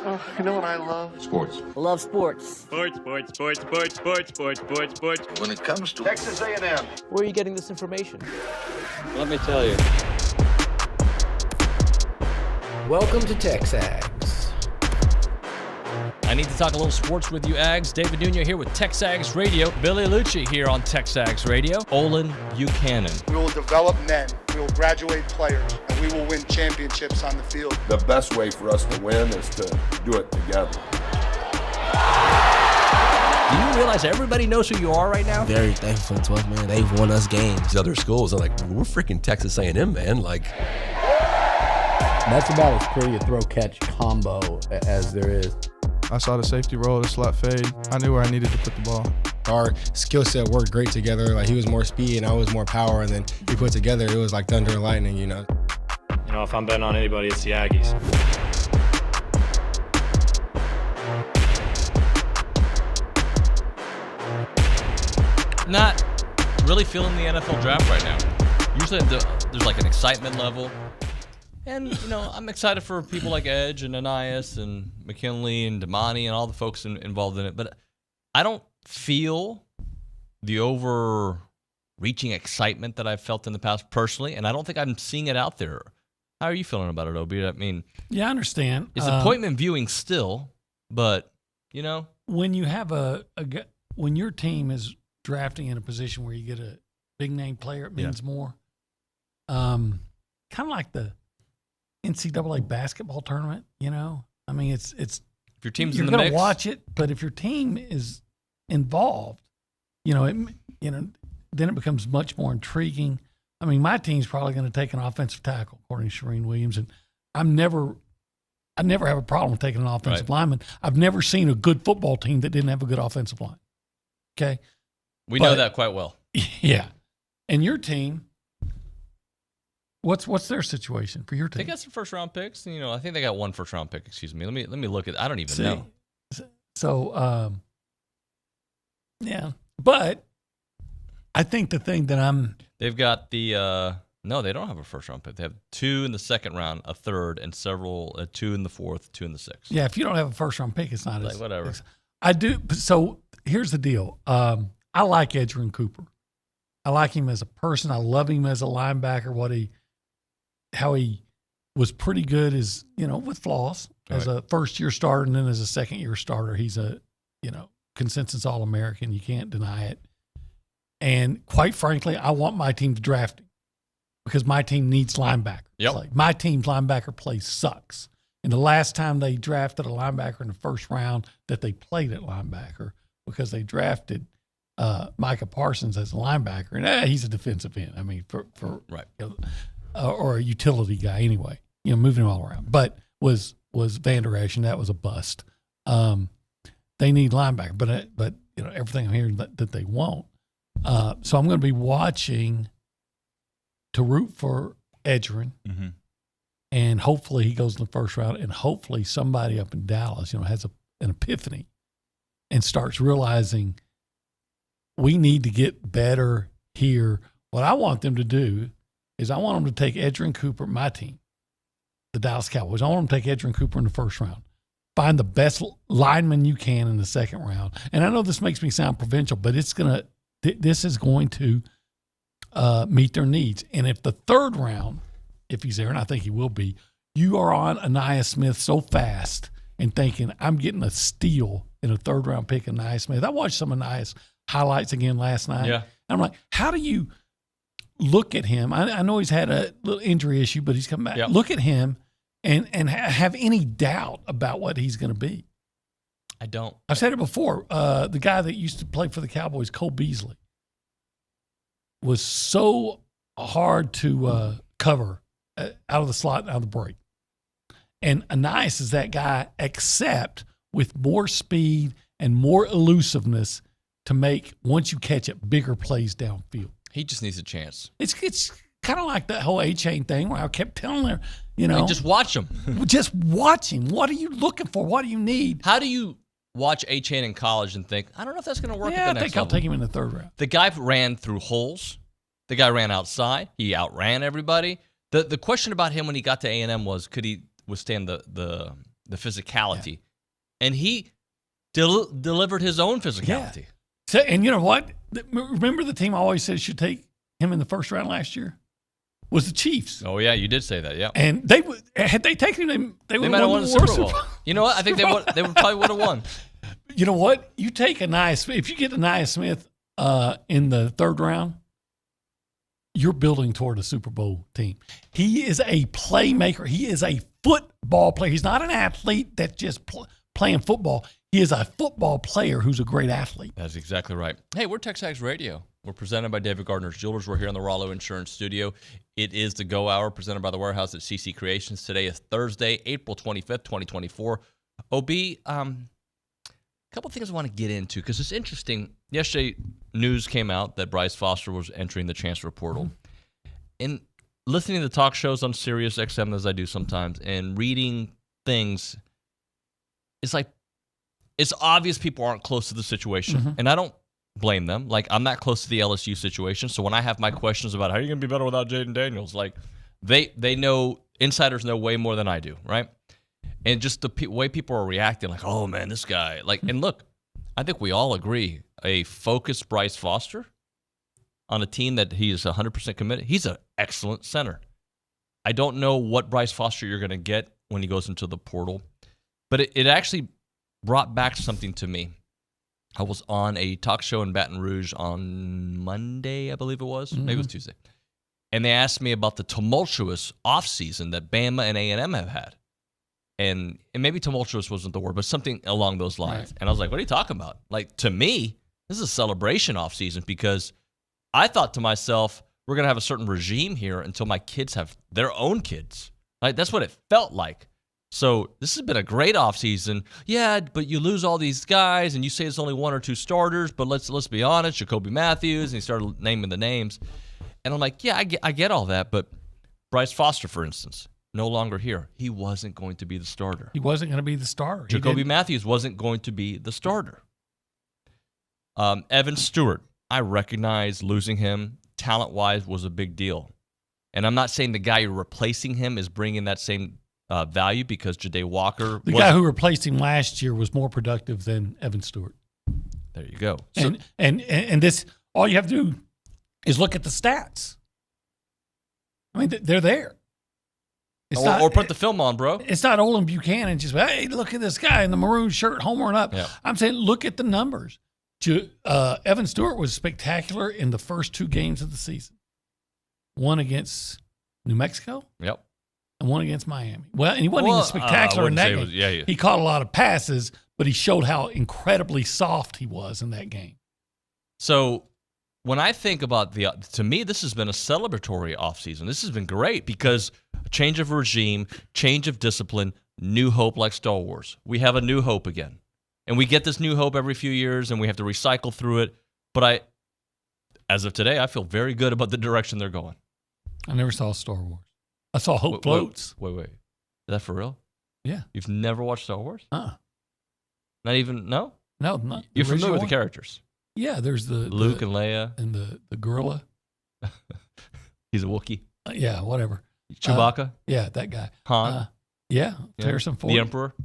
Oh, you know what I love? Sports. Love sports. Sports. When It comes to Texas A&M. Where are you getting this information? Let me tell you. Welcome to TexAgs. I need to talk a little sports with you, Ags. David Nuño here with TexAgs Radio. Billy Lucci here on TexAgs Radio. Olin Buchanan. We will develop men, we will graduate players, and we will win championships on the field. The best way for us to win is to do it together. Do you realize everybody knows who you are right now? Very thankful to 12, man. They've won us games. These other schools are like, we're freaking Texas A&M, man. Like, that's about as pretty a throw-catch combo as there is. I saw the safety roll, the slot fade. I knew where I needed to put the ball. Our skill set worked great together. Like, he was more speed and I was more power, and then we put together, it was like thunder and lightning, you know. You know, if I'm betting on anybody, it's the Aggies. Not really feeling the NFL draft right now. Usually there's like an excitement level. And, you know, I'm excited for people like Edge and Anais and McKinley and Damani and all the folks involved in it. But I don't feel the overreaching excitement that I've felt in the past personally, and I don't think I'm seeing it out there. How are you feeling about it, Obi? I mean, yeah, I understand. It's appointment viewing still, but, you know. When you have when your team is drafting in a position where you get a big-name player, it means more. Kind of like the NCAA basketball tournament, you know. I mean, it's if your team's you're in the going mix, to watch it, but if your team is involved, you know, then it becomes much more intriguing. I mean, my team's probably going to take an offensive tackle, according to Shereen Williams, and I never have a problem with taking an offensive lineman. I've never seen a good football team that didn't have a good offensive line. Okay, we know that quite well. Yeah, and your team. What's their situation for your team? They got some first-round picks. You know, I think they got one first-round pick. Excuse me. Let me look at. I don't even know. So, yeah, but I think the thing that they've got the no, they don't have a first-round pick. They have 2 in the second round, a third, and several 2 in the fourth, 2 in the sixth. Yeah, if you don't have a first-round pick, it's not like whatever. I do. So here's the deal. I like Edgerrin Cooper. I like him as a person. I love him as a linebacker. How he was pretty good as, you know, with flaws as a first-year starter, and then as a second-year starter, he's a, you know, consensus All-American. You can't deny it. And quite frankly, I want my team to draft him because my team needs linebacker. Yep. Like, my team's linebacker play sucks. And the last time they drafted a linebacker in the first round that they played at linebacker, because they drafted Micah Parsons as a linebacker, and he's a defensive end. I mean, for right. You know, or a utility guy anyway, you know, moving him all around. But was Van Der Esch, and that was a bust. They need linebacker, but you know, everything I'm hearing that they won't. So I'm going to be watching to root for Edgerrin, and hopefully he goes in the first round, and hopefully somebody up in Dallas, you know, has an epiphany and starts realizing we need to get better here. What I want them to do is I want them to take Edgerrin Cooper, my team, the Dallas Cowboys. I want them to take Edgerrin Cooper in the first round. Find the best lineman you can in the second round. And I know this makes me sound provincial, but this is going to meet their needs. And if the third round, if he's there, and I think he will be, you are on Anais Smith so fast and thinking, I'm getting a steal in a third-round pick of Anais Smith. I watched some of Anais highlights again last night. Yeah. And I'm like, how do you look at him? I know he's had a little injury issue, but he's come back. Yep. Look at him and have any doubt about what he's going to be. I don't. I've said it before. The guy that used to play for the Cowboys, Cole Beasley, was so hard to cover out of the slot and out of the break. And Anais is that guy, except with more speed and more elusiveness to make, once you catch it, bigger plays downfield. He just needs a chance. It's kind of like that whole A-Chain thing where I kept telling her, you know. Just watch him. Just watch him. What are you looking for? What do you need? How do you watch A-Chain in college and think, I don't know if that's going to work at the next level? I think I'll take him in the third round. The guy ran through holes. The guy ran outside. He outran everybody. The question about him when he got to A&M was, could he withstand the the physicality. And he delivered his own physicality. Yeah. So, and you know what? Remember the team I always said should take him in the first round last year? Was the Chiefs. Oh, yeah, you did say that, yeah. And had they taken him, they would might have won the Super Bowl. You know what? I think they probably would have won. You know what? You take if you get Anaya Smith in the third round, you're building toward a Super Bowl team. He is a playmaker. He is a football player. He's not an athlete that's just playing football. He is a football player who's a great athlete. That's exactly right. Hey, we're TexAgs Radio. We're presented by David Gardner's Jewelers. We're here in the Rollo Insurance Studio. It is the Go Hour presented by the Warehouse at CC Creations. Today is Thursday, April 25th, 2024. OB, a couple things I want to get into because it's interesting. Yesterday, news came out that Bryce Foster was entering the transfer portal. And listening to talk shows on Sirius XM, as I do sometimes, and reading things, it's like it's obvious people aren't close to the situation. And I don't blame them. Like, I'm not close to the LSU situation. So when I have my questions about how are you going to be better without Jaden Daniels, like they know, insiders know way more than I do, right? And just the way people are reacting, like, oh, man, this guy. Like, and look, I think we all agree, a focused Bryce Foster on a team that he is 100% committed, he's an excellent center. I don't know what Bryce Foster you're going to get when he goes into the portal, but it actually brought back something to me. I was on a talk show in Baton Rouge on Monday, I believe it was. Maybe it was Tuesday. And they asked me about the tumultuous offseason that Bama and A&M have had. And maybe tumultuous wasn't the word, but something along those lines. Right. And I was like, what are you talking about? Like, to me, this is a celebration offseason because I thought to myself, we're going to have a certain regime here until my kids have their own kids. Like, that's what it felt like. So this has been a great offseason. Yeah, but you lose all these guys, and you say it's only one or two starters, but let's be honest, Jacoby Matthews, and he started naming the names. And I'm like, yeah, I get all that, but Bryce Foster, for instance, no longer here. He wasn't going to be the starter. He wasn't going to be the starter. Jacoby Matthews wasn't going to be the starter. Evan Stewart, I recognize losing him talent-wise was a big deal. And I'm not saying the guy you're replacing him is bringing that same value because Ja'Day Walker. The guy who replaced him last year was more productive than Evan Stewart. There you go. So, and this, all you have to do is look at the stats. I mean, they're there. Or put the film on, bro. It's not Olin Buchanan just, hey, look at this guy in the maroon shirt homering up. Yeah. I'm saying look at the numbers. Evan Stewart was spectacular in the first two games of the season. One against New Mexico. Yep. And one against Miami. Well, and he wasn't even spectacular in that game. He caught a lot of passes, but he showed how incredibly soft he was in that game. So when I think about to me, this has been a celebratory offseason. This has been great because a change of regime, change of discipline, new hope like Star Wars. We have a new hope again. And we get this new hope every few years, and we have to recycle through it. But as of today, I feel very good about the direction they're going. I never saw Star Wars. I saw Hope Floats. Wait. Is that for real? Yeah. You've never watched Star Wars? Not even, no? No, not. You're familiar with the characters? Yeah, there's Luke and Leia. And the gorilla. He's a Wookiee. Yeah, whatever. Chewbacca? Yeah, that guy. Han? Yeah, Harrison Ford. The Emperor?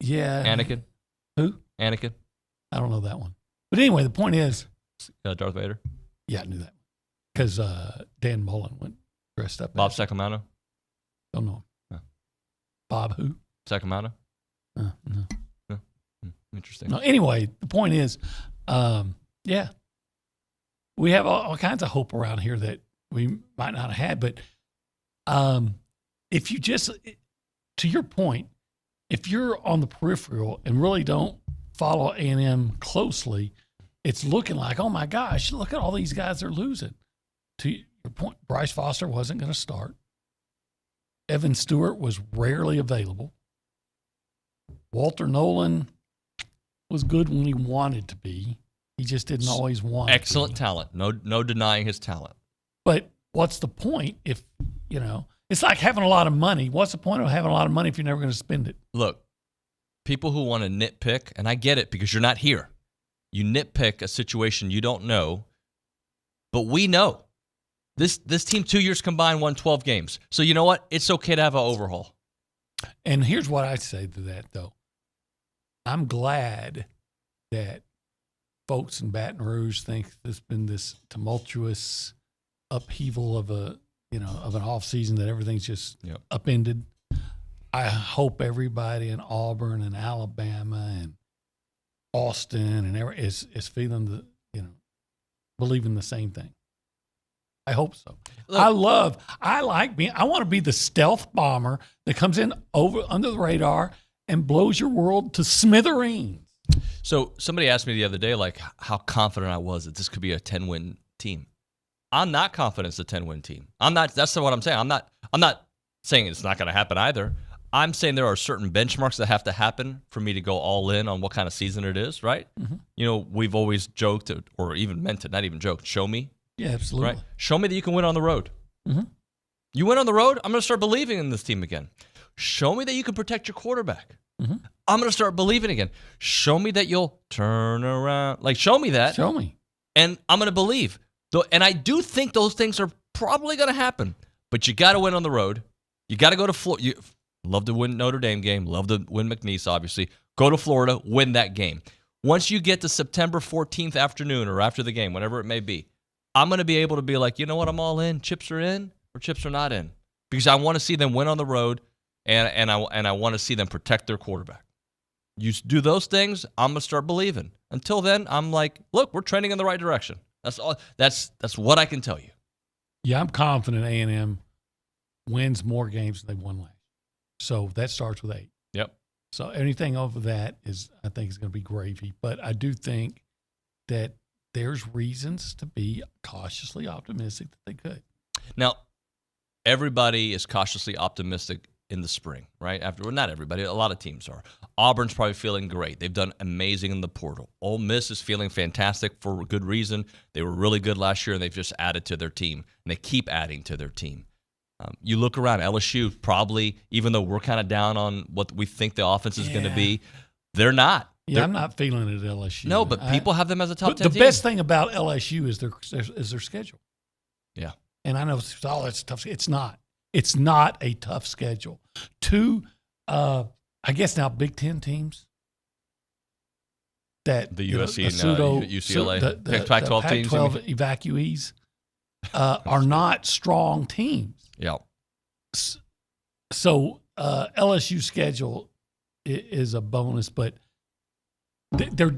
Yeah. Anakin? Who? Anakin. I don't know that one. But anyway, the point is. Darth Vader? Yeah, I knew that. Because Dan Mullen went dressed up. Bob Sacamano? Don't know him. Bob who? Sacamano? No. Interesting. No, anyway, the point is, yeah, we have all kinds of hope around here that we might not have had. But if you just, to your point, if you're on the peripheral and really don't follow A&M closely, it's looking like, oh my gosh, look at all these guys they're losing. To your point, Bryce Foster wasn't going to start. Evan Stewart was rarely available. Walter Nolan was good when he wanted to be. He just didn't always want to. Excellent talent. No denying his talent. But what's the point if, it's like having a lot of money. What's the point of having a lot of money if you're never going to spend it? Look, people who want to nitpick, and I get it because you're not here. You nitpick a situation you don't know, but we know. This team 2 years combined won 12 games. So you know what? It's okay to have an overhaul. And here's what I say to that, though. I'm glad that folks in Baton Rouge think there's been this tumultuous upheaval of an off season, that everything's just upended. I hope everybody in Auburn and Alabama and Austin and is feeling believing the same thing. I hope so. Look, I want to be the stealth bomber that comes in under the radar and blows your world to smithereens. So somebody asked me the other day, like, how confident I was that this could be a 10-win team. I'm not confident it's a 10-win team. I'm not. That's what I'm saying. I'm not saying it's not going to happen either. I'm saying there are certain benchmarks that have to happen for me to go all in on what kind of season it is, right? Mm-hmm. We've always joked, or even meant it, not even joked, show me. Yeah, absolutely. Right? Show me that you can win on the road. Mm-hmm. You win on the road, I'm going to start believing in this team again. Show me that you can protect your quarterback. Mm-hmm. I'm going to start believing again. Show me that you'll turn around. Like, show me that. Show me. And I'm going to believe. And I do think those things are probably going to happen. But you got to win on the road. You got to go to Florida. Love to win Notre Dame game. Love to win McNeese, obviously. Go to Florida, win that game. Once you get to September 14th afternoon or after the game, whatever it may be, I'm going to be able to be like, you know what, I'm all in. Chips are in or chips are not in. Because I want to see them win on the road, and I want to see them protect their quarterback. You do those things, I'm going to start believing. Until then, I'm like, look, we're trending in the right direction. That's all. That's what I can tell you. Yeah, I'm confident A&M wins more games than they won last. So that starts with 8. Yep. So anything over that I think is going to be gravy. But I do think that there's reasons to be cautiously optimistic that they could. Now, everybody is cautiously optimistic in the spring, right? Not everybody, a lot of teams are. Auburn's probably feeling great. They've done amazing in the portal. Ole Miss is feeling fantastic for good reason. They were really good last year, and they've just added to their team, and they keep adding to their team. You look around, LSU probably, even though we're kind of down on what we think the offense is going to be, they're not. Yeah, I'm not feeling it at LSU. No, but people have them as a top 10 team. The best thing about LSU is their schedule. Yeah. And I know it's tough. It's not. It's not a tough schedule. 2, I guess now Big Ten teams. That the USC and UCLA, the Pac-12 teams, Pac-12 evacuees are not strong teams. Yeah. So LSU schedule is a bonus, but their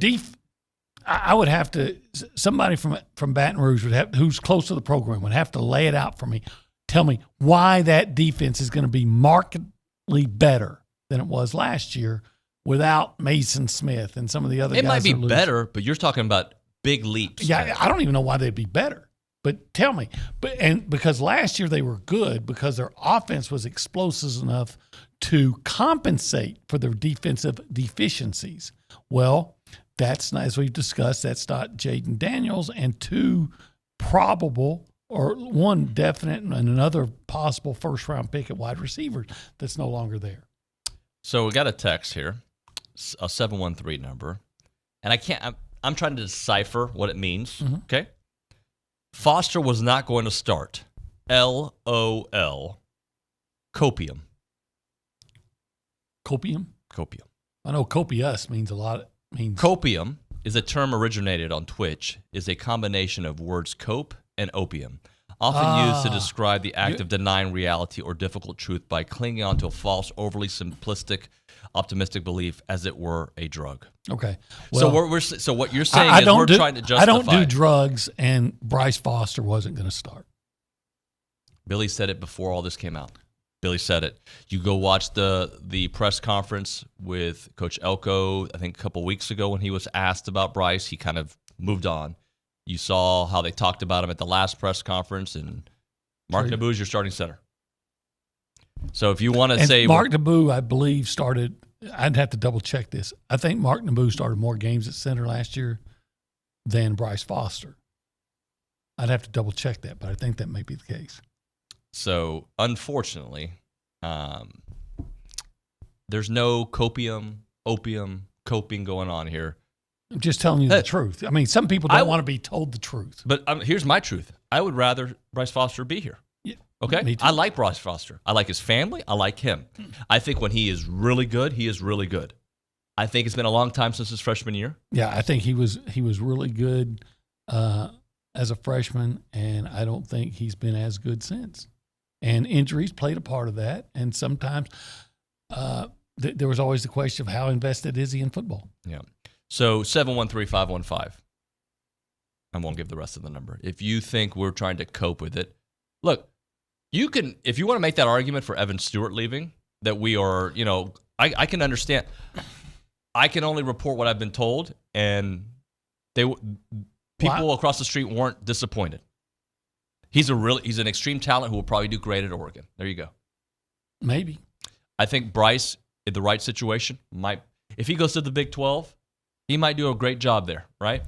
I would have to, somebody from Baton Rouge who's close to the program would have to lay it out for me. Tell me why that defense is going to be markedly better than it was last year without Mason Smith and some of the other guys. It might be better, but you're talking about big leaps. Yeah, I don't even know why they'd be better. But tell me, because last year they were good because their offense was explosive enough to compensate for their defensive deficiencies. Well, that's not, as we've discussed, that's not Jaden Daniels, and 2 probable, or 1 definite and another possible first-round pick at wide receiver that's no longer there. So we got a text here, a 713 number, and I'm trying to decipher what it means, okay? Foster was not going to start. LOL. Copium. Copium? Copium. I know copious means a lot. Copium is a term originated on Twitch, is a combination of words cope and opium, often used to describe the act of denying reality or difficult truth by clinging onto a false, overly simplistic, optimistic belief as it were a drug. Okay. Well, so what you're saying is we're trying to justify. I don't do drugs, and Bryce Foster wasn't going to start. Billy said it before all this came out. Billy said it. You go watch the press conference with Coach Elko, I think a couple weeks ago when he was asked about Bryce. He kind of moved on. You saw how they talked about him at the last press conference, and Mark Naboo is your starting center. So if you want to say Mark Naboo, I believe, started, I'd have to double check this. I think Mark Naboo started more games at center last year than Bryce Foster. I'd have to double check that, but I think that may be the case. So unfortunately, there's no opium, coping going on here. I'm just telling you the truth. I mean, some people don't want to be told the truth. But here's my truth. I would rather Bryce Foster be here. Okay? Me too. I like Bryce Foster. I like his family. I like him. I think when he is really good, he is really good. I think it's been a long time since his freshman year. Yeah, I think he was really good as a freshman, and I don't think he's been as good since. And injuries played a part of that, and sometimes there was always the question of how invested is he in football. Yeah. So 713-515. I won't give the rest of the number. If you think we're trying to cope with it, look, you can, if you want to make that argument for Evan Stewart leaving, that we are, I can understand. I can only report what I've been told, and people across the street weren't disappointed. He's an extreme talent who will probably do great at Oregon. There you go. Maybe. I think Bryce, in the right situation, if he goes to the Big 12, he might do a great job there, right?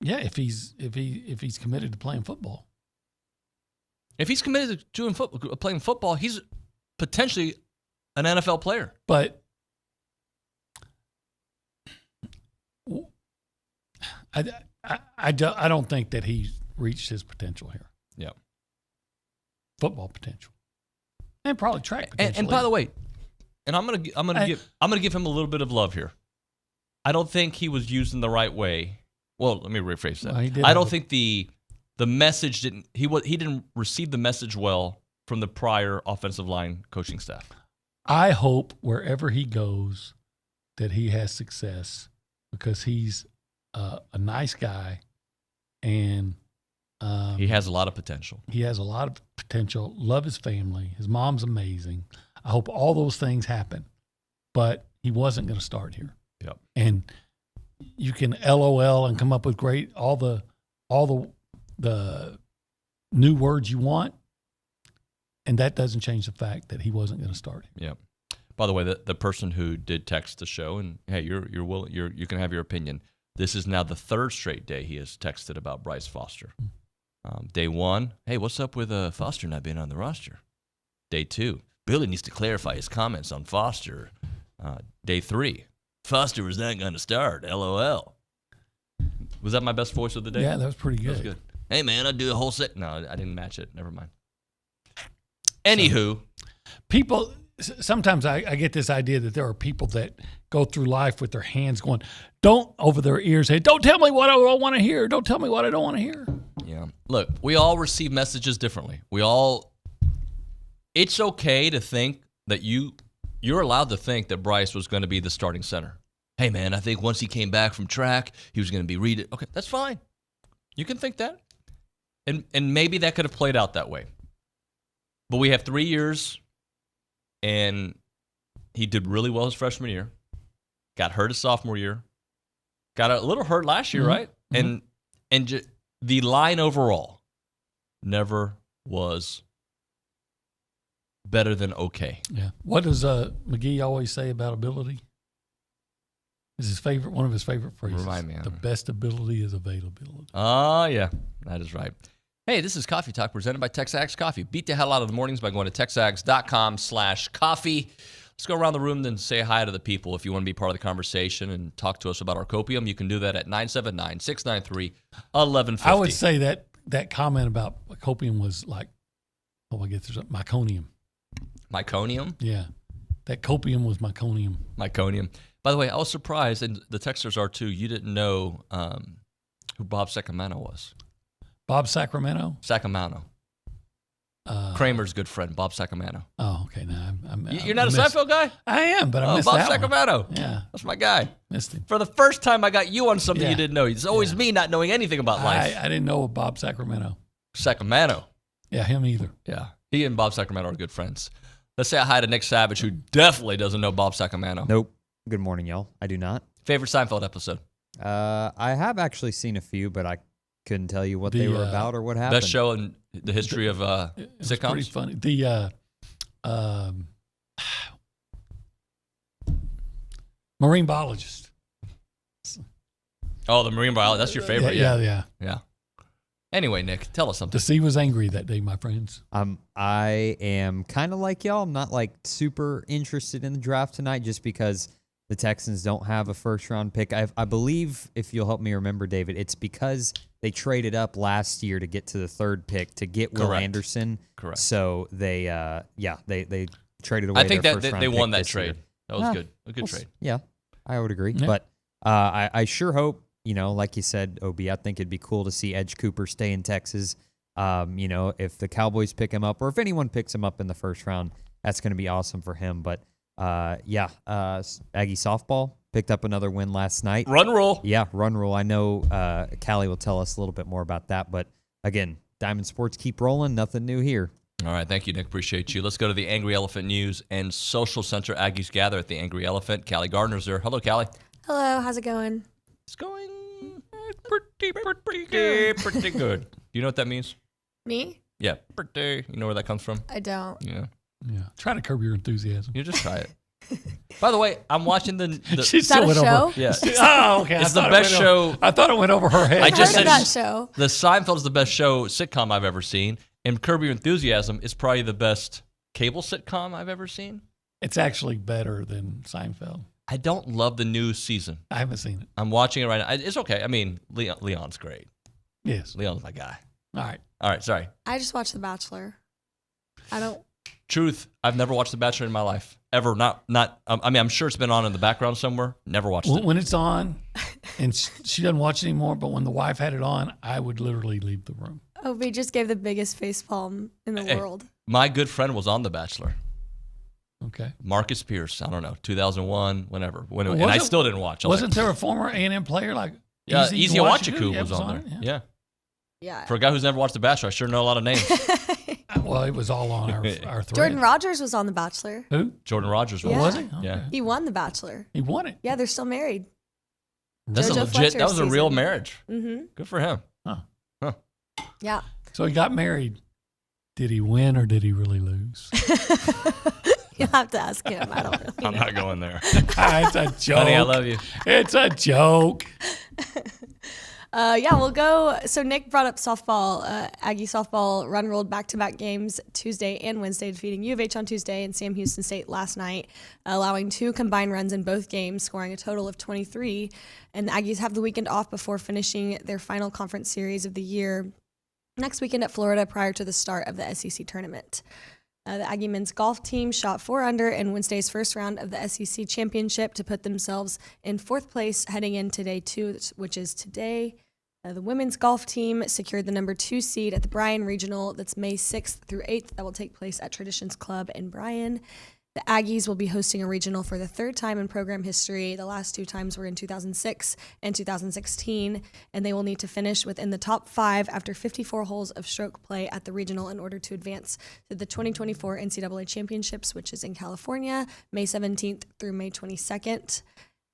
If he's committed to playing football. If he's committed to playing football, he's potentially an NFL player. But I don't think that he's reached his potential here. Yeah. Football potential. And probably track potential. And by the way, and I'm gonna give him a little bit of love here. I don't think he was used in the right way. Well, let me rephrase that. I don't think the message he didn't receive the message well from the prior offensive line coaching staff. I hope wherever he goes that he has success because he's a nice guy and he has a lot of potential. He has a lot of potential. Love his family. His mom's amazing. I hope all those things happen, but he wasn't going to start here. Yep. And you can LOL and come up with all the new words you want, and that doesn't change the fact that he wasn't going to start here. Yep. By the way, the person who did text the show, and hey, you can have your opinion. This is now the third straight day he has texted about Bryce Foster. Day one, hey, what's up with Foster not being on the roster? Day two, Billy needs to clarify his comments on Foster. Day three, Foster was not going to start. LOL. Was that my best voice of the day? Yeah, that was pretty good. That was good. Hey, man, I'd do a whole set. No, I didn't match it. Never mind. Anywho. People, sometimes I get this idea that there are people that go through life with their hands going, don't over their ears, say, don't tell me what I don't want to hear. Don't tell me what I don't want to hear. Yeah. Look, we all receive messages differently. It's okay to think that you're allowed to think that Bryce was going to be the starting center. Hey, man, I think once he came back from track, he was going to be read. Okay, that's fine. You can think that. And maybe that could have played out that way. But we have 3 years, and he did really well his freshman year. Got hurt his sophomore year. Got a little hurt last year, right? Mm-hmm. And the line overall never was better than okay. Yeah. What does McGee always say about ability? Is one of his favorite phrases. Remind me. The best ability is availability. Oh, yeah. That is right. Hey, this is Coffee Talk presented by TexAgs Coffee. Beat the hell out of the mornings by going to texags.com/coffee. Let's go around the room and say hi to the people. If you want to be part of the conversation and talk to us about our copium, you can do that at 979-693-1150. I would say that comment about copium was like, I guess there's meconium. Meconium? Yeah. That copium was meconium. Meconium. By the way, I was surprised, and the texters are too, you didn't know who Bob Sacramento was. Bob Sacramento? Sacramento. Kramer's good friend, Bob Sacramento. Oh, okay. No, you're not a Seinfeld guy? I am, but I missed Bob that Sacramento. One. Yeah. That's my guy. Missed him. For the first time, I got you on something you didn't know. It's always me not knowing anything about life. I didn't know Bob Sacramento. Sacramento. Yeah, him either. Yeah. He and Bob Sacramento are good friends. Let's say hi to Nick Savage, who definitely doesn't know Bob Sacramento. Nope. Good morning, y'all. I do not. Favorite Seinfeld episode? I have actually seen a few, but I couldn't tell you what they were about or what happened. Best show in the history of sitcoms? Pretty funny. The marine biologist. Oh, the marine biologist. That's your favorite. Yeah. Anyway, Nick, tell us something. The sea was angry that day, my friends. I am kind of like y'all. I'm not like super interested in the draft tonight just because the Texans don't have a first-round pick. I believe, if you'll help me remember, David, it's because they traded up last year to get to the 3rd pick to get Will Anderson. Correct. So they traded away. I think their that first round they pick won that this trade. year. That was good. A good trade. Yeah, I would agree. Yeah. But I sure hope, like you said, Obi, I think it'd be cool to see Edge Cooper stay in Texas. If the Cowboys pick him up or if anyone picks him up in the first round, that's going to be awesome for him. But Aggie softball picked up another win last night. Run rule. Yeah, run rule. I know Callie will tell us a little bit more about that. But again, Diamond Sports keep rolling. Nothing new here. All right, thank you, Nick. Appreciate you. Let's go to the Angry Elephant News and Social Center. Aggies gather at the Angry Elephant. Callie Gardner's there. Hello, Callie. Hello, how's it going? It's going pretty good. Do you know what that means? Me? Yeah, pretty. You know where that comes from? I don't. Yeah. Try to curb your enthusiasm. You just try it. By the way, I'm watching the She still went show? over. Yeah. Oh, okay. It's the best show. I thought it went over her head. I just heard said of that show. The Seinfeld's the best sitcom I've ever seen, and Curb Your Enthusiasm is probably the best cable sitcom I've ever seen. It's actually better than Seinfeld. I don't love the new season. I haven't seen it. I'm watching it right now. It's okay. I mean, Leon's great. Yes. Leon's my guy. All right. Sorry. I just watched The Bachelor. I don't. Truth, I've never watched The Bachelor in my life. Ever. Not. I'm sure it's been on in the background somewhere. Never watched it. When it's on, and she doesn't watch it anymore, but when the wife had it on, I would literally leave the room. Oh, we just gave the biggest facepalm in the world. My good friend was on The Bachelor. Okay. Marcus Pierce. I don't know. 2001, whenever. And I still didn't watch. Wasn't there a former A&M player like Easy Iwachiku was on there. Yeah. For a guy who's never watched The Bachelor, I sure know a lot of names. Well, it was all on our thread. Jordan Rogers was on The Bachelor. Who? Jordan Rogers was. Yeah. Was he? Okay. Yeah. He won The Bachelor. He won it. Yeah, they're still married. That's JoJo a legit. Fletcher's That was a real season. marriage. Mm-hmm. Good for him. Huh. Yeah. So he got married. Did he win or did he really lose? You'll have to ask him. I don't really I'm know. not going there. It's a joke. Honey, I love you. It's a joke. We'll go. So Nick brought up softball. Aggie softball run rolled back-to-back games Tuesday and Wednesday, defeating U of H on Tuesday and Sam Houston State last night, allowing 2 combined runs in both games, scoring a total of 23. And the Aggies have the weekend off before finishing their final conference series of the year next weekend at Florida prior to the start of the SEC tournament. The Aggie men's golf team shot 4 under in Wednesday's first round of the SEC championship to put themselves in 4th place heading into day 2, which is today. The women's golf team secured the number 2 seed at the Bryan Regional. That's May 6th through 8th. That will take place at Traditions Club in Bryan. The Aggies will be hosting a regional for the 3rd time in program history. The last 2 times were in 2006 and 2016, and they will need to finish within the top 5 after 54 holes of stroke play at the regional in order to advance to the 2024 NCAA Championships, which is in California, May 17th through May 22nd.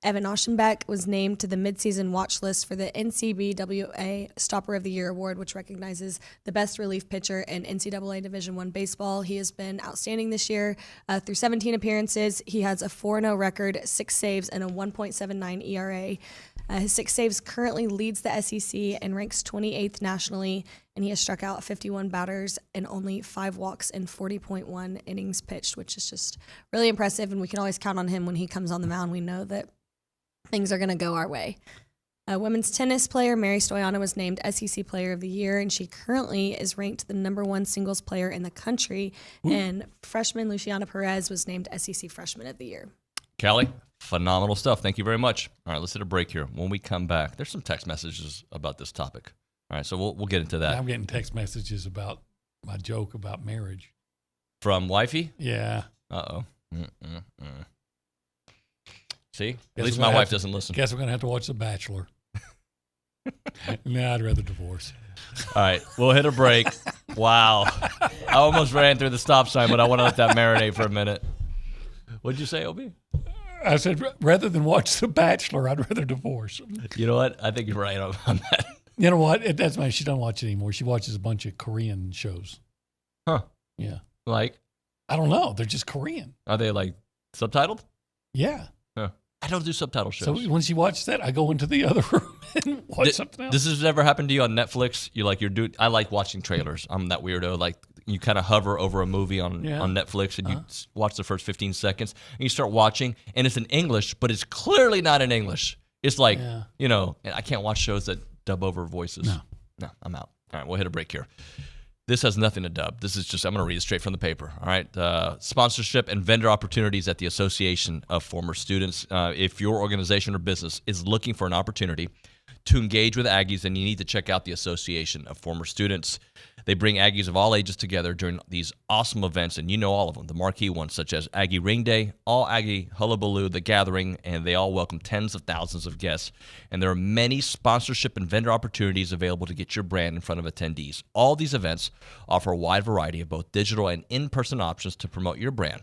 Evan Oschenbeck was named to the midseason watch list for the NCBWA Stopper of the Year Award, which recognizes the best relief pitcher in NCAA Division I baseball. He has been outstanding this year. Through 17 appearances, he has a 4-0 record, 6 saves, and a 1.79 ERA. His 6 saves currently leads the SEC and ranks 28th nationally, and he has struck out 51 batters and only 5 walks in 40.1 innings pitched, which is just really impressive, and we can always count on him when he comes on the mound. We know that things are going to go our way. Women's tennis player Mary Stoyana was named SEC Player of the Year, and she currently is ranked the number 1 singles player in the country. Ooh. And freshman Luciana Perez was named SEC Freshman of the Year. Callie, phenomenal stuff. Thank you very much. All right, let's hit a break here. When we come back, there's some text messages about this topic. All right, so we'll get into that. I'm getting text messages about my joke about marriage. From wifey? Yeah. Uh-oh. See? At least my wife doesn't listen. Guess we're going to have to watch The Bachelor. Nah, I'd rather divorce. All right, we'll hit a break. Wow. I almost ran through the stop sign, but I want to let that marinate for a minute. What'd you say, Obi? I said, rather than watch The Bachelor, I'd rather divorce. You know what? I think you're right on that. You know what? That's why she doesn't watch it anymore. She watches a bunch of Korean shows. Huh. Yeah. Like? I don't know. They're just Korean. Are they like subtitled? Yeah. Huh. I don't do subtitle shows. So when she watches that, I go into the other room and watch something else. This has never happened to you on Netflix? I like watching trailers. I'm that weirdo. Like, you kind of hover over a movie on Netflix and you watch the first 15 seconds and you start watching and it's in English, but it's clearly not in English. It's like, and I can't watch shows that dub over voices. No. No, I'm out. All right, we'll hit a break here. This has nothing to dub. This is just, I'm going to read it straight from the paper. All right. Sponsorship and vendor opportunities at the Association of Former Students. If your organization or business is looking for an opportunity to engage with Aggies, then you need to check out the Association of Former Students. They bring Aggies of all ages together during these awesome events, and you know all of them, the marquee ones such as Aggie Ring Day, All Aggie Hullabaloo, The Gathering, and they all welcome tens of thousands of guests. And there are many sponsorship and vendor opportunities available to get your brand in front of attendees. All these events offer a wide variety of both digital and in-person options to promote your brand.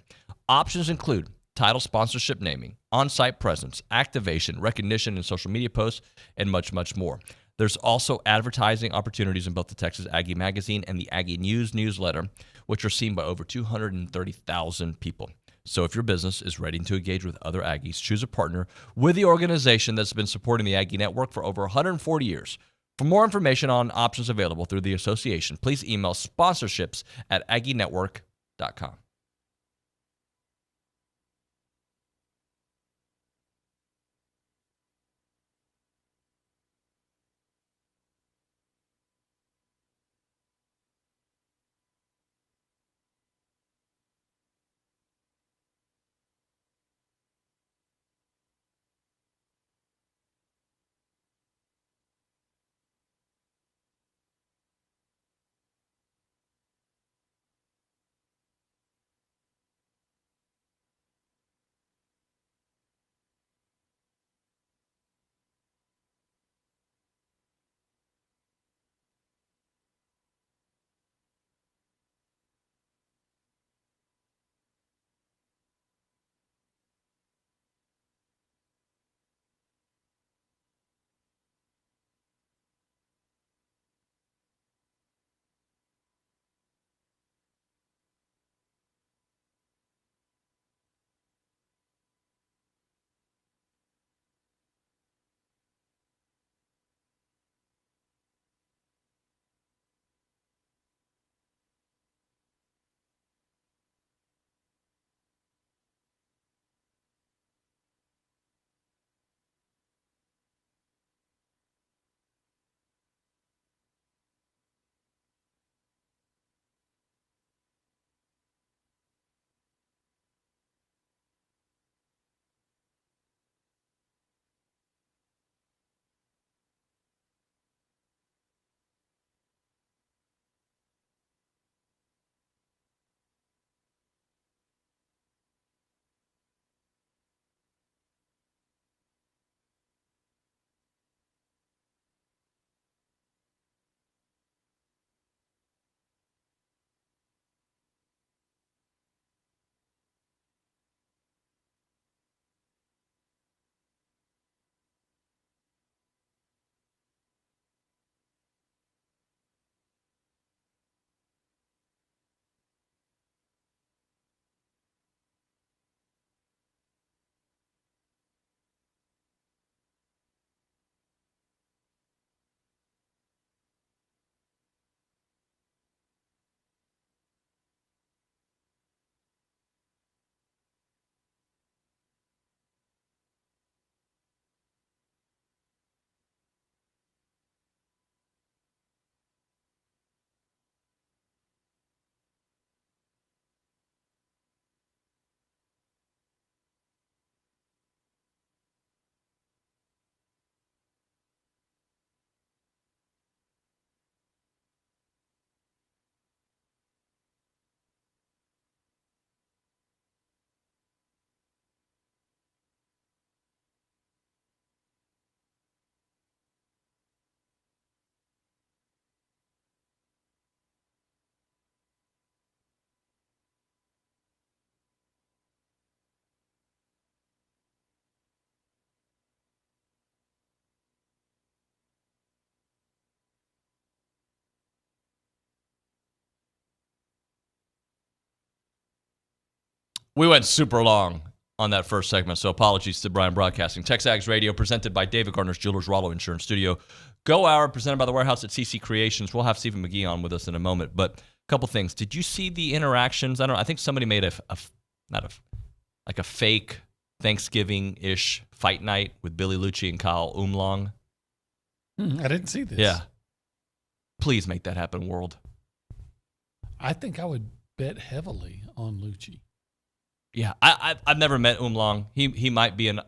Options include title sponsorship naming, on-site presence, activation, recognition in social media posts, and much, much more. There's also advertising opportunities in both the Texas Aggie Magazine and the Aggie News newsletter, which are seen by over 230,000 people. So if your business is ready to engage with other Aggies, choose a partner with the organization that's been supporting the Aggie Network for over 140 years. For more information on options available through the association, please email sponsorships@aggienetwork.com. We went super long on that first segment, so apologies to Brian Broadcasting. TexAgs Radio, presented by David Gardner's Jewelers, Rollo Insurance Studio. Go Hour, presented by the Warehouse at CC Creations. We'll have Stephen McGee on with us in a moment, but a couple things. Did you see the interactions? I think somebody made a fake Thanksgiving-ish fight night with Billy Lucci and Kyle Umlong. I didn't see this. Yeah. Please make that happen, world. I think I would bet heavily on Lucci. Yeah, I've never met Umlong. He might be an.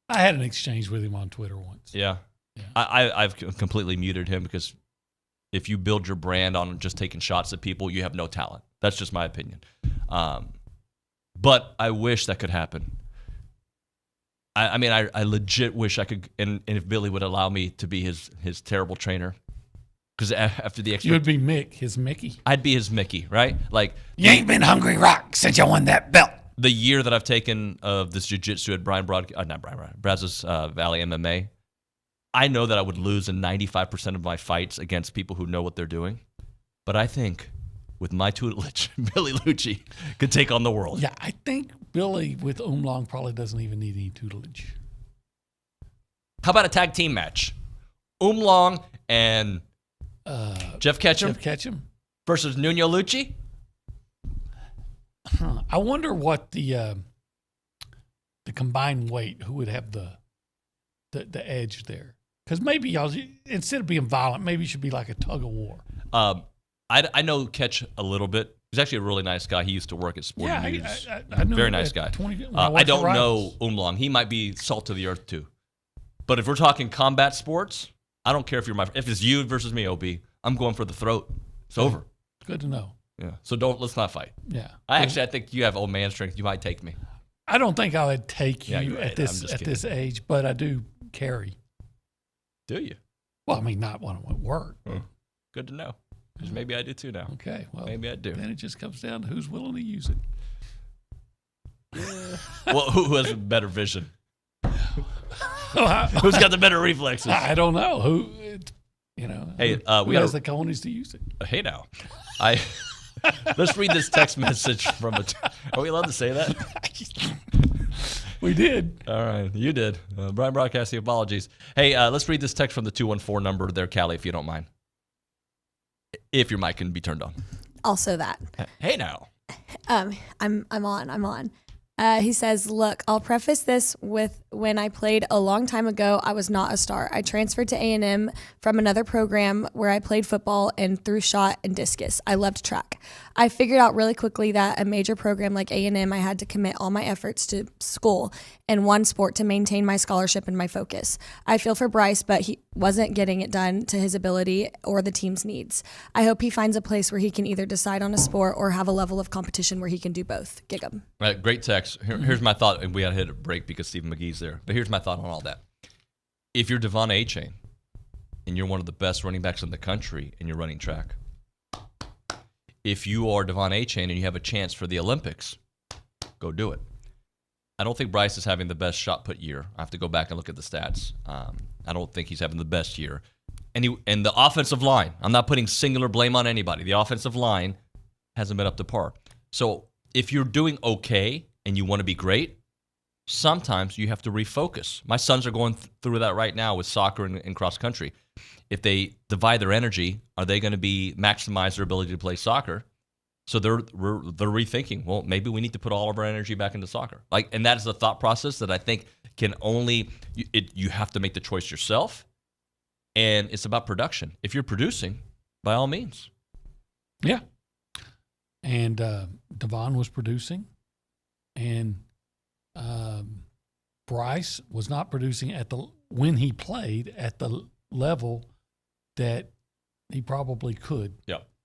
I had an exchange with him on Twitter once. Yeah. I've completely muted him because if you build your brand on just taking shots at people, you have no talent. That's just my opinion. But I wish that could happen. I legit wish I could, and if Billy would allow me to be his terrible trainer. Because after the you would be his Mickey. I'd be his Mickey, right? Like, you ain't been Hungry Rock since you won that belt. The year that I've taken of this jiu-jitsu at Brazos Valley MMA, I know that I would lose in 95% of my fights against people who know what they're doing. But I think with my tutelage, Billy Lucci could take on the world. Yeah, I think Billy with Umlong probably doesn't even need any tutelage. How about a tag team match? Umlong and Jeff Ketchum? Jeff Ketchum. Versus Nuño Lucci? I wonder what the combined weight, who would have the edge there. Because maybe y'all, instead of being violent, maybe it should be like a tug of war. I know Ketch a little bit. He's actually a really nice guy. He used to work at Sporting News. I know very nice guy. I don't know Umlong. He might be salt of the earth too. But if we're talking combat sports, I don't care if it's you versus me, OB. I'm going for the throat. It's over. Good to know. Yeah. So let's not fight. Yeah. I think you have old man strength. You might take me. I don't think I would take you right. at this age, but I do carry. Do you? Well, I mean, not when I'm at work. Good to know. Because maybe I do too now. Okay. Well, maybe I do. Then it just comes down to who's willing to use it. Yeah. Well, who has a better vision? Who's got the better reflexes? I don't know. Who Hey, who has the cojones to use it? Hey, now. Let's read this text message from Are we allowed to say that? We did. All right. You did. Brian Broadcasting, apologies. Hey, let's read this text from the 214 number there, Callie, if you don't mind. If your mic can be turned on. Also that. Hey, now. I'm on. He says, look, I'll preface this with when I played a long time ago, I was not a star. I transferred to A&M from another program where I played football and threw shot and discus. I loved track. I figured out really quickly that a major program like A&M, I had to commit all my efforts to school and one sport to maintain my scholarship and my focus. I feel for Bryce, but he wasn't getting it done to his ability or the team's needs. I hope he finds a place where he can either decide on a sport or have a level of competition where he can do both. Gig 'em. Right, great text. Here's my thought, and we got to hit a break because Stephen McGee's there. But here's my thought on all that. If you're Devon A-Chain and you're one of the best running backs in the country and you're running track, if you are Devon A-Chain and you have a chance for the Olympics, go do it. I don't think Bryce is having the best shot put year. I have to go back and look at the stats. I don't think he's having the best year. And the offensive line, I'm not putting singular blame on anybody. The offensive line hasn't been up to par. So if you're doing okay and you want to be great, sometimes you have to refocus. My sons are going through that right now with soccer and cross country. If they divide their energy, are they going to maximize their ability to play soccer? So they're rethinking, well, maybe we need to put all of our energy back into soccer. And that is the thought process that I think can only, you have to make the choice yourself. And it's about production. If you're producing, by all means. Yeah. And Devon was producing. And Bryce was not producing when he played at the level that he probably could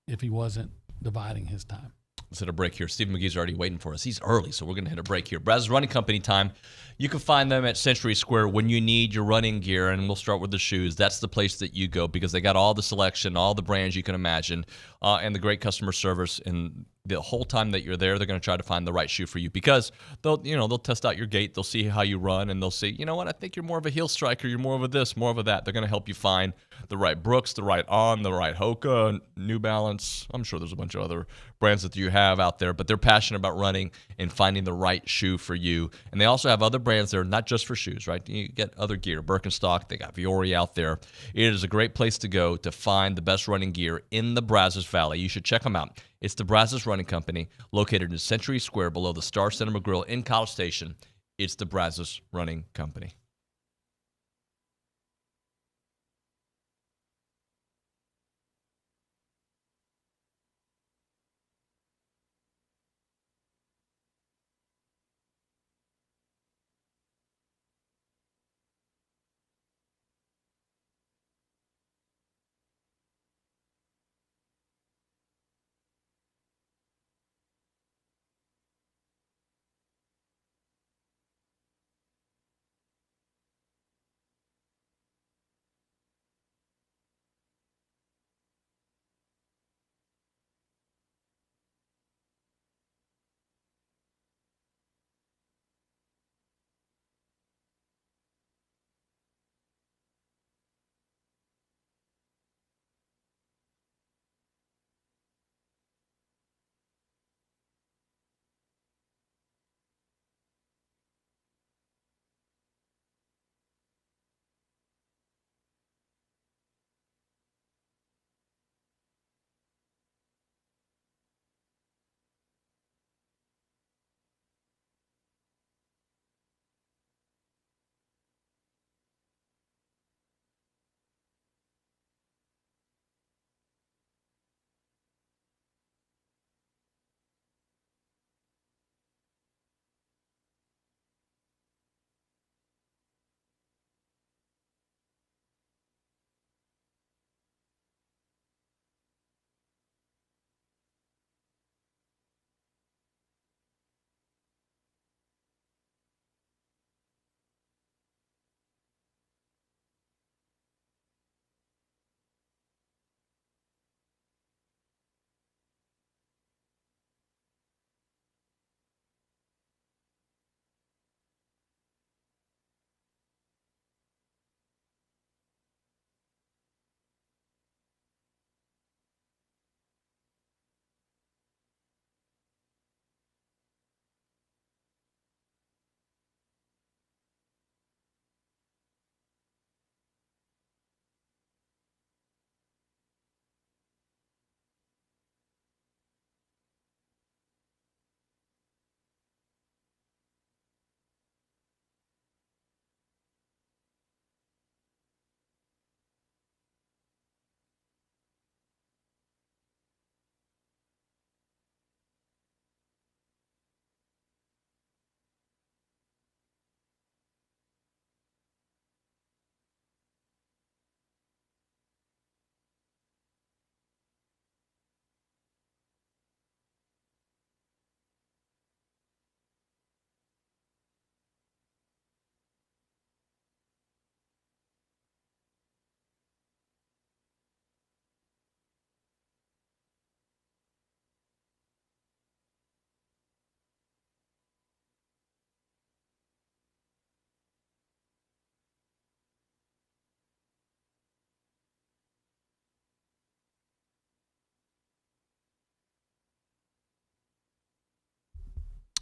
if he wasn't dividing his time. Let's hit a break here. Stephen McGee's already waiting for us. He's early, so we're going to hit a break here. Brazos Running Company time. You can find them at Century Square when you need your running gear, and we'll start with the shoes. That's the place that you go because they got all the selection, all the brands you can imagine, and the great customer service. And the whole time that you're there, they're going to try to find the right shoe for you because they'll test out your gait. They'll see how you run, and they'll say, you know what, I think you're more of a heel striker. You're more of a this, more of a that. They're going to help you find the right Brooks, the right On, the right Hoka, New Balance. I'm sure there's a bunch of other brands that you have out there, but they're passionate about running and finding the right shoe for you. And they also have other brands there, not just for shoes, right? You get other gear, Birkenstock, they got Viore out there. It is a great place to go to find the best running gear in the Brazos Valley. You should check them out. It's the Brazos Running Company, located in Century Square below the Star Cinema Grill in College Station. It's the Brazos Running Company.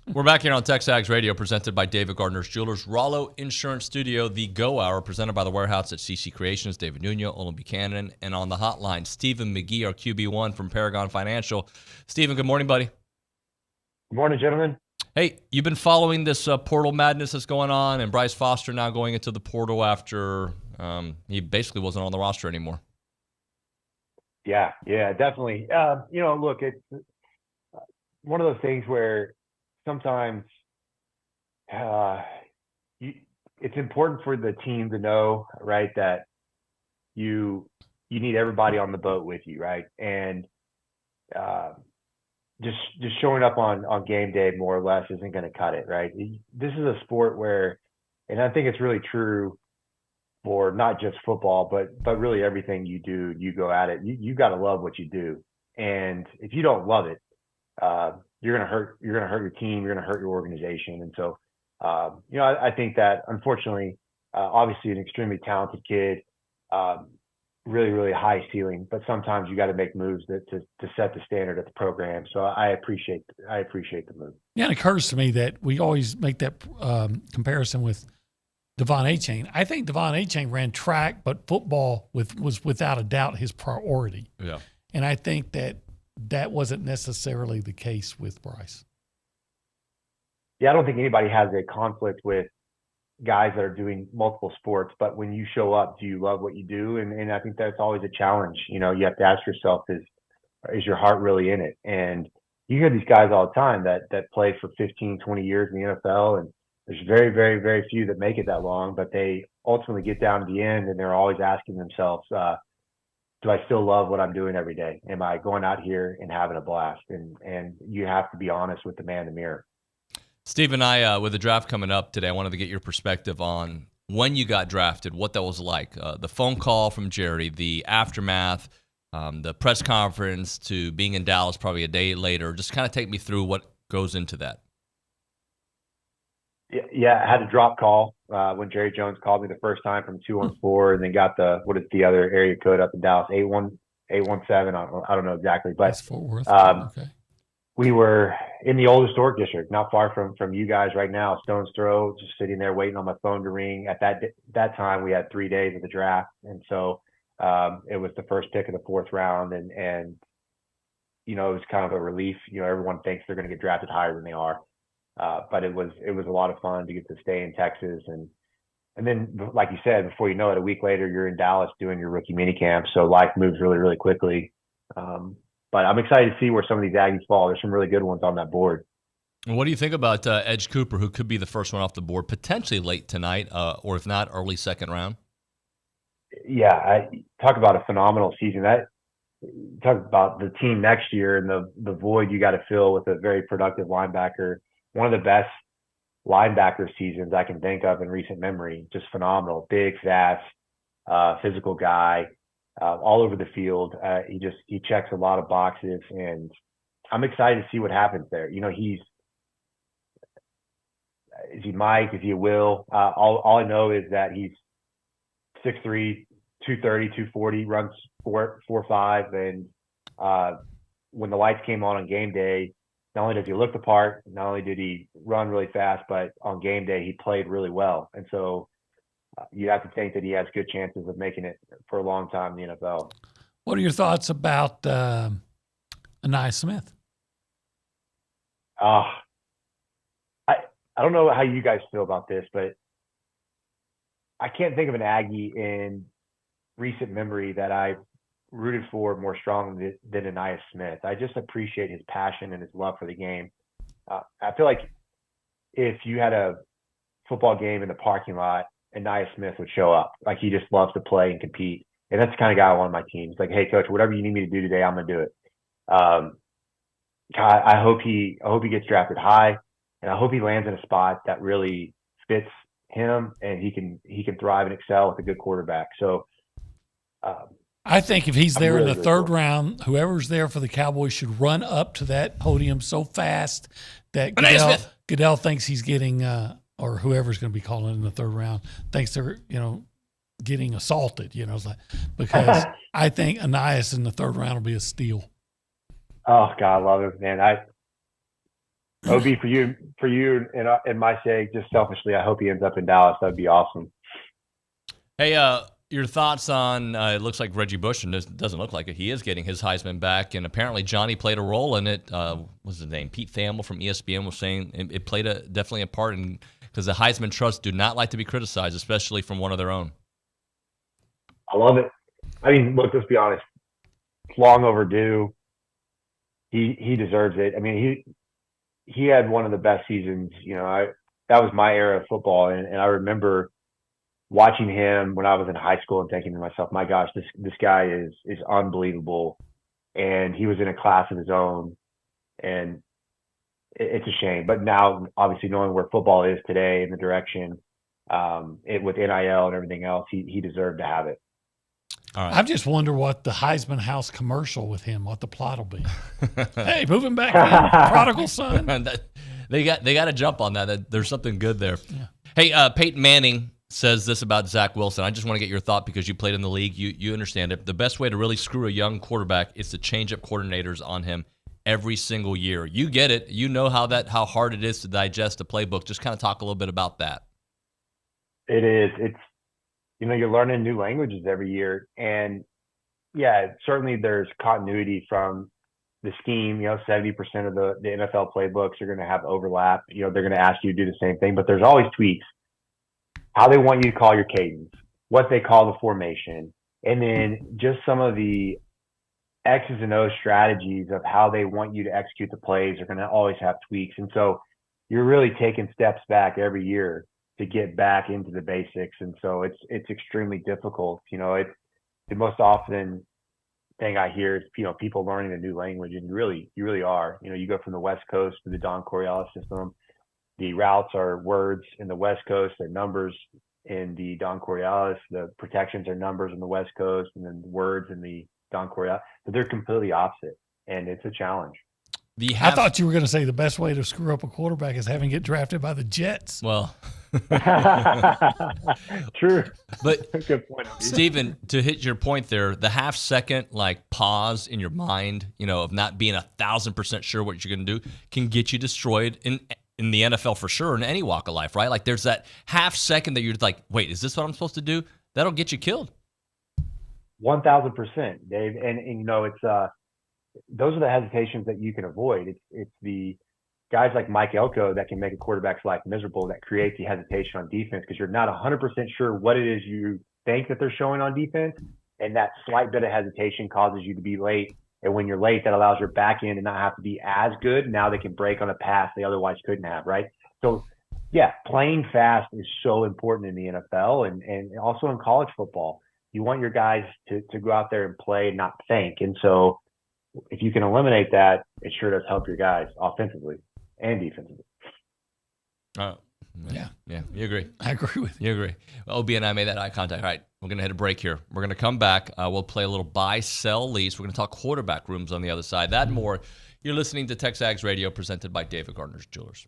We're back here on TexAgs Radio, presented by David Gardner's Jewelers, Rollo Insurance Studio, the Go Hour, presented by the Warehouse at CC Creations, David Nuño, Olin Buchanan, and on the hotline, Stephen McGee, our QB1 from Paragon Financial. Stephen, good morning, buddy. Good morning, gentlemen. Hey, you've been following this portal madness that's going on, and Bryce Foster now going into the portal after he basically wasn't on the roster anymore. Yeah, definitely. Look, it's one of those things where sometimes it's important for the team to know, right, that you need everybody on the boat with you, right? And just showing up on game day more or less isn't going to cut it, right? This is a sport where, and I think it's really true for not just football, but really everything you do, you go at it. You got to love what you do, and if you don't love it, you're gonna hurt your team. You're gonna hurt your organization. And so, I think that unfortunately, obviously an extremely talented kid, really, really high ceiling, but sometimes you got to make moves to set the standard of the program. So I appreciate the move. Yeah, it occurs to me that we always make that comparison with Devon Achane. I think Devon Achane ran track, but football was without a doubt his priority. Yeah, and I think that wasn't necessarily the case with Bryce. Yeah, I don't think anybody has a conflict with guys that are doing multiple sports, but when you show up, do you love what you do? And I think that's always a challenge. You have to ask yourself, is your heart really in it? And you hear these guys all the time that play for 15, 20 years in the NFL, and there's very, very, very few that make it that long, but they ultimately get down to the end and they're always asking themselves, do I still love what I'm doing every day? Am I going out here and having a blast? And you have to be honest with the man in the mirror. Steve and I, with the draft coming up today, I wanted to get your perspective on when you got drafted, what that was like. The phone call from Jerry, the aftermath, the press conference, to being in Dallas probably a day later. Just kind of take me through what goes into that. Yeah, I had a drop call when Jerry Jones called me the first time from 214, and then got the other area code up in Dallas, 817. I don't know exactly, but that's Fort Worth. Okay. We were in the old historic district, not far from you guys right now, Stone's Throw, just sitting there waiting on my phone to ring. At that time, we had 3 days of the draft, and so it was the first pick of the 4th round, and it was kind of a relief. Everyone thinks they're going to get drafted higher than they are. But it was a lot of fun to get to stay in Texas, and then, like you said, before you know it, a week later you're in Dallas doing your rookie minicamp. So life moves really, really quickly. But I'm excited to see where some of these Aggies fall. There's some really good ones on that board. And what do you think about Edge Cooper, who could be the first one off the board, potentially late tonight, or if not, early second round? Yeah, I talk about a phenomenal season. Talk about the team next year and the void you got to fill with a very productive linebacker. One of the best linebacker seasons I can think of in recent memory. Just phenomenal. Big, fast, physical guy, all over the field. He checks a lot of boxes, and I'm excited to see what happens there. Is he Mike? Is he Will? All I know is that he's 6'3", 230, 240, runs 4.5, and when the lights came on game day, not only does he look the part, not only did he run really fast, but on game day he played really well. And so you have to think that he has good chances of making it for a long time in the NFL. What are your thoughts about Aniyah Smith? I don't know how you guys feel about this, but I can't think of an Aggie in recent memory that I rooted for more strongly than Aniyah Smith. I just appreciate his passion and his love for the game. I feel like if you had a football game in the parking lot, Aniyah Smith would show up. Like, he just loves to play and compete. And that's the kind of guy I want on my team. He's like, hey, coach, whatever you need me to do today, I'm going to do it. I hope he gets drafted high, and I hope he lands in a spot that really fits him, and he can thrive and excel with a good quarterback. So I think if he's there in the 3rd round, whoever's there for the Cowboys should run up to that podium so fast that Goodell thinks he's getting, or whoever's going to be calling in the 3rd round, thinks they're, getting assaulted, because I think Aniyah in the 3rd round will be a steal. Oh God, I love it, man. OB, for you, and my sake, just selfishly, I hope he ends up in Dallas. That'd be awesome. Hey, your thoughts on? It looks like Reggie Bush, and it doesn't look like it. He is getting his Heisman back, and apparently Johnny played a role in it. What's his name? Pete Thamel from ESPN was saying it played definitely a part in, because the Heisman Trust do not like to be criticized, especially from one of their own. I love it. I mean, look, let's be honest. It's long overdue. He deserves it. I mean, he had one of the best seasons. That was my era of football, and I remember watching him when I was in high school and thinking to myself, my gosh, this guy is unbelievable. And he was in a class of his own, and it's a shame. But now, obviously, knowing where football is today and the direction, with NIL and everything else, he deserved to have it. All right. I just wonder what the Heisman House commercial with him, what the plot will be. Hey, moving back in, prodigal son. They got to jump on that. There's something good there. Yeah. Hey, Peyton Manning says this about Zach Wilson. I just want to get your thought because you played in the league. You understand it. The best way to really screw a young quarterback is to change up coordinators on him every single year. You get it. You know how hard it is to digest a playbook. Just kind of talk a little bit about that. It is. It's, you're learning new languages every year. And yeah, certainly there's continuity from the scheme. 70% of the NFL playbooks are going to have overlap. They're going to ask you to do the same thing, but there's always tweaks. How they want you to call your cadence, what they call the formation, and then just some of the X's and O's strategies of how they want you to execute the plays are going to always have tweaks. And so you're really taking steps back every year to get back into the basics. And so it's extremely difficult. It's the most often thing I hear is, people learning a new language, and you really are. You go from the West Coast to the Don Coriolis system. The routes are words in the West Coast, they're numbers in the Don Coriolis. The protections are numbers in the West Coast, and then words in the Don Coriolis. So they're completely opposite, and it's a challenge. I thought you were going to say the best way to screw up a quarterback is having get drafted by the Jets. Well, true. But good point, Stephen, to hit your point there, the half-second pause in your mind, of not being 1,000% sure what you're going to do, can get you destroyed in the NFL for sure, in any walk of life, right? There's that half second that you're like, wait, is this what I'm supposed to do? That'll get you killed. 1,000%, Dave. And it's those are the hesitations that you can avoid. It's the guys like Mike Elko that can make a quarterback's life miserable, that creates the hesitation on defense because you're not 100% sure what it is you think that they're showing on defense, and that slight bit of hesitation causes you to be late. And when you're late, that allows your back end to not have to be as good. Now they can break on a pass they otherwise couldn't have, right? So, yeah, playing fast is so important in the NFL and also in college football. You want your guys to go out there and play and not think. And so if you can eliminate that, it sure does help your guys offensively and defensively. Yeah, you agree. I agree with you. You agree. OB and I made that eye contact. All right, we're going to hit a break here. We're going to come back. We'll play a little buy, sell, lease. We're going to talk quarterback rooms on the other side. That and more. You're listening to TexAgs Radio, presented by David Gardner's Jewelers.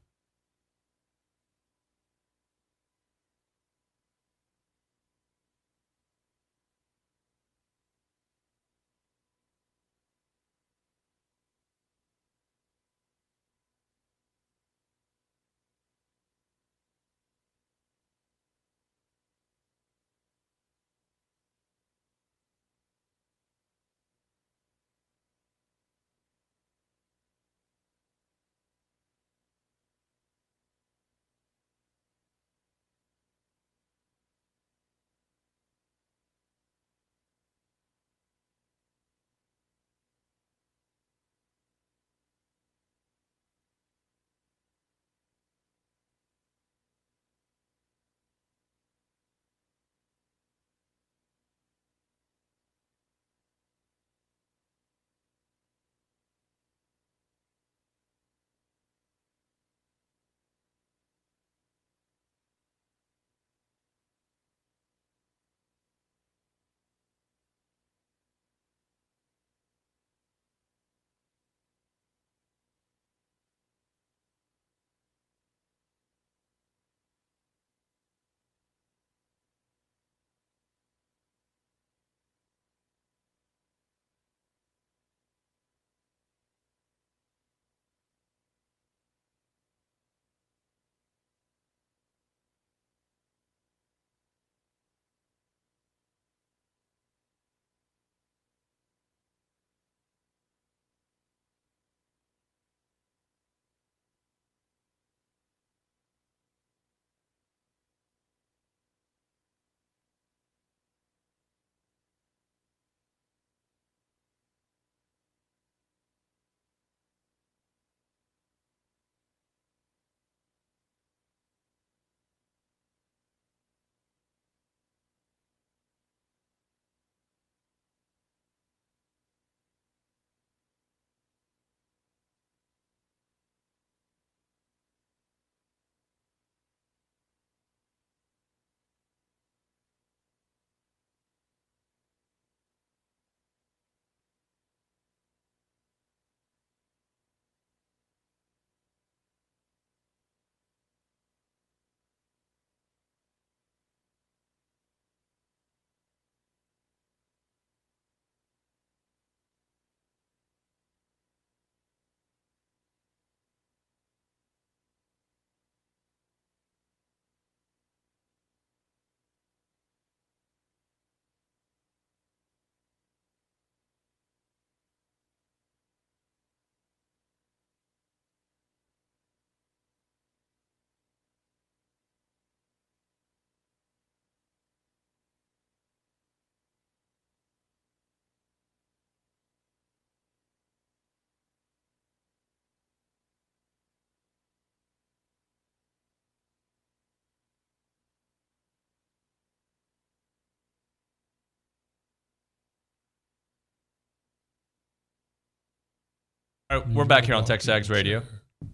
All right, we're back here on TexAgs Radio.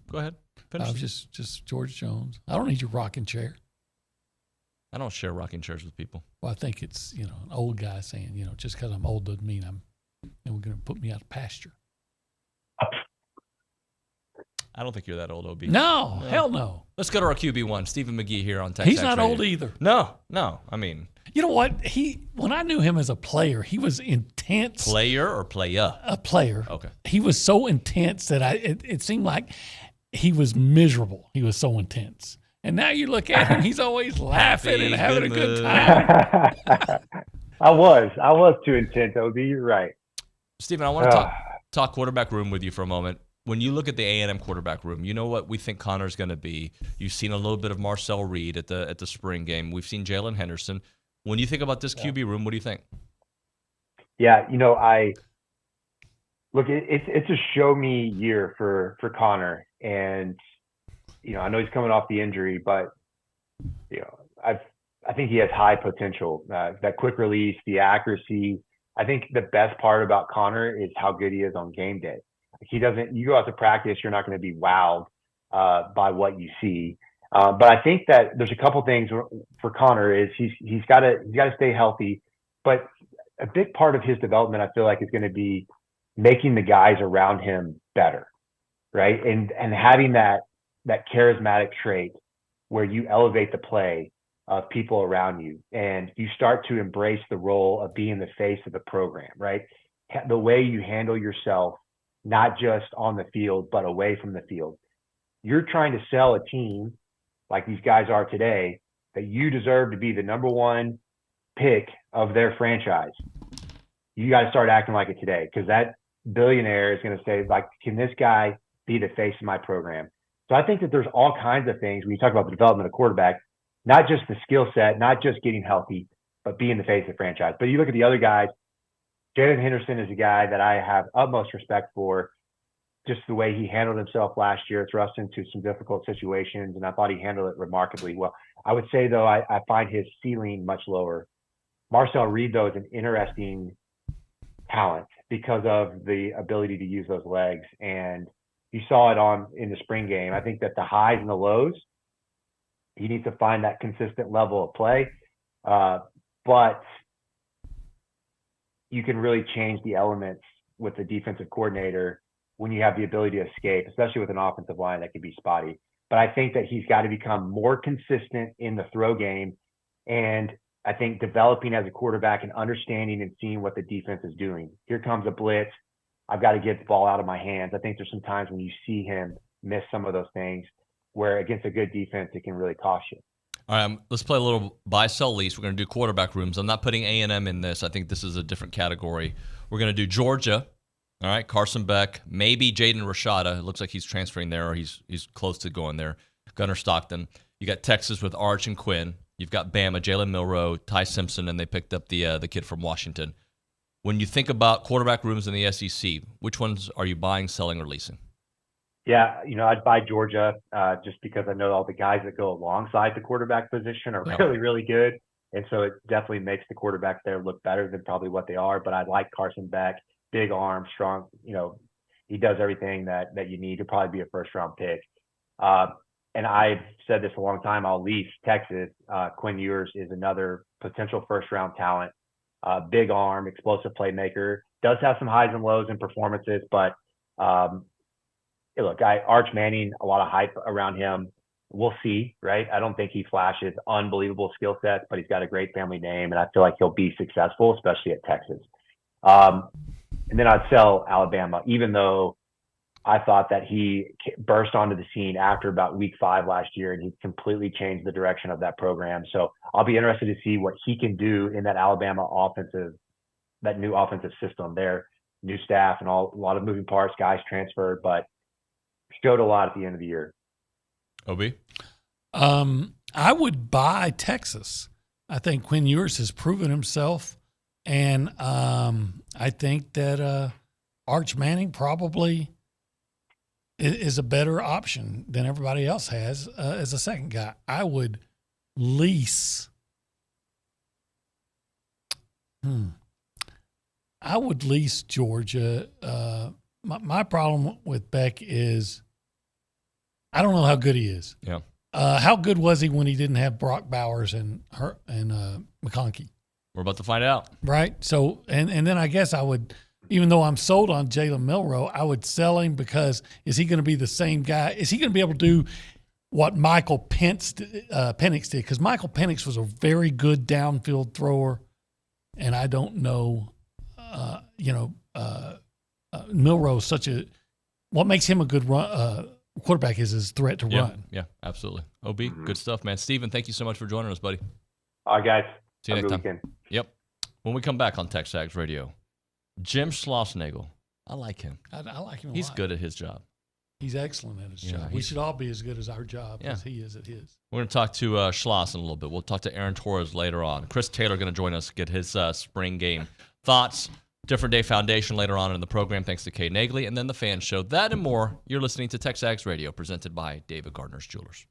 Go ahead. Finish. I was just George Jones. I don't need your rocking chair. I don't share rocking chairs with people. Well, I think it's, an old guy saying, just because I'm old doesn't mean we're going to put me out of pasture. I don't think you're that old, OB. No, hell no. Let's go to our QB1, Stephen McGee here on TexAgs He's not Radio. old either. No. I mean. You know what? When I knew him as a player, he was intense. Player or playa? A player. Okay. He was so intense that it seemed like he was miserable. He was so intense. And now you look at him, he's always laughing and having a good time. I was too intense, OB. You're right. Stephen, I want to talk quarterback room with you for a moment. When you look at the A&M quarterback room, you know what we think Connor's going to be. You've seen a little bit of Marcel Reed at the spring game. We've seen Jalen Henderson. When you think about this QB room, what do you think? Yeah, it's a show me year for Connor, and I know he's coming off the injury, but I think he has high potential. That quick release, the accuracy. I think the best part about Connor is how good he is on game day. You go out to practice, you're not going to be wowed by what you see. But I think that there's a couple things for Connor is he's got to stay healthy. But a big part of his development, I feel like, is going to be making the guys around him better, right? And having that charismatic trait where you elevate the play of people around you and you start to embrace the role of being the face of the program, right? The way you handle yourself, not just on the field, but away from the field. You're trying to sell a team like these guys are today, that you deserve to be the number one pick of their franchise. You got to start acting like it today, because that billionaire is going to say, like, can this guy be the face of my program? So I think that there's all kinds of things when you talk about the development of quarterback, not just the skill set, not just getting healthy, but being the face of the franchise. But you look at the other guys, Jalen Henderson is a guy that I have utmost respect for, just the way he handled himself last year, thrust into some difficult situations, and I thought he handled it remarkably well. I would say, though, I find his ceiling much lower. Marcel Reed, though, is an interesting talent because of the ability to use those legs, and you saw it in the spring game. I think that the highs and the lows, he needs to find that consistent level of play, but you can really change the elements with the defensive coordinator when you have the ability to escape, especially with an offensive line that can be spotty. But I think that he's got to become more consistent in the throw game. And I think developing as a quarterback and understanding and seeing what the defense is doing. Here comes a blitz. I've got to get the ball out of my hands. I think there's some times when you see him miss some of those things where against a good defense, it can really cost you. All right, let's play a little buy, sell, lease. We're going to do quarterback rooms. I'm not putting A&M in this. I think this is a different category. We're going to do Georgia. All right, Carson Beck, maybe Jaden Rashada. It looks like he's transferring there, or he's close to going there. Gunnar Stockton. You got Texas with Arch and Quinn. You've got Bama, Jalen Milroe, Ty Simpson, and they picked up the kid from Washington. When you think about quarterback rooms in the SEC, which ones are you buying, selling, or leasing? Yeah, I'd buy Georgia just because I know all the guys that go alongside the quarterback position are really, really good. And so it definitely makes the quarterbacks there look better than probably what they are. But I like Carson Beck, big arm, strong. He does everything that you need to probably be a first-round pick. And I've said this a long time, I'll lease Texas. Quinn Ewers is another potential first-round talent. Big arm, explosive playmaker. Does have some highs and lows in performances, but look, Arch Manning, a lot of hype around him. We'll see, right? I don't think he flashes unbelievable skill sets, but he's got a great family name, and I feel like he'll be successful, especially at Texas. And then I'd sell Alabama, even though I thought that he burst onto the scene after about week 5 last year, and he completely changed the direction of that program. So I'll be interested to see what he can do in that Alabama that new offensive system there, new staff and a lot of moving parts, guys transferred, but showed a lot at the end of the year. OB? I would buy Texas. I think Quinn Ewers has proven himself, and I think that Arch Manning probably is a better option than everybody else has as a second guy. I would lease. I would lease Georgia my problem with Beck is I don't know how good he is. Yeah. How good was he when he didn't have Brock Bowers and McConkey? We're about to find out. Right. So, and then I guess I would, even though I'm sold on Jalen Milroe, I would sell him because is he going to be the same guy? Is he going to be able to do what Michael Penix did? Because Michael Penix was a very good downfield thrower, and I don't know, Milroe is such a – what makes him a good quarterback is his threat to run. Yeah, absolutely. OB, good stuff, man. Stephen, thank you so much for joining us, buddy. All right, guys. See you Have a next good time. weekend. Yep. When we come back on TexAgs Radio, Jim Schlossnagle. I like him. I like him a lot. He's good at his job. He's excellent at his Yeah, job. We should all be as good as our job as he is at his. We're going to talk to Schloss in a little bit. We'll talk to Aaron Torres later on. Chris Taylor going to join us, get his spring game thoughts. Different Day Foundation later on in the program, thanks to Kay Nagley, and then the Fan Show. That and more. You're listening to TexAgs Radio, presented by David Gardner's Jewelers.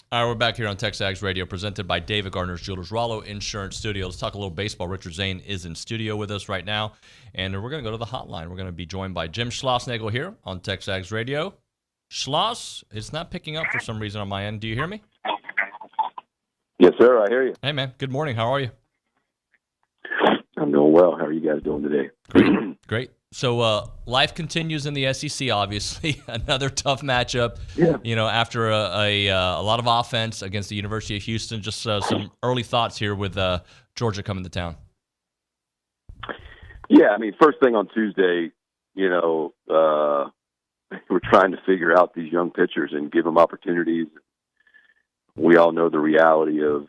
All right, we're back here on TexAgs Radio, presented by David Gardner's Jewelers, Rollo Insurance Studio. Let's talk a little baseball. Richard Zane is in studio with us right now, and we're going to go to the hotline. We're going to be joined by Jim Schlossnagle here on TexAgs Radio. Schloss, it's not picking up for some reason on my end. Do you hear me? Yes, sir. I hear you. Hey, man. Good morning. How are you? I'm doing well. How are you guys doing today? Great. So life continues in the SEC, obviously. Another tough matchup, after a lot of offense against the University of Houston. Just some early thoughts here with Georgia coming to town. Yeah, I mean, first thing on Tuesday, we're trying to figure out these young pitchers and give them opportunities. We all know the reality of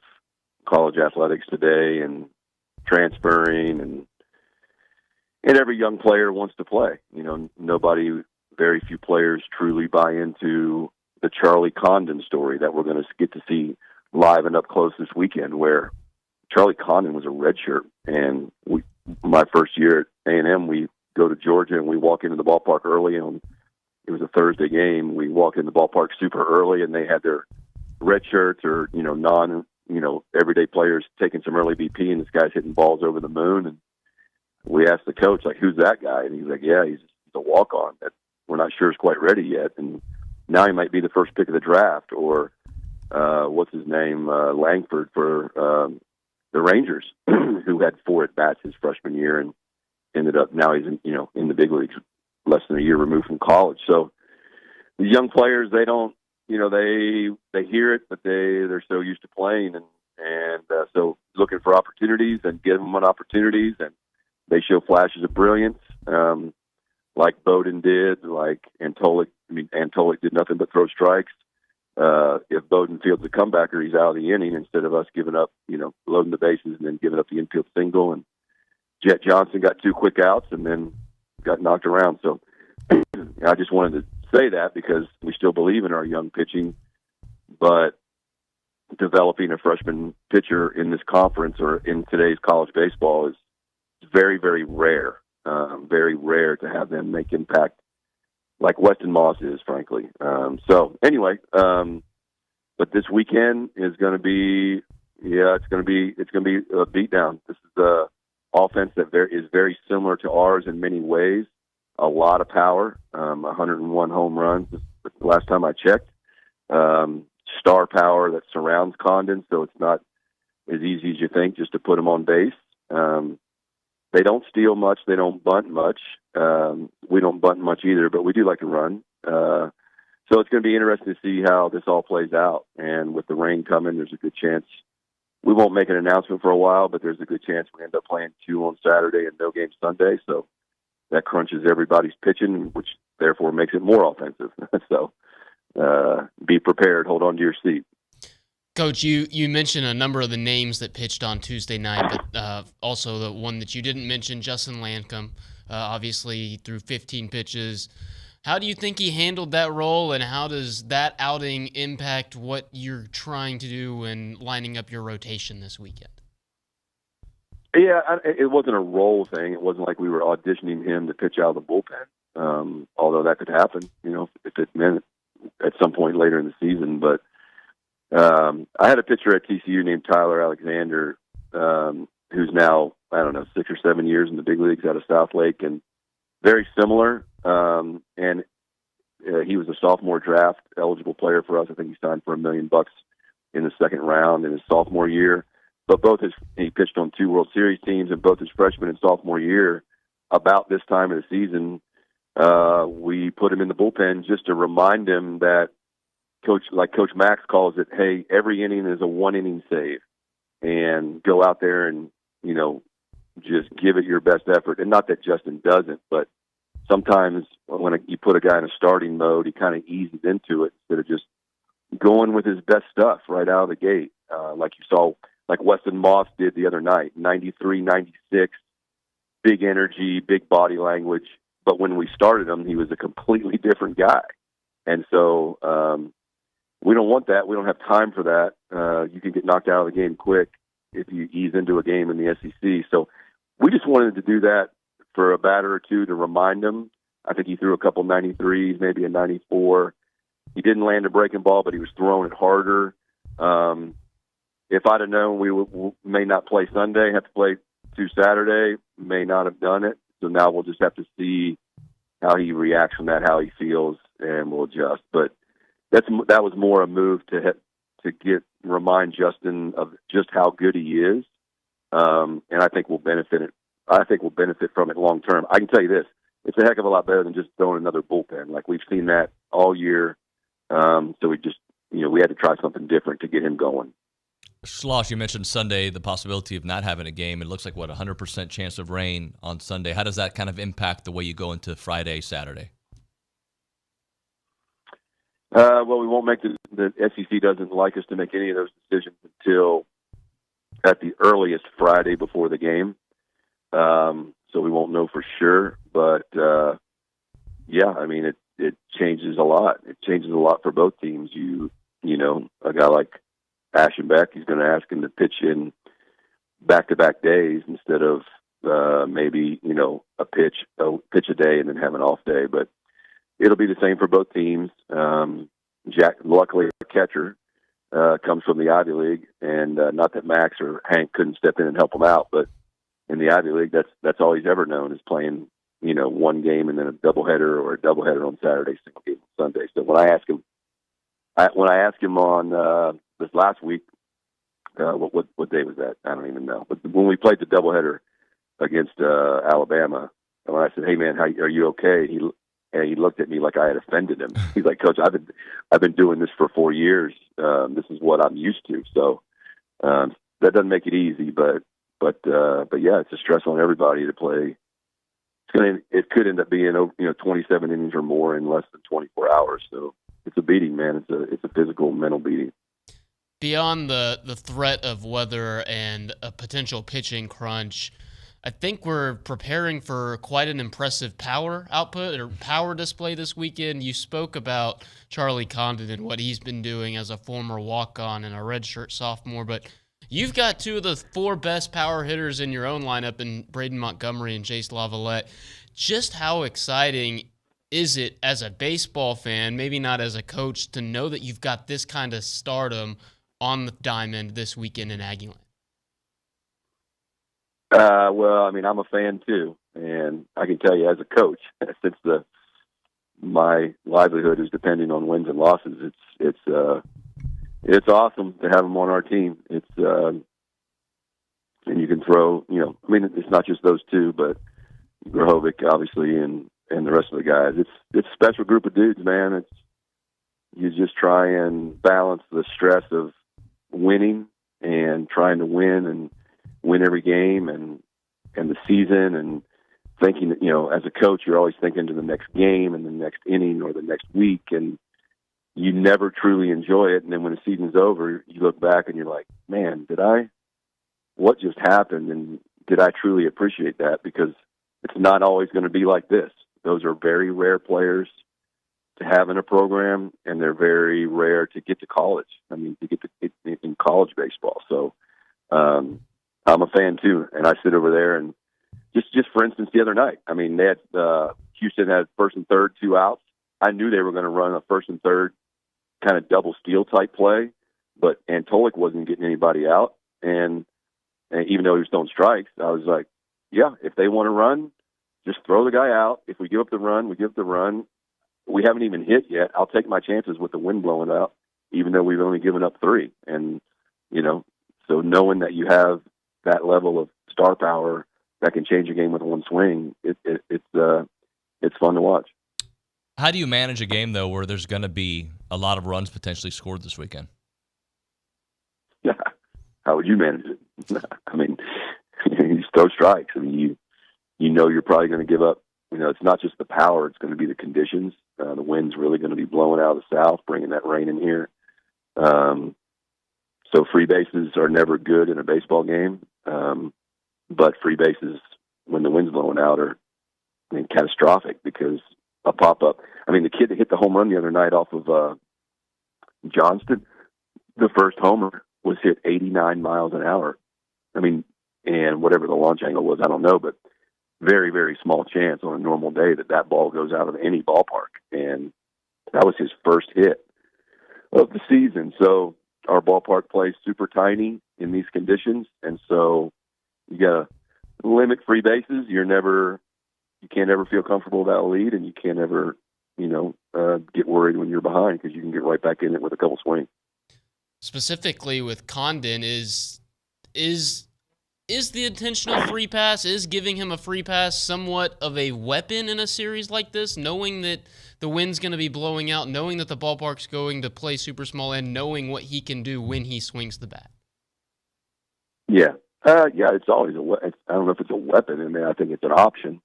college athletics today and transferring and every young player wants to play. Very few players truly buy into the Charlie Condon story that we're going to get to see live and up close this weekend, where Charlie Condon was a redshirt. And my first year at A&M, we go to Georgia and we walk into the ballpark early, and it was a Thursday game. We walk in the ballpark super early, and they had their red shirts or, everyday players taking some early BP, and this guy's hitting balls over the moon. And we asked the coach, who's that guy? And he's like, yeah, he's a walk-on that we're not sure is quite ready yet. And now he might be the first pick of the draft. Or what's his name, Langford for the Rangers, who had 4 at-bats his freshman year and ended up now he's in the big leagues less than a year removed from college. So the young players, they don't, they hear it, but they're so used to playing. And so looking for opportunities and giving them opportunities, and they show flashes of brilliance, like Bowden did, like Antolik. Antolik did nothing but throw strikes. If Bowden fields a comebacker, he's out of the inning instead of us giving up, loading the bases and then giving up the infield single. And Jet Johnson got 2 quick outs and then got knocked around. So I just wanted to say that because we still believe in our young pitching, but developing a freshman pitcher in this conference or in today's college baseball is very, very rare. Very rare to have them make impact like Weston Moss is, frankly. So anyway, but this weekend is going to be, it's going to be a beatdown. This is a offense that is very similar to ours in many ways. A lot of power, 101 home runs the last time I checked. Star power that surrounds Condon, so it's not as easy as you think just to put him on base. They don't steal much. They don't bunt much. We don't bunt much either, but we do like to run. So it's going to be interesting to see how this all plays out. And with the rain coming, there's a good chance we won't make an announcement for a while, but there's a good chance we end up playing 2 on Saturday and no game Sunday. So that crunches everybody's pitching, which therefore makes it more offensive. So be prepared. Hold on to your seat. Coach, you mentioned a number of the names that pitched on Tuesday night, but also the one that you didn't mention, Justin Lancome, obviously threw 15 pitches. How do you think he handled that role, and how does that outing impact what you're trying to do in lining up your rotation this weekend? Yeah, it wasn't a role thing. It wasn't like we were auditioning him to pitch out of the bullpen, although that could happen, if it meant at some point later in the season. But I had a pitcher at TCU named Tyler Alexander, who's now, 6 or 7 years in the big leagues out of Southlake, and very similar. And he was a sophomore draft eligible player for us. I think he signed for $1 million in the second round in his sophomore year. But he pitched on 2 World Series teams, and both his freshman and sophomore year, about this time of the season, we put him in the bullpen just to remind him that Coach Max calls it, hey, every inning is a 1-inning save, and go out there and, just give it your best effort. And not that Justin doesn't, but sometimes when you put a guy in a starting mode, he kind of eases into it instead of just going with his best stuff right out of the gate. Like you saw, like Weston Moss did the other night, 93, 96, big energy, big body language. But when we started him, he was a completely different guy. And so we don't want that. We don't have time for that. You can get knocked out of the game quick if you ease into a game in the SEC. So we just wanted to do that for a batter or two to remind him. I think he threw a couple 93s, maybe a 94. He didn't land a breaking ball, but he was throwing it harder. If I'd have known we may not play Sunday, have to play through Saturday, may not have done it. So now we'll just have to see how he reacts from that, how he feels, and we'll adjust. But that was more a move to remind Justin of just how good he is, and I think we'll benefit from it long term. I can tell you this: it's a heck of a lot better than just throwing another bullpen. Like we've seen that all year. So we had to try something different to get him going. Schloss, you mentioned Sunday, the possibility of not having a game. It looks like, 100% chance of rain on Sunday. How does that kind of impact the way you go into Friday, Saturday? Well, we won't make the SEC doesn't like us to make any of those decisions until at the earliest Friday before the game. So we won't know for sure. But, yeah, I mean, it changes a lot. It changes a lot for both teams. You know, a guy like Ashenbeck, he's going to ask him to pitch in back-to-back days instead of maybe, a pitch a day and then have an off day. But it'll be the same for both teams. Jack, luckily, our catcher comes from the Ivy League, and not that Max or Hank couldn't step in and help him out, but in the Ivy League, that's all he's ever known is playing, one game and then a doubleheader or a doubleheader on Saturday, single game on Sunday. So when I asked him on this last week, what day was that? I don't even know. But when we played the doubleheader against Alabama, and when I said, "Hey man, are you okay?" He looked at me like I had offended him. He's like, "Coach, I've been doing this for 4 years. This is what I'm used to." So that doesn't make it easy, but yeah, it's a stress on everybody to play. It could end up being 27 innings or more in less than 24 hours. So it's a beating, man. It's a physical, mental beating. Beyond the threat of weather and a potential pitching crunch, I think we're preparing for quite an impressive power output or power display this weekend. You spoke about Charlie Condon and what he's been doing as a former walk-on and a redshirt sophomore, but you've got two of the four best power hitters in your own lineup in Braden Montgomery and Jace Lavalette. Just how exciting is it as a baseball fan, maybe not as a coach, to know that you've got this kind of stardom on the diamond this weekend in Aggieland? Well, I mean, I'm a fan too, and I can tell you as a coach, since my livelihood is depending on wins and losses, it's awesome to have them on our team. And you can throw, I mean, it's not just those two, but Grahovic obviously and the rest of the guys. It's a special group of dudes, man. You just try and balance the stress of winning and trying to win every game and the season, and thinking that, as a coach, you're always thinking to the next game and the next inning or the next week, and you never truly enjoy it. And then when the season's over, you look back and you're like, man, what just happened? And did I truly appreciate that? Because it's not always going to be like this. Those are very rare players to have in a program, and they're very rare to get to college. I mean, to get to in college baseball. So I'm a fan too, and I sit over there and just for instance, the other night, I mean, they had Houston had first and third, 2 outs. I knew they were going to run a first and third kind of double steal type play, but Antolik wasn't getting anybody out, and even though he was throwing strikes, I was like, yeah, if they want to run, just throw the guy out. If we give up the run, we give up the run. We haven't even hit yet. I'll take my chances with the wind blowing out, even though we've only given up 3. And, so knowing that you have that level of star power that can change a game with one swing, it's fun to watch. How do you manage a game, though, where there's going to be a lot of runs potentially scored this weekend? Yeah. How would you manage it? I mean, you just throw strikes. I mean, you're probably going to give up. It's not just the power; it's going to be the conditions. The wind's really going to be blowing out of the south, bringing that rain in here. So free bases are never good in a baseball game, but free bases when the wind's blowing out are catastrophic because a pop-up. I mean, the kid that hit the home run the other night off of Johnston, the first homer was hit 89 miles an hour. I mean, and whatever the launch angle was, I don't know, but very, very small chance on a normal day that ball goes out of any ballpark. And that was his first hit of the season. So our ballpark plays super tiny in these conditions, and so you got to limit free bases. You can't ever feel comfortable without a lead, and you can't ever, get worried when you're behind because you can get right back in it with a couple swings. Specifically with Condon, is the intentional free pass, is giving him a free pass somewhat of a weapon in a series like this, knowing that the wind's going to be blowing out, knowing that the ballpark's going to play super small, and knowing what he can do when he swings the bat? Yeah. It's always I don't know if it's a weapon. I mean, I think it's an option.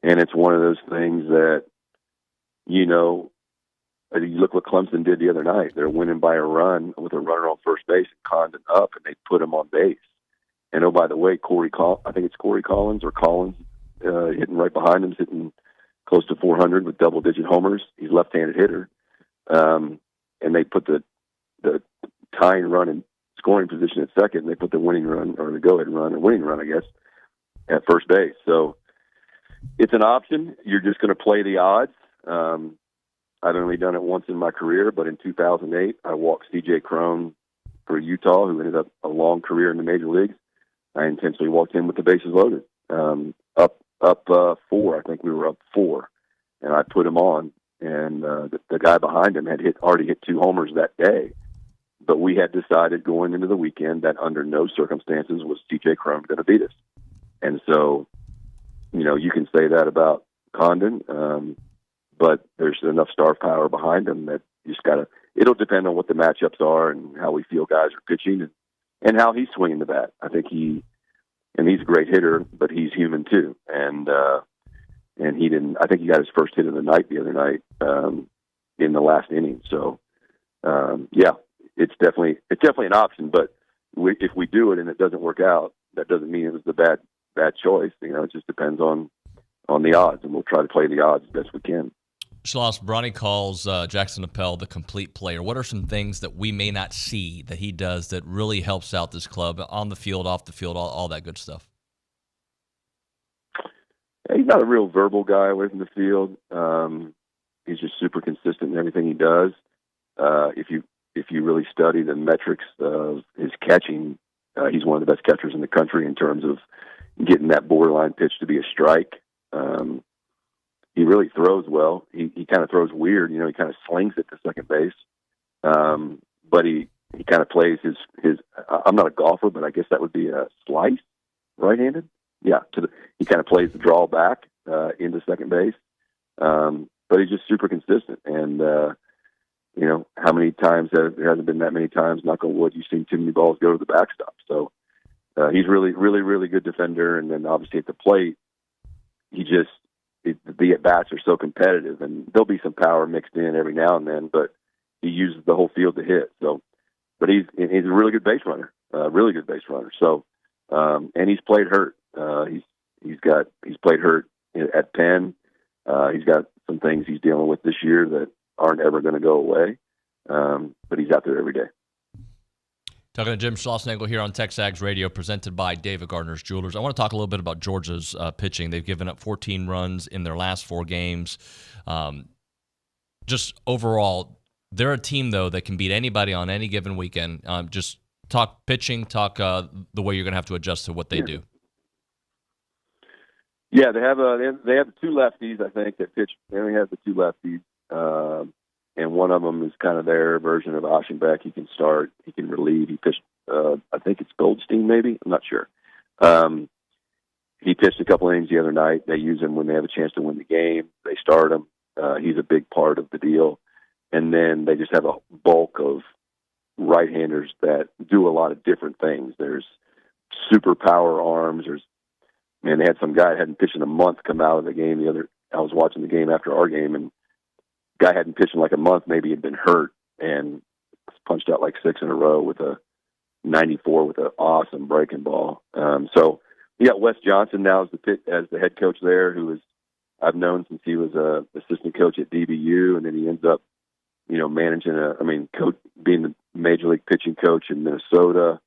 And it's one of those things that, you look what Clemson did the other night. They're winning by a run with a runner on first base and Condon up, and they put him on base. And, oh, by the way, I think it's Corey Collins hitting right behind him, hitting close to 400 with double-digit homers. He's a left-handed hitter. And they put the tying run in scoring position at second, and they put the winning run, or the go-ahead run, or winning run, I guess, at first base. So it's an option. You're just going to play the odds. I've only done it once in my career, but in 2008, I walked C.J. Cron for Utah, who ended up a long career in the major leagues. I intentionally walked in with the bases loaded, up 4. I think we were up 4, and I put him on. And the guy behind him had already hit 2 homers that day. But we had decided going into the weekend that under no circumstances was C.J. Cron going to beat us. And so, you can say that about Condon, but there's enough star power behind him that you just got to – it'll depend on what the matchups are and how we feel guys are pitching and how he's swinging the bat. I think he's a great hitter, but he's human too. And he didn't – I think he got his first hit of the night the other night in the last inning. So, it's definitely an option, but if we do it and it doesn't work out, that doesn't mean it was the bad choice. It just depends on the odds, and we'll try to play the odds as best we can. Schloss, Bronny calls Jackson Appel the complete player. What are some things that we may not see that he does that really helps out this club on the field, off the field, all that good stuff? He's not a real verbal guy away from the field. He's just super consistent in everything he does. If you really study the metrics of his catching, he's one of the best catchers in the country in terms of getting that borderline pitch to be a strike. He really throws well. He kind of throws weird. He kind of slings it to second base. But he kind of plays his I'm not a golfer, but I guess that would be a slice, right-handed. Yeah. He kind of plays the draw back into second base. But he's just super consistent. And, how many times there hasn't been that many times, knock on wood, you've seen too many balls go to the backstop. So he's really, really, really good defender. And then obviously at the plate, the at-bats are so competitive, and there'll be some power mixed in every now and then, but he uses the whole field to hit. So, but he's a really good base runner, So, and he's played hurt. He's played hurt at Penn. He's got some things he's dealing with this year that aren't ever going to go away. But he's out there every day. Talking to Jim Schlossnagle here on TexAgs Radio, presented by David Gardner's Jewelers. I want to talk a little bit about Georgia's pitching. They've given up 14 runs in their last 4 games. Just overall, they're a team, though, that can beat anybody on any given weekend. Just talk pitching, the way you're going to have to adjust to what they do. Yeah, they have the 2 lefties, I think, that pitch. They only have the 2 lefties. And one of them is kind of their version of Aschenbeck. He can start. He can relieve. He pitched, I think it's Goldstein maybe. I'm not sure. He pitched a couple innings the other night. They use him when they have a chance to win the game. They start him. He's a big part of the deal. And then they just have a bulk of right-handers that do a lot of different things. There's super power arms. They had some guy hadn't pitched in a month come out of the game. I was watching the game after our game, and guy hadn't pitched in like a month, maybe had been hurt, and punched out like 6 in a row with a 94 with an awesome breaking ball. So you got Wes Johnson now as the head coach there, who I've known since he was a assistant coach at DBU, and then he ends up, managing being the major league pitching coach in Minnesota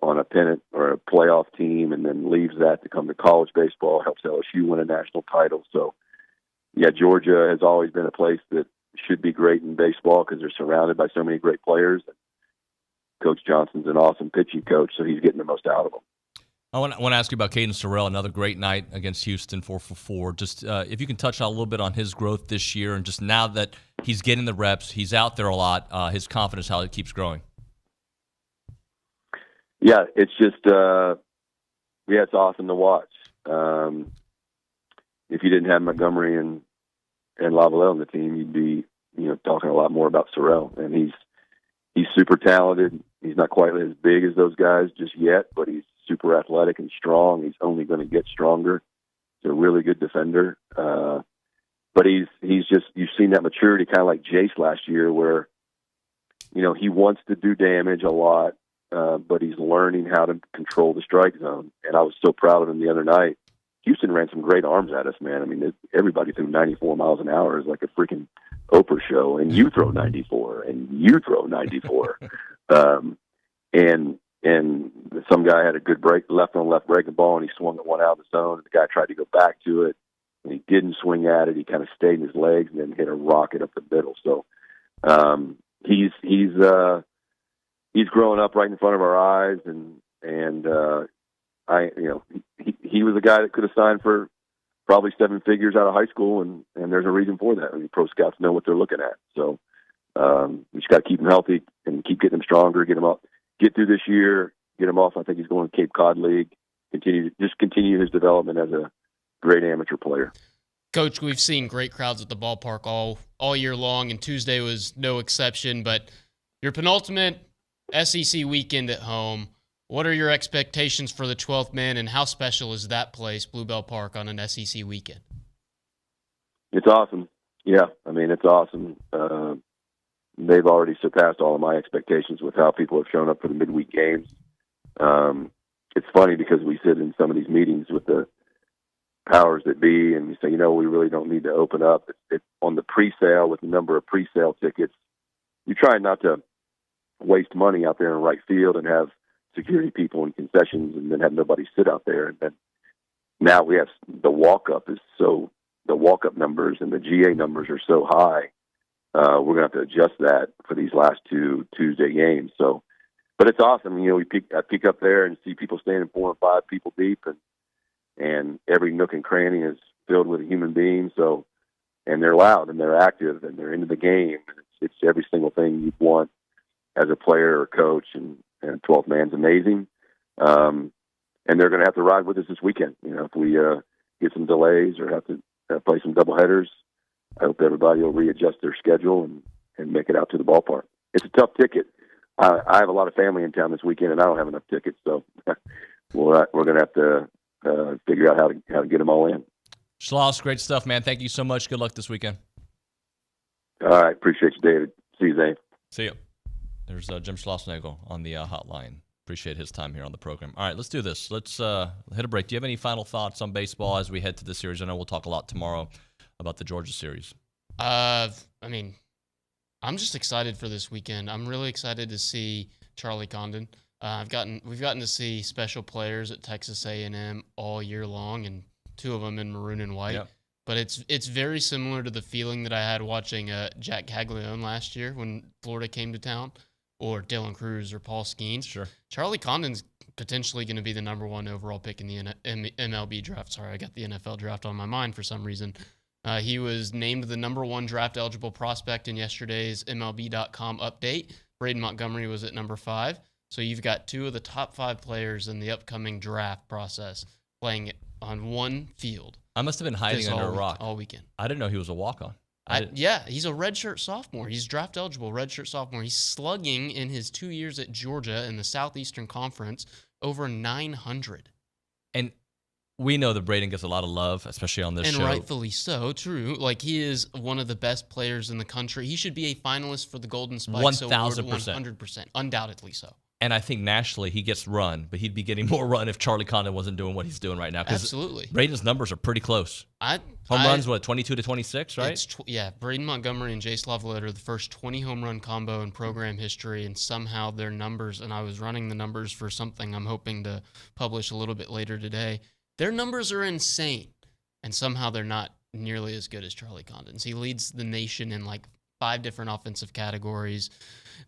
on a pennant or a playoff team, and then leaves that to come to college baseball, helps LSU win a national title. So yeah, Georgia has always been a place that should be great in baseball because they're surrounded by so many great players. Coach Johnson's an awesome pitching coach, so he's getting the most out of them. I want to ask you about Caden Sorrell, another great night against Houston, 4 for 4. Just if you can touch on a little bit on his growth this year, and just now that he's getting the reps, he's out there a lot, his confidence, how it keeps growing. Yeah, it's just it's awesome to watch. If you didn't have Montgomery and Lavalette on the team, you'd be talking a lot more about Sorrell, and he's super talented. He's not quite as big as those guys just yet, but he's super athletic and strong. He's only going to get stronger. He's a really good defender. But he's just, you've seen that maturity kind of like Jace last year where, he wants to do damage a lot, but he's learning how to control the strike zone. And I was so proud of him the other night. Houston ran some great arms at us, man. I mean, everybody threw 94 miles an hour is like a freaking Oprah show, and you throw 94, and you throw 94. And some guy had a good break, left on left breaking ball, and he swung at one out of the zone. And the guy tried to go back to it, and he didn't swing at it. He kind of stayed in his legs and then hit a rocket up the middle. So he's growing up right in front of our eyes, and he was a guy that could have signed for probably 7 figures out of high school, and there's a reason for that. I mean, pro scouts know what they're looking at. So we just got to keep him healthy and keep getting him stronger, get him up, get through this year, get him off. I think he's going to Cape Cod League. Continue his development as a great amateur player. Coach, we've seen great crowds at the ballpark all year long, and Tuesday was no exception. But your penultimate SEC weekend at home, what are your expectations for the 12th man, and how special is that place, Bluebell Park, on an SEC weekend? It's awesome. Yeah, I mean, it's awesome. They've already surpassed all of my expectations with how people have shown up for the midweek games. It's funny because we sit in some of these meetings with the powers that be, and we say, we really don't need to open up. It's on the pre-sale with the number of pre-sale tickets. You try not to waste money out there in right field and have security people and concessions and then have nobody sit out there. And then now we have the walk-up numbers and the GA numbers are so high. We're going to have to adjust that for these last 2 Tuesday games. So, but it's awesome. I peek up there and see people standing 4 and 5 people deep, and every nook and cranny is filled with a human being. So, and they're loud and they're active and they're into the game. It's every single thing you'd want as a player or coach, and 12th man's amazing. And they're going to have to ride with us this weekend. If we get some delays or have to play some doubleheaders, I hope everybody will readjust their schedule and make it out to the ballpark. It's a tough ticket. I have a lot of family in town this weekend, and I don't have enough tickets, so we're going to have to figure out how to get them all in. Schloss, great stuff, man. Thank you so much. Good luck this weekend. All right. Appreciate you, David. See you, Zane. See you. There's Jim Schlossnagle on the hotline. Appreciate his time here on the program. All right, let's do this. Let's hit a break. Do you have any final thoughts on baseball as we head to the series? I know we'll talk a lot tomorrow about the Georgia series. I'm just excited for this weekend. I'm really excited to see Charlie Condon. We've gotten to see special players at Texas A&M all year long, and 2 of them in Maroon and White. Yep. But it's very similar to the feeling that I had watching Jack Caglione last year when Florida came to town, or Dylan Cruz or Paul Skeens. Sure. Charlie Condon's potentially going to be the number 1 overall pick in the MLB draft. Sorry, I got the NFL draft on my mind for some reason. He was named the number 1 draft-eligible prospect in yesterday's MLB.com update. Braden Montgomery was at number 5. So you've got 2 of the top 5 players in the upcoming draft process playing on one field. I must have been hiding under a rock all weekend. I didn't know he was a walk-on. Yeah, he's a redshirt sophomore. He's draft-eligible redshirt sophomore. He's slugging in his 2 years at Georgia in the Southeastern Conference over 900. And we know that Braden gets a lot of love, especially on this show. And rightfully so, true. Like, he is one of the best players in the country. He should be a finalist for the Golden Spikes Award. 1,000%. Undoubtedly so. And I think nationally he gets run, but he'd be getting more run if Charlie Condon wasn't doing what he's doing right now. Absolutely. Braden's numbers are pretty close. Home runs, 22 to 26, right? Braden Montgomery and Jace Lavalette are the first 20 home run combo in program history, and somehow their numbers, and I was running the numbers for something I'm hoping to publish a little bit later today, their numbers are insane, and somehow they're not nearly as good as Charlie Condon's. He leads the nation in 5 different offensive categories.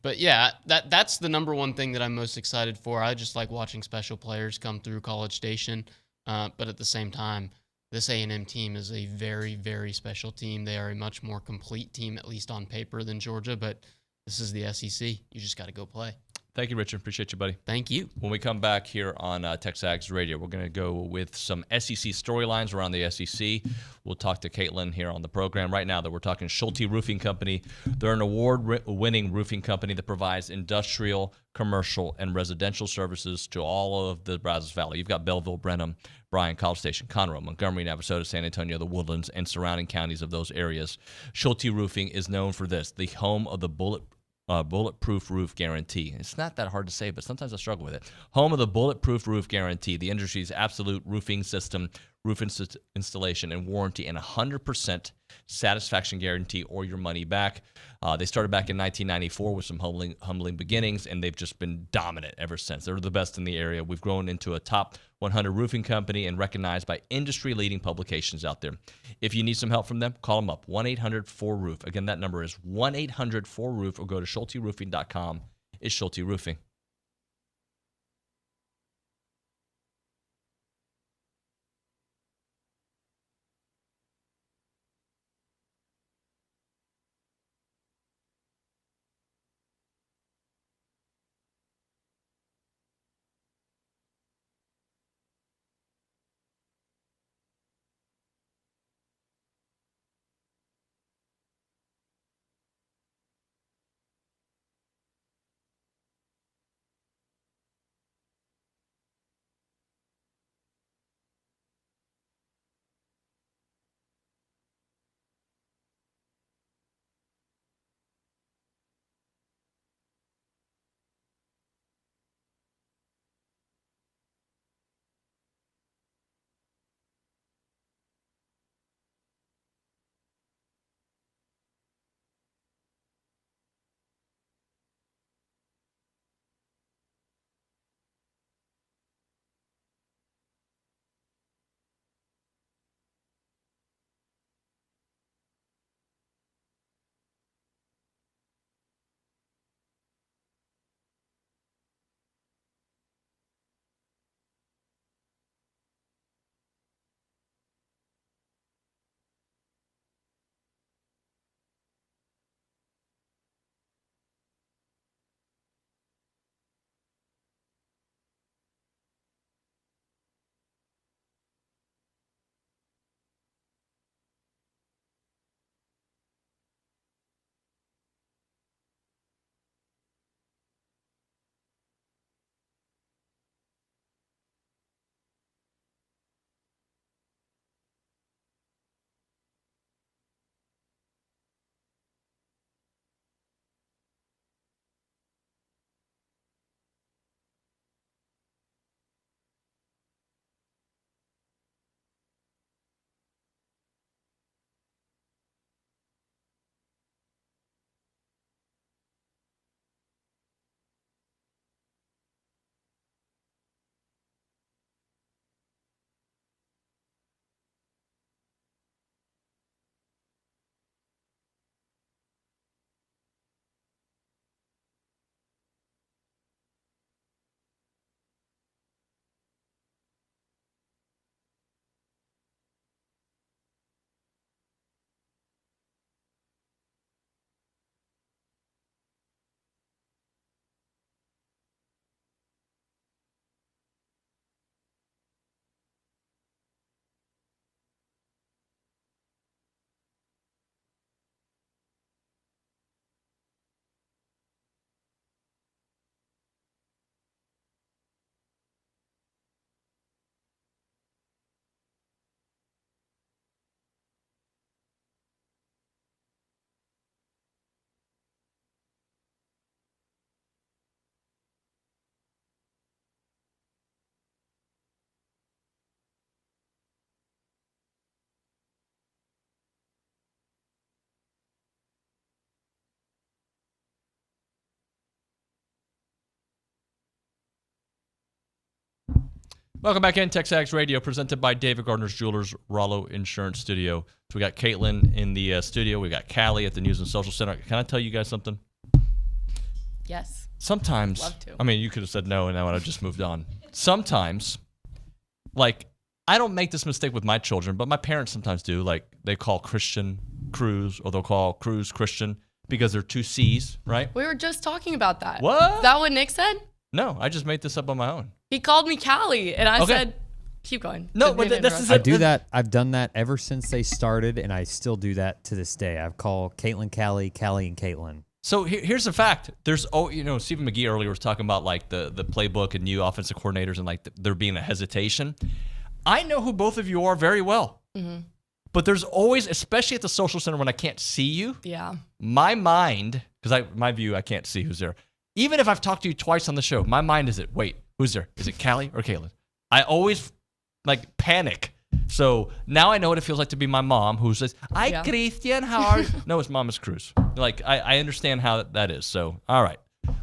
But yeah, that's the number one thing that I'm most excited for. I just like watching special players come through College Station. But at the same time, this A&M team is a very, very special team. They are a much more complete team, at least on paper, than Georgia. But this is the SEC. You just got to go play. Thank you, Richard. Appreciate you, buddy. Thank you. When we come back here on TexAgs Radio, we're going to go with some SEC storylines around the SEC. We'll talk to Caitlin here on the program. Right now, that we're talking Schulte Roofing Company. They're an award-winning roofing company that provides industrial, commercial, and residential services to all of the Brazos Valley. You've got Belleville, Brenham, Bryan, College Station, Conroe, Montgomery, Navasota, San Antonio, the Woodlands, and surrounding counties of those areas. Schulte Roofing is known for this, the home of the bulletproof roof guarantee. It's not that hard to say, but sometimes I struggle with it. Home of the bulletproof roof guarantee, the industry's absolute roofing system, roof installation and warranty, and 100% satisfaction guarantee or your money back. They started back in 1994 with some humbling beginnings, and they've just been dominant ever since. They're the best in the area. We've grown into a top 100 roofing company and recognized by industry-leading publications out there. If you need some help from them, call them up, 1-800-4ROOF. Again, that number is 1-800-4ROOF, or go to SchulteRoofing.com. It's Schulte Roofing. Welcome back in TexAgs Radio, presented by David Gardner's Jewelers, Rollo Insurance Studio. So we got Caitlin in the studio. We got Callie at the News and Social Center. Can I tell you guys something? Yes. Sometimes, Love to. I mean, you could have said no, and now I just moved on. Sometimes, like, I don't make this mistake with my children, but my parents sometimes do. Like, they call Christian Cruz, or they'll call Cruz Christian because they're two C's, right? We were just talking about that. What? Is that what Nick said? No, I just made this up on my own. He called me Callie, and I said, keep going. No, Didn't but mean to this interrupt. is I do that. I've done that ever since they started, and I still do that to this day. I call Caitlin Callie, Callie and Caitlin. So here's the fact. There's, Stephen McGee earlier was talking about like the playbook and new offensive coordinators and like there being a hesitation. I know who both of you are very well. Mm-hmm. But there's always, especially at the social center when I can't see you, Yeah. my mind, because my view, I can't see who's there. Even if I've talked to you twice on the show, my mind is wait, who's there? Is it Callie or Caitlin? I always like panic. So now I know what it feels like to be my mom who says, "Hi, Christian, how are you?" No, his mom is Cruz. Like, I understand how that is. So, all right.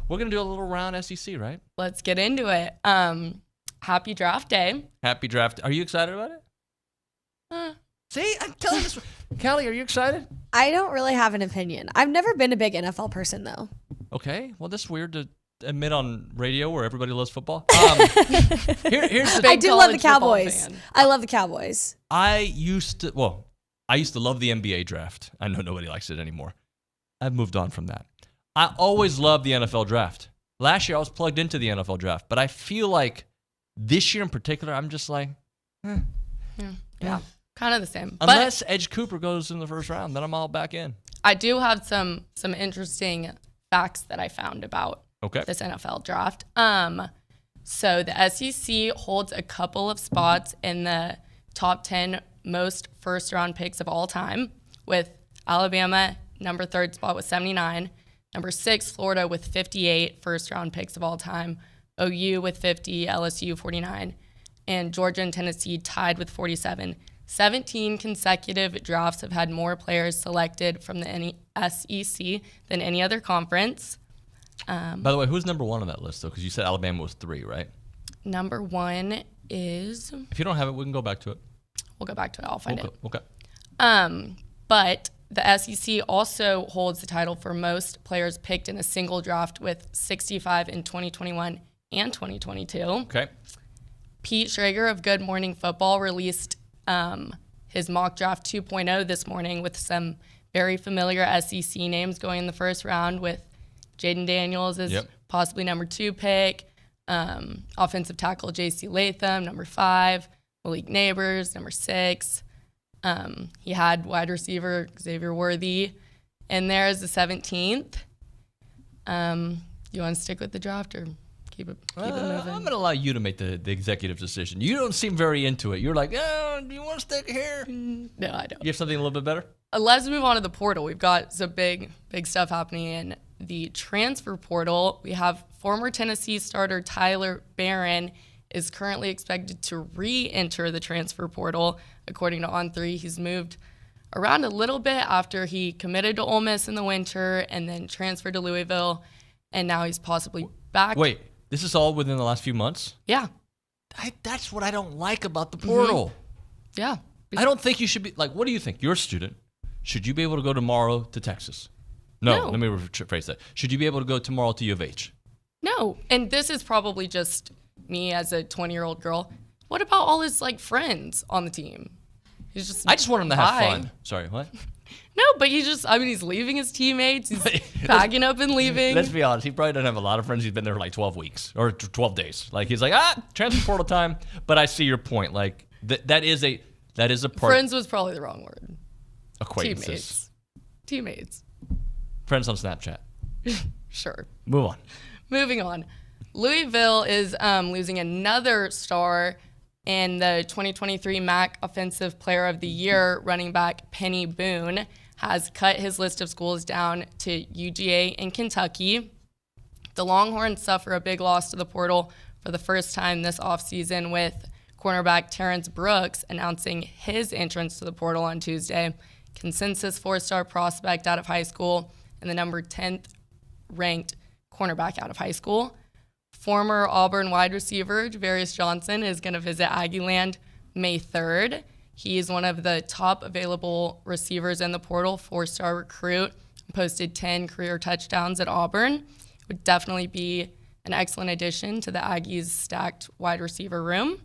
We're going to do a little round SEC, right? Let's get into it. Happy draft day. Happy draft. Are you excited about it? See, I'm telling you this. Callie, are you excited? I don't really have an opinion. I've never been a big NFL person, though. Okay. Well, that's weird to admit on radio where everybody loves football. Here's the I do love the Cowboys. I love the Cowboys. I used to love the NBA draft. I know nobody likes it anymore. I've moved on from that. I always loved the NFL draft. Last year I was plugged into the NFL draft, but I feel like this year in particular, I'm just like, Yeah, kind of the same. Unless Edge Cooper goes in the first round, then I'm all back in. I do have some interesting facts that I found about this NFL draft. So the SEC holds a couple of spots in the top 10 most first-round picks of all time, with Alabama number 3rd spot with 79, number 6 Florida with 58 first-round picks of all time, OU with 50, LSU 49, and Georgia and Tennessee tied with 47. 17 consecutive drafts have had more players selected from the SEC than any other conference. By the way, who's number 1 on that list, though? Because you said Alabama was 3, right? Number 1 is... If you don't have it, we can go back to it. We'll go back to it. I'll find it. Okay. But the SEC also holds the title for most players picked in a single draft with 65 in 2021 and 2022. Okay. Pete Schrager of Good Morning Football released his mock draft 2.0 this morning with some very familiar SEC names going in the first round, with Jaden Daniels as possibly number 2 pick, offensive tackle J.C. Latham, number 5, Malik Neighbors, number 6. He had wide receiver Xavier Worthy in there as the 17th. You want to stick with the draft or keep it moving? I'm going to allow you to make the executive decision. You don't seem very into it. You're like, oh, do you want to stick here? No, I don't. You have something a little bit better? Let's move on to the portal. We've got some big stuff happening in the transfer portal. We have former Tennessee starter Tyler Barron is currently expected to re-enter the transfer portal. According to On3, he's moved around a little bit after he committed to Ole Miss in the winter and then transferred to Louisville, and now he's possibly back. Wait, this is all within the last few months? Yeah. That's what I don't like about the portal. Mm-hmm. Yeah. I don't think you should be, like, what do you think? You're a student. Should you be able to go tomorrow to Texas? No. Let me rephrase that. Should you be able to go tomorrow to U of H? No. And this is probably just me as a 20-year-old girl. What about all his friends on the team? I just want him to have fun. Sorry, what? No, but he's leaving his teammates. He's packing up and leaving. Let's be honest. He probably doesn't have a lot of friends. He's been there for like 12 weeks or 12 days. Like, he's like, transfer portal time. But I see your point. Like, that is a part. Friends was probably the wrong word. Acquaintances. Teammates. Friends on Snapchat. Sure. Move on. Moving on. Louisville is losing another star in the 2023 MAC Offensive Player of the Year. Running back Penny Boone has cut his list of schools down to UGA in Kentucky. The Longhorns suffer a big loss to the portal for the first time this offseason, with cornerback Terrence Brooks announcing his entrance to the portal on Tuesday. Consensus 4-star prospect out of high school and the number 10th ranked cornerback out of high school. Former Auburn wide receiver Javarius Johnson is going to visit Aggieland May 3rd. He is one of the top available receivers in the portal, 4-star recruit, posted 10 career touchdowns at Auburn. Would definitely be an excellent addition to the Aggies' stacked wide receiver room.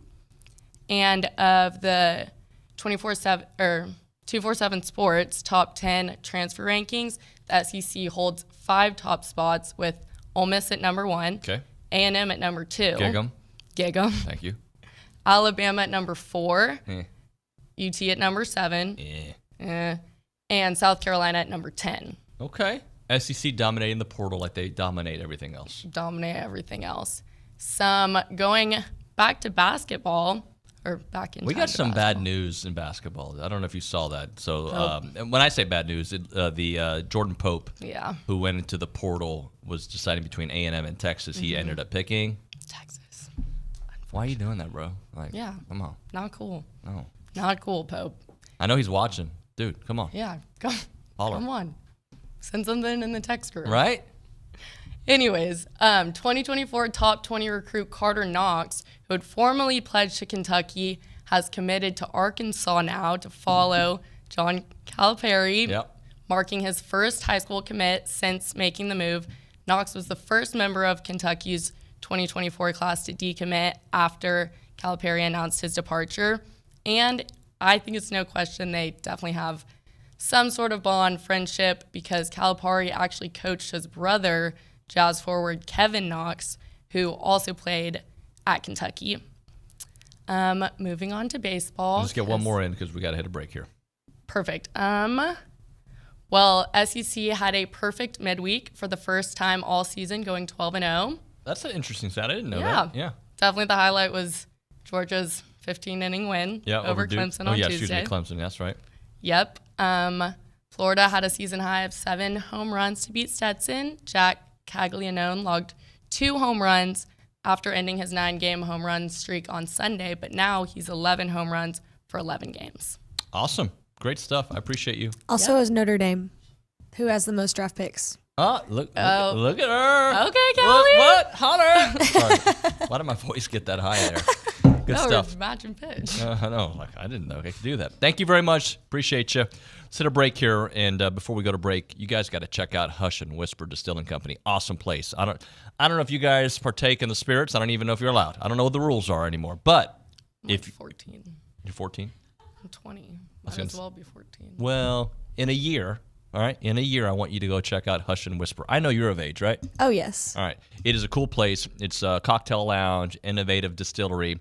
And of the 247 Sports top 10 transfer rankings, the SEC holds 5 top spots with Ole Miss at number 1. Okay. A&M at number 2. Gig 'em. Thank you. Alabama at number 4. UT at number 7. And South Carolina at number 10. Okay. SEC dominating the portal like they dominate everything else. Some going back to basketball, or back in. We got some bad news in basketball. I don't know if you saw that. So when I say bad news, the Jordan Pope, who went into the portal, was deciding between A&M and Texas. He ended up picking Texas. Why are you doing that, bro? Like, come on. Not cool. No. Not cool, Pope. I know he's watching. Dude, come on. Yeah, come on. Send something in the text group. Right? Anyways, 2024 top 20 recruit Carter Knox, who had formerly pledged to Kentucky, has committed to Arkansas now to follow John Calipari, marking his first high school commit since making the move. Knox was the first member of Kentucky's 2024 class to decommit after Calipari announced his departure. And I think it's no question they definitely have some sort of bond, friendship, because Calipari actually coached his brother, Jazz forward Kevin Knox, who also played at Kentucky. Moving on to baseball. Let's get one more in because we got to hit a break here. Perfect. Well, SEC had a perfect midweek for the first time all season, going 12-0. That's an interesting stat. I didn't know that. Yeah. Definitely the highlight was Georgia's 15-inning win over Clemson on Tuesday. Excuse me, Clemson. That's right. Yep. Florida had a season high of 7 home runs to beat Stetson. Jack Caglianone logged 2 home runs after ending his 9-game home run streak on Sunday, but now he's 11 home runs for 11 games. Awesome. Great stuff. I appreciate you. Also is Notre Dame, who has the most draft picks. Look at her. Okay, Kelly. What? Holler. Sorry. Why did my voice get that high there? Good stuff. Match and pitch. I know. Like, I didn't know I could do that. Thank you very much. Appreciate you. Let's hit a break here. And before we go to break, you guys got to check out Hush and Whisper Distilling Company. Awesome place. I don't know if you guys partake in the spirits. I don't even know if you're allowed. I don't know what the rules are anymore. But if 14. You're 14? I'm 20. Might as well be 14. Well, in a year. All right. In a year, I want you to go check out Hush and Whisper. I know you're of age, right? Oh, yes. All right. It is a cool place. It's a cocktail lounge, innovative distillery,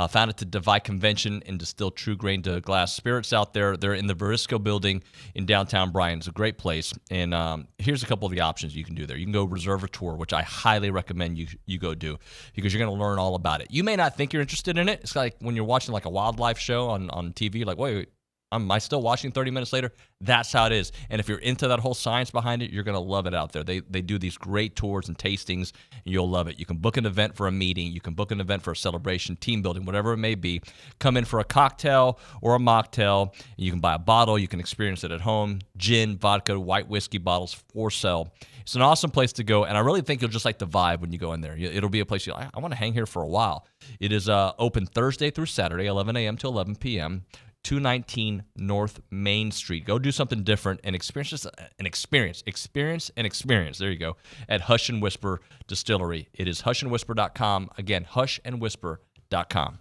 founded to defy convention and distill true grain to glass spirits out there. They're in the Verisco building in downtown Bryan. It's a great place. And here's a couple of the options you can do there. You can go reserve a tour, which I highly recommend you go do because you're going to learn all about it. You may not think you're interested in it. It's like when you're watching like a wildlife show on TV, like, wait. Am I still watching 30 minutes later? That's how it is. And if you're into that whole science behind it, you're going to love it out there. They do these great tours and tastings, and you'll love it. You can book an event for a meeting. You can book an event for a celebration, team building, whatever it may be. Come in for a cocktail or a mocktail. You can buy a bottle. You can experience it at home. Gin, vodka, white whiskey bottles for sale. It's an awesome place to go, and I really think you'll just like the vibe when you go in there. It'll be a place I want to hang here for a while. It is open Thursday through Saturday, 11 a.m. to 11 p.m., 219 North Main Street. Go do something different and experience an experience. Experience an experience. There you go. At Hush and Whisper Distillery. It is hushandwhisper.com. Again, hushandwhisper.com.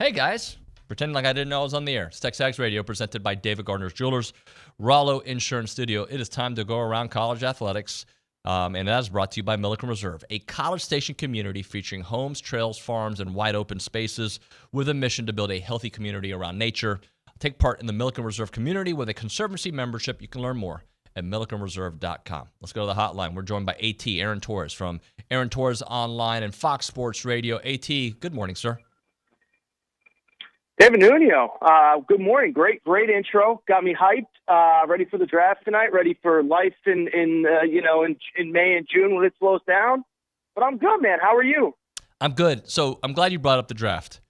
Hey, guys. Pretending like I didn't know I was on the air. It's TexAgs Radio, presented by David Gardner's Jewelers, Rollo Insurance Studio. It is time to go around college athletics, and that is brought to you by Milliken Reserve, a College Station community featuring homes, trails, farms, and wide open spaces with a mission to build a healthy community around nature. Take part in the Milliken Reserve community with a Conservancy membership. You can learn more at millikenreserve.com. Let's go to the hotline. We're joined by AT, Aaron Torres, from Aaron Torres Online and Fox Sports Radio. AT, good morning, sir. David Nuño, good morning. Great intro. Got me hyped. Ready for the draft tonight. Ready for life in May and June when it slows down. But I'm good, man. How are you? I'm good. So I'm glad you brought up the draft.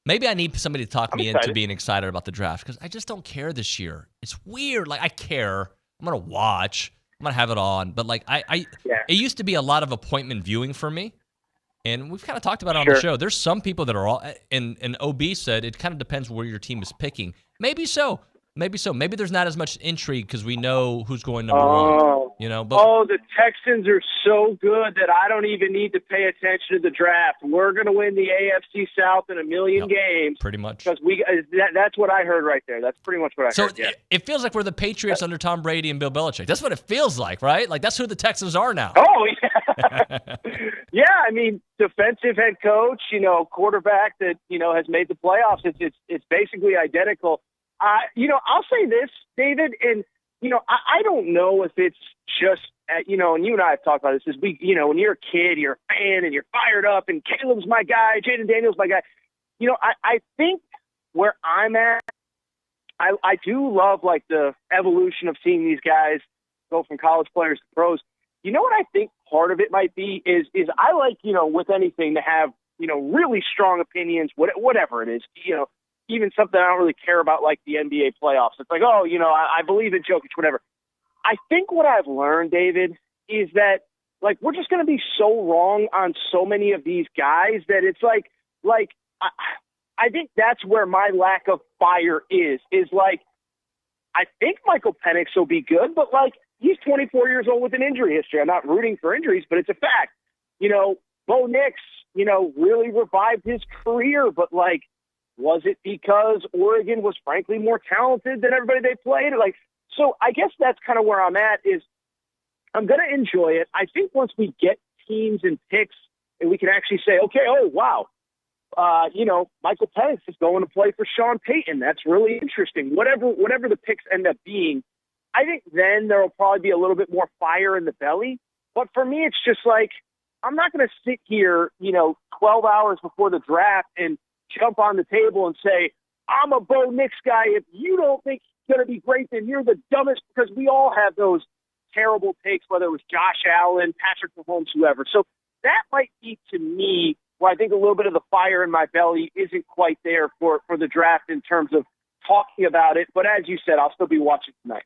Maybe I need somebody to talk me into being excited about the draft because I just don't care this year. It's weird. Like, I care. I'm gonna watch. I'm gonna have it on. But like, it used to be a lot of appointment viewing for me. And we've kind of talked about it on the show. There's some people that are all, and OB said it kind of depends where your team is picking. Maybe so. Maybe there's not as much intrigue because we know who's going number one. You know. But, the Texans are so good that I don't even need to pay attention to the draft. We're going to win the AFC South in a million games. Pretty much. Because that's what I heard right there. That's pretty much what I heard. So it feels like we're the Patriots under Tom Brady and Bill Belichick. That's what it feels like, right? Like that's who the Texans are now. Oh yeah. Yeah, I mean, defensive head coach, quarterback that, has made the playoffs. It's basically identical. I'll say this, David, and, I don't know if it's just, and you and I have talked about this, is when you're a kid, you're a fan and you're fired up and Caleb's my guy, Jaden Daniels my guy. I think where I'm at, I do love like the evolution of seeing these guys go from college players to pros. You know what I think part of it might be is I like, with anything to have, really strong opinions, whatever it is, even something I don't really care about, like the NBA playoffs. It's like, I believe in Jokic, whatever. I think what I've learned, David, is that, like, we're just going to be so wrong on so many of these guys that it's like I think that's where my lack of fire is like, I think Michael Penix will be good, but, like, he's 24 years old with an injury history. I'm not rooting for injuries, but it's a fact. Bo Nix, really revived his career, but, like, was it because Oregon was frankly more talented than everybody they played? Like, so I guess that's kind of where I'm at is I'm going to enjoy it. I think once we get teams and picks and we can actually say, okay, oh, wow, Michael Penix is going to play for Sean Payton. That's really interesting. Whatever the picks end up being, I think then there will probably be a little bit more fire in the belly. But for me, it's just like, I'm not going to sit here, 12 hours before the draft and jump on the table and say, I'm a Bo Nix guy. If you don't think he's going to be great, then you're the dumbest, because we all have those terrible takes, whether it was Josh Allen, Patrick Mahomes, whoever. So that might be, to me, where I think a little bit of the fire in my belly isn't quite there for the draft in terms of talking about it. But as you said, I'll still be watching tonight.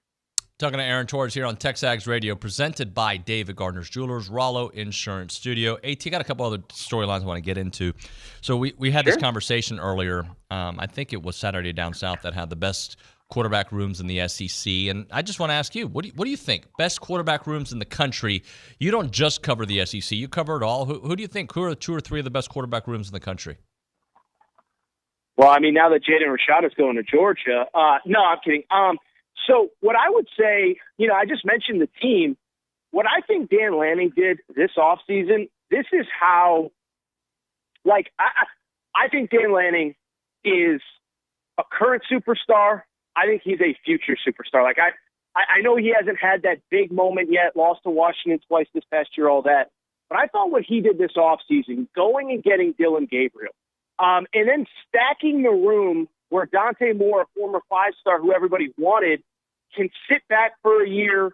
Talking to Aaron Torres here on TexAgs Radio, presented by David Gardner's Jewelers, Rollo Insurance Studio. AT, got a couple other storylines I want to get into. So we had this conversation earlier. I think it was Saturday Down South that had the best quarterback rooms in the SEC. And I just want to ask you, what do you think? Best quarterback rooms in the country? You don't just cover the SEC. You cover it all. Who do you think? Who are 2 or 3 of the best quarterback rooms in the country? Well, I mean, now that Jaden Rashad is going to Georgia, no, I'm kidding. So what I would say, I just mentioned the team. What I think Dan Lanning did this offseason, this is how, I think Dan Lanning is a current superstar. I think he's a future superstar. Like, I know he hasn't had that big moment yet, lost to Washington twice this past year, all that. But I thought what he did this offseason, going and getting Dylan Gabriel, and then stacking the room where Dante Moore, a former 5-star who everybody wanted, can sit back for a year,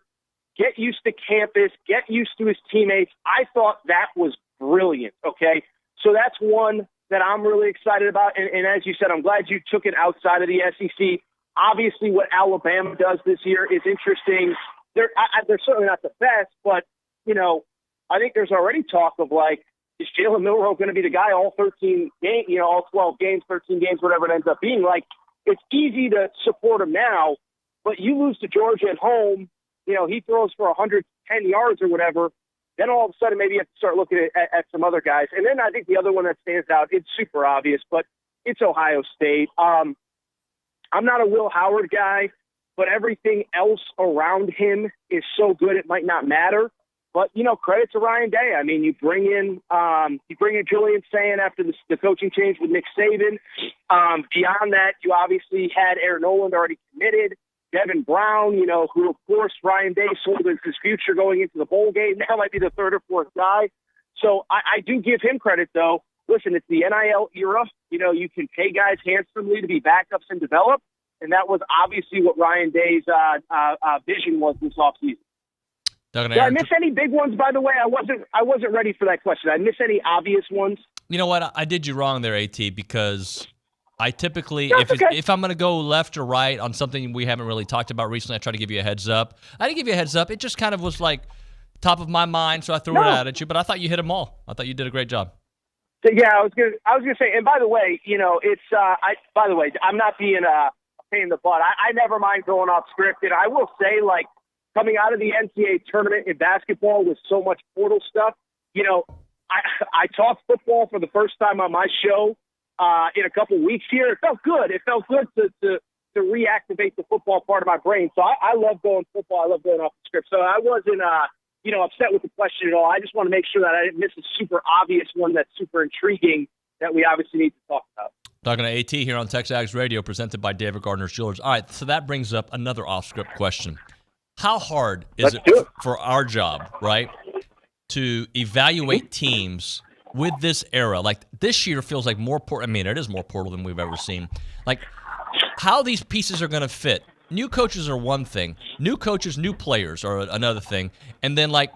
get used to campus, get used to his teammates. I thought that was brilliant, okay? So that's one that I'm really excited about. And as you said, I'm glad you took it outside of the SEC. Obviously, what Alabama does this year is interesting. They're certainly not the best, but, I think there's already talk of, like, is Jalen Milroe going to be the guy all 13 games, all 12 games, 13 games, whatever it ends up being? Like, it's easy to support him now, but you lose to Georgia at home, he throws for 110 yards or whatever, then all of a sudden maybe you have to start looking at some other guys. And then I think the other one that stands out, it's super obvious, but it's Ohio State. I'm not a Will Howard guy, but everything else around him is so good it might not matter. But, credit to Ryan Day. I mean, you bring in Julian Sayin after the coaching change with Nick Saban. Beyond that, you obviously had Aaron Noland already committed. Devin Brown, who, of course, Ryan Day sold as his future going into the bowl game. Now might be the third or fourth guy. So I do give him credit, though. Listen, it's the NIL era. You can pay guys handsomely to be backups and develop. And that was obviously what Ryan Day's vision was this offseason. Did I miss any big ones, by the way? I wasn't ready for that question. Did I miss any obvious ones? You know what? I did you wrong there, AT, because I typically, if I'm going to go left or right on something we haven't really talked about recently, I try to give you a heads up. I didn't give you a heads up. It just kind of was like top of my mind, so I threw it out at you. But I thought you hit them all. I thought you did a great job. So, yeah, I was gonna say. And by the way, it's by the way, I'm not being a pain in the butt. I never mind going off script, and I will say, like, coming out of the NCAA tournament in basketball with so much portal stuff, I talked football for the first time on my show in a couple weeks here. It felt good. It felt good to reactivate the football part of my brain. So I love going football. I love going off the script. So I wasn't, upset with the question at all. I just want to make sure that I didn't miss a super obvious one that's super intriguing that we obviously need to talk about. Talking to AT here on TexAgs Radio, presented by David Gardner Jewelers. All right, so that brings up another off-script question. How hard is it for our job, right, to evaluate teams with this era? Like, this year feels like more portal. I mean, it is more portal than we've ever seen. Like, how these pieces are going to fit. New coaches are one thing. New coaches, new players are another thing. And then, like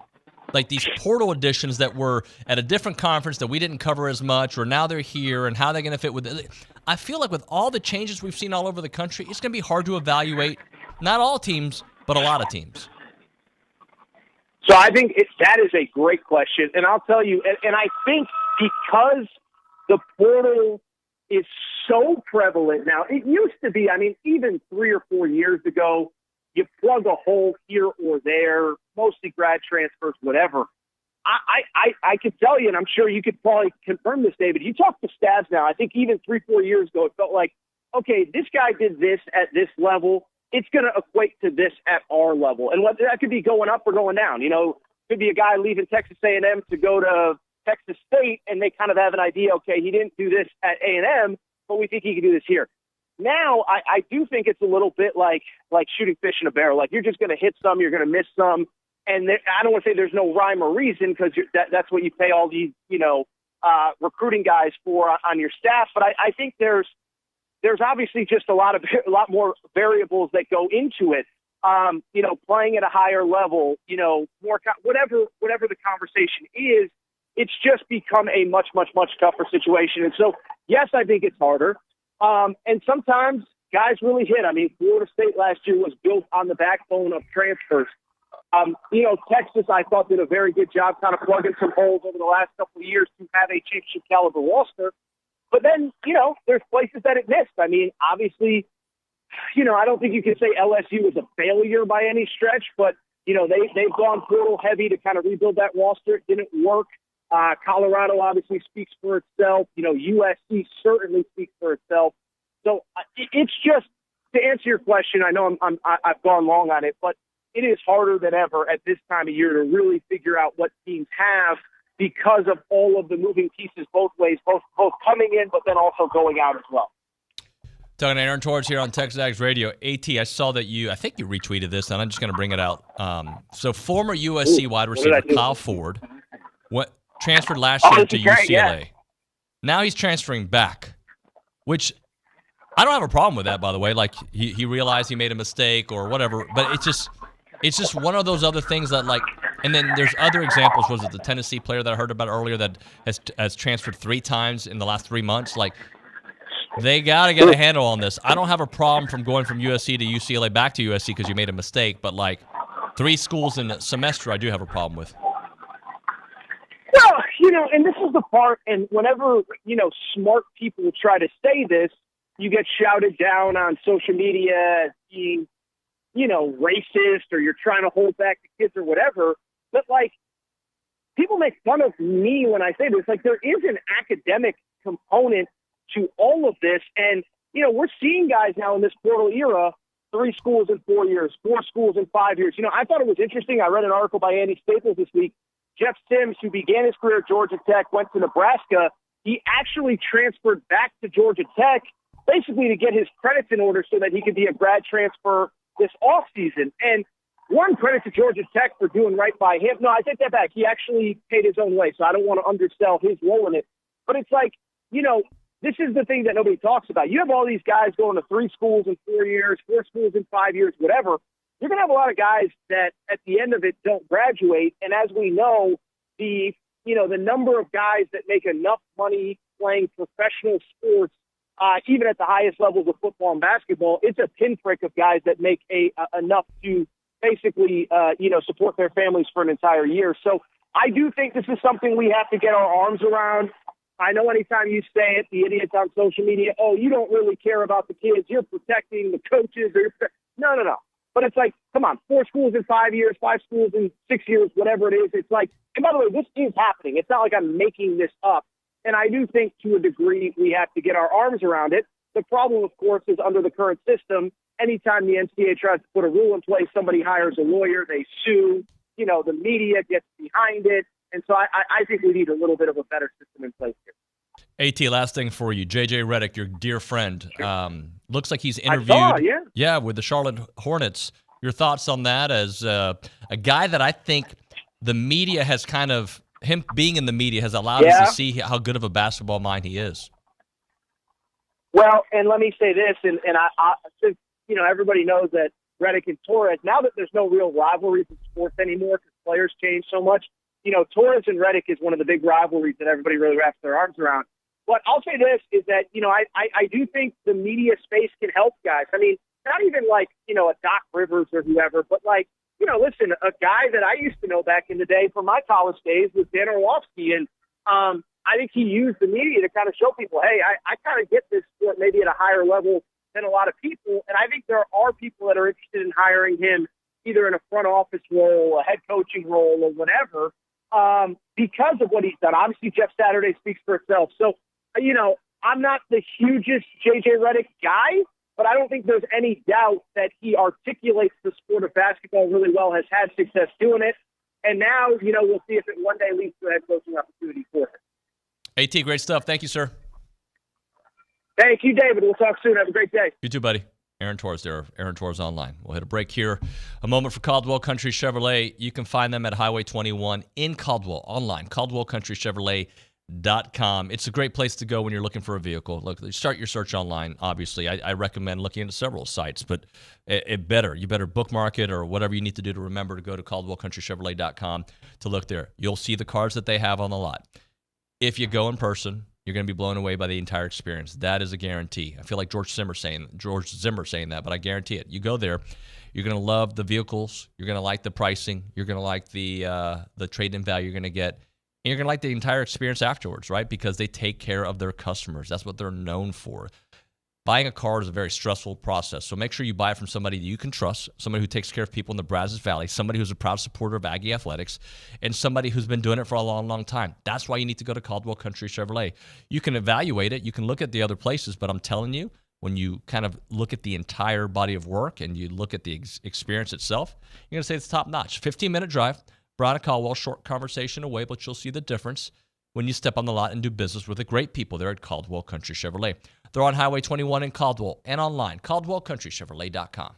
these portal additions that were at a different conference that we didn't cover as much, or now they're here, and how they're going to fit with it. I feel like with all the changes we've seen all over the country, it's going to be hard to evaluate not all teams, but a lot of teams. So I think that is a great question. And I'll tell you, and I think because the portal is so prevalent now, it used to be, I mean, even 3 or 4 years ago, you plug a hole here or there, mostly grad transfers, whatever. I could tell you, and I'm sure you could probably confirm this, David, you talk to stabs now. I think even 3-4 years ago, it felt like, okay, this guy did this at this level. It's going to equate to this at our level. And what that could be going up or going down. Could be a guy leaving Texas A&M to go to Texas State, and they kind of have an idea, okay, he didn't do this at A&M, but we think he can do this here. Now, I do think it's a little bit like shooting fish in a barrel. Like, you're just going to hit some, you're going to miss some. And I don't want to say there's no rhyme or reason, because that's what you pay all these, recruiting guys for on your staff. But I think there's obviously just a lot more variables that go into it. Playing at a higher level, more whatever the conversation is, it's just become a much, much, much tougher situation. And so, yes, I think it's harder. And sometimes guys really hit. I mean, Florida State last year was built on the backbone of transfers. Texas, I thought, did a very good job kind of plugging some holes over the last couple of years to have a championship caliber roster. But then, there's places that it missed. I mean, obviously, I don't think you can say LSU was a failure by any stretch, but, they've gone portal heavy to kind of rebuild that roster. It didn't work. Colorado obviously speaks for itself. USC certainly speaks for itself. So it's just, to answer your question, I know I've gone long on it, but it is harder than ever at this time of year to really figure out what teams have, because of all of the moving pieces both ways, both coming in, but then also going out as well. Talking to Aaron Torres here on TexAgs Radio. AT, I saw that I think you retweeted this, and I'm just going to bring it out. So former USC wide receiver Kyle Ford transferred last year to UCLA. Yeah. Now he's transferring back, which I don't have a problem with that, by the way. Like, he realized he made a mistake or whatever, but it's just one of those other things that, like, and then there's other examples. Was it the Tennessee player that I heard about earlier that has transferred 3 times in the last 3 months? Like, they got to get a handle on this. I don't have a problem from going from USC to UCLA back to USC because you made a mistake, but, like, 3 schools in a semester I do have a problem with. Well, and this is the part, and whenever, smart people try to say this, you get shouted down on social media as being, racist, or you're trying to hold back the kids or whatever. But, like, people make fun of me when I say this. Like, there is an academic component to all of this. And, we're seeing guys now in this portal era, 3 schools in 4 years, 4 schools in 5 years. I thought it was interesting. I read an article by Andy Staples this week. Jeff Sims, who began his career at Georgia Tech, went to Nebraska. He actually transferred back to Georgia Tech basically to get his credits in order so that he could be a grad transfer this offseason. And one, credit to Georgia Tech for doing right by him. No, I take that back. He actually paid his own way, so I don't want to undersell his role in it. But it's like, this is the thing that nobody talks about. You have all these guys going to 3 schools in 4 years, 4 schools in 5 years, whatever. You're going to have a lot of guys that at the end of it don't graduate. And as we know, the number of guys that make enough money playing professional sports, even at the highest levels of football and basketball, it's a pinprick of guys that make enough to basically, support their families for an entire year. So I do think this is something we have to get our arms around. I know anytime you say it, the idiots on social media, oh, you don't really care about the kids. You're protecting the coaches. No. But it's like, come on, 4 schools in 5 years, 5 schools in 6 years, whatever it is. It's like, and by the way, this is happening. It's not like I'm making this up. And I do think to a degree we have to get our arms around it. The problem, of course, is under the current system, anytime the NCAA tries to put a rule in place, somebody hires a lawyer, they sue, the media gets behind it. And so I think we need a little bit of a better system in place here. AT, last thing for you. JJ Redick, your dear friend, looks like he's interviewed with the Charlotte Hornets. Your thoughts on that as a guy that I think the media has him being in the media has allowed us to see how good of a basketball mind he is. Well, and let me say this, and I since, everybody knows that Redick and Torres, now that there's no real rivalries in sports anymore because players change so much, Torres and Redick is one of the big rivalries that everybody really wraps their arms around. But I'll say this is that, I do think the media space can help guys. I mean, not even like, a Doc Rivers or whoever, but like, listen, a guy that I used to know back in the day from my college days was Dan Orlovsky. And I think he used the media to kind of show people, hey, I kind of get this sport maybe at a higher level than a lot of people. And I think there are people that are interested in hiring him either in a front office role, a head coaching role, or whatever, because of what he's done. Obviously, Jeff Saturday speaks for itself. So, I'm not the hugest J.J. Redick guy, but I don't think there's any doubt that he articulates the sport of basketball really well, has had success doing it. And now, we'll see if it one day leads to a head coaching opportunity for him. AT, great stuff. Thank you, sir. Thank you, David. We'll talk soon. Have a great day. You too, buddy. Aaron Torres there, Aaron Torres Online. We'll hit a break here. A moment for Caldwell Country Chevrolet. You can find them at Highway 21 in Caldwell, online, CaldwellCountryChevrolet.com. It's a great place to go when you're looking for a vehicle. Look, start your search online, obviously. I recommend looking into several sites, but you better bookmark it or whatever you need to do to remember to go to CaldwellCountryChevrolet.com to look there. You'll see the cars that they have on the lot. If you go in person, you're going to be blown away by the entire experience. That is a guarantee. I feel like George Zimmer saying that, but I guarantee it. You go there, you're going to love the vehicles. You're going to like the pricing. You're going to like the trade-in value you're going to get. And you're going to like the entire experience afterwards, right? Because they take care of their customers. That's what they're known for. Buying a car is a very stressful process, so make sure you buy it from somebody that you can trust, somebody who takes care of people in the Brazos Valley, somebody who's a proud supporter of Aggie athletics, and somebody who's been doing it for a long, long time. That's why you need to go to Caldwell Country Chevrolet. You can evaluate it. You can look at the other places, but I'm telling you, when you kind of look at the entire body of work and you look at the experience itself, you're going to say it's top-notch. 15-minute drive, Brian Caldwell, short conversation away, but you'll see the difference when you step on the lot and do business with the great people there at Caldwell Country Chevrolet. They're on Highway 21 in Caldwell and online, CaldwellCountryChevrolet.com.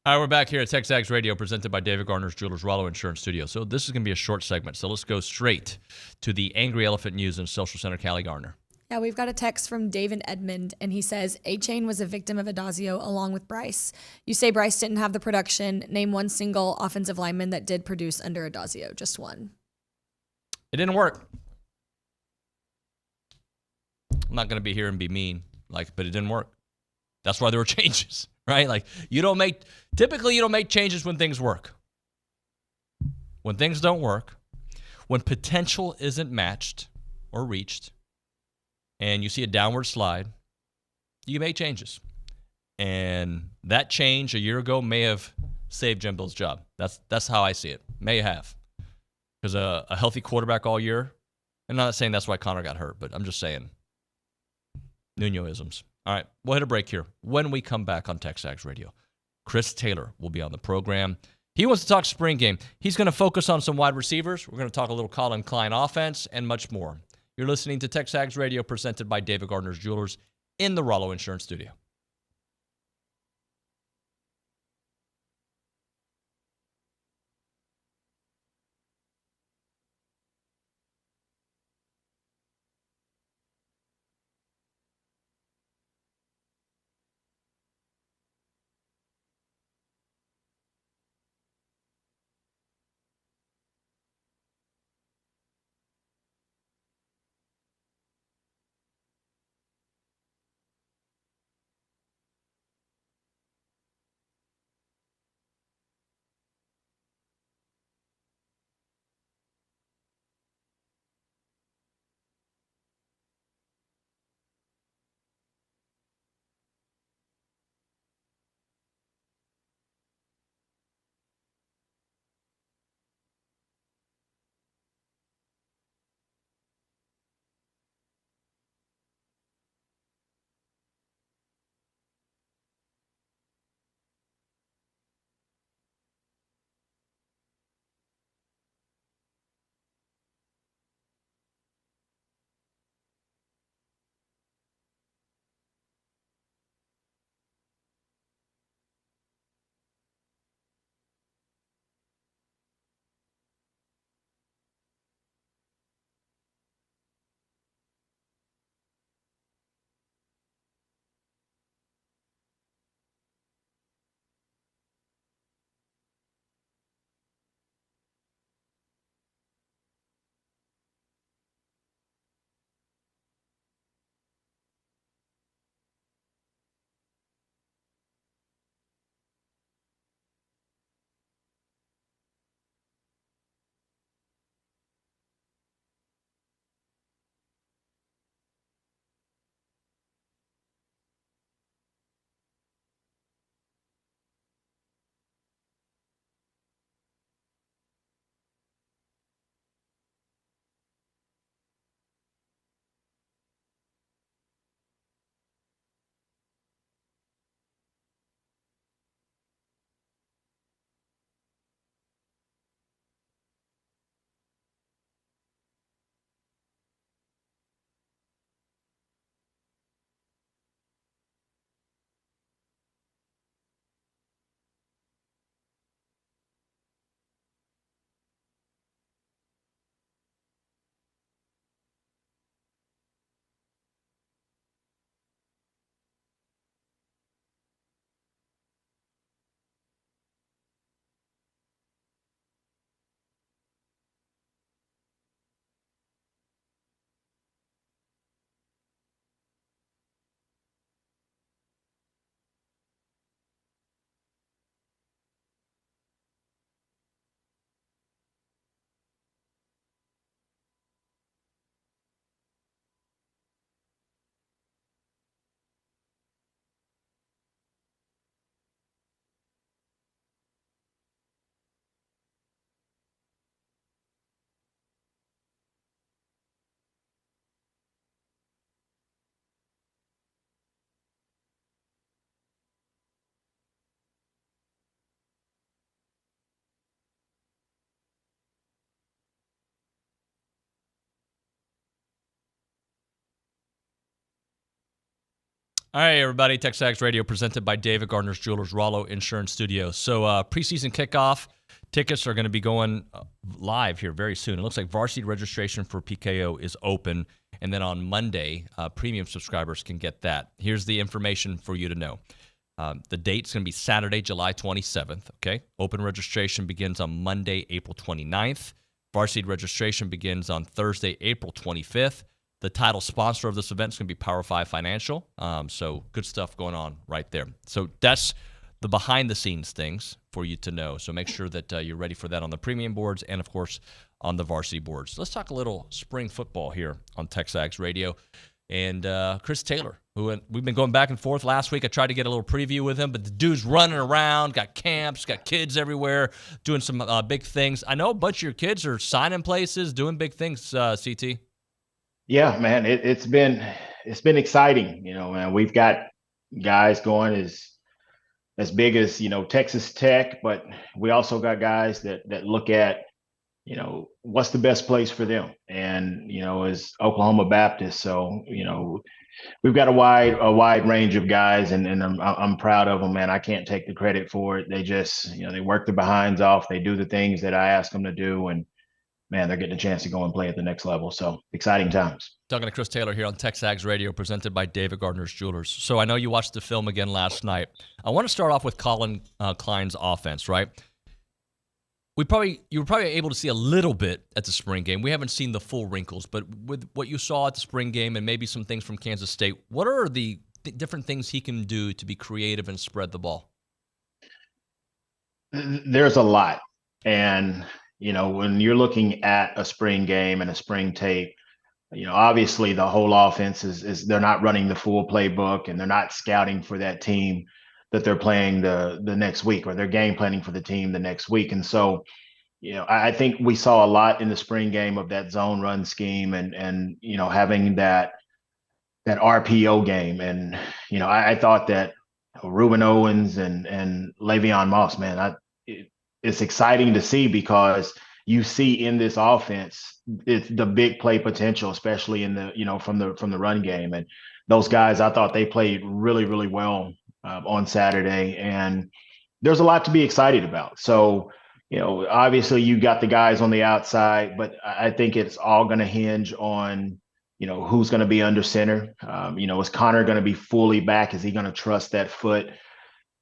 All right, we're back here at TexAgs Radio, presented by David Gardner's Jewelers Rollo Insurance Studio. So this is going to be a short segment, so let's go straight to the Angry Elephant News in Social Center, Callie Gardner. Yeah, we've got a text from David Edmond, and he says, A-Chain was a victim of Adazio along with Bryce. You say Bryce didn't have the production. Name one single offensive lineman that did produce under Adazio. Just one. It didn't work. I'm not going to be here and be mean, but it didn't work. That's why there were changes, right? Typically you don't make changes when things work. When things don't work, when potential isn't matched or reached, and you see a downward slide, you make changes. And that change a year ago may have saved Jim Bill's job. That's how I see it. May have. Because a healthy quarterback all year, I'm not saying that's why Connor got hurt, but I'm just saying Nuño-isms. All right, we'll hit a break here. When we come back on TexAgs Radio, Chris Taylor will be on the program. He wants to talk spring game. He's going to focus on some wide receivers. We're going to talk a little Colin Klein offense and much more. You're listening to TexAgs Radio, presented by David Gardner's Jewelers in the Rollo Insurance Studio. All right, everybody. TexAgs Radio presented by David Gardner's Jewelers, Rollo Insurance Studios. So preseason kickoff tickets are going to be going live here very soon. It looks like varsity registration for PKO is open. And then on Monday, premium subscribers can get that. Here's the information for you to know. The date's going to be Saturday, July 27th. Okay. Open registration begins on Monday, April 29th. Varsity registration begins on Thursday, April 25th. The title sponsor of this event is going to be Power 5 Financial. So good stuff going on right there. So that's the behind-the-scenes things for you to know. So make sure that you're ready for that on the premium boards and, of course, on the varsity boards. Let's talk a little spring football here on TexAgs Radio. And Chris Taylor, who we've been going back and forth. Last week I tried to get a little preview with him, but the dude's running around, got camps, got kids everywhere, doing some big things. I know a bunch of your kids are signing places, doing big things, CT. Yeah, man, it's been exciting. You know, man, we've got guys going as big as, you know, Texas Tech, but we also got guys that look at, you know, what's the best place for them, and, you know, is Oklahoma Baptist. So, you know, we've got a wide range of guys, and I'm proud of them, man. I can't take the credit for it. They just, you know, they work their behinds off. They do the things that I ask them to do, and man, they're getting a chance to go and play at the next level. So exciting times. Talking to Chris Taylor here on TexAgs Radio, presented by David Gardner's Jewelers. So I know you watched the film again last night. I want to start off with Colin Klein's offense, right? You were probably able to see a little bit at the spring game. We haven't seen the full wrinkles, but with what you saw at the spring game and maybe some things from Kansas State, what are the different things he can do to be creative and spread the ball? There's a lot. And, you know, when you're looking at a spring game and a spring tape, you know, obviously the whole offense is they're not running the full playbook, and they're not scouting for that team that they're playing the next week, or they're game planning for the team the next week. And so, you know, I think we saw a lot in the spring game of that zone run scheme, and you know, having that RPO game. And, you know, I thought that Reuben Owens and Le'Veon Moss, man, it's exciting to see, because you see in this offense, it's the big play potential, especially in the, you know, from the run game. And those guys, I thought they played really, really well on Saturday, and there's a lot to be excited about. So, you know, obviously you got the guys on the outside, but I think it's all going to hinge on, you know, who's going to be under center. You know, is Connor going to be fully back? Is he going to trust that foot?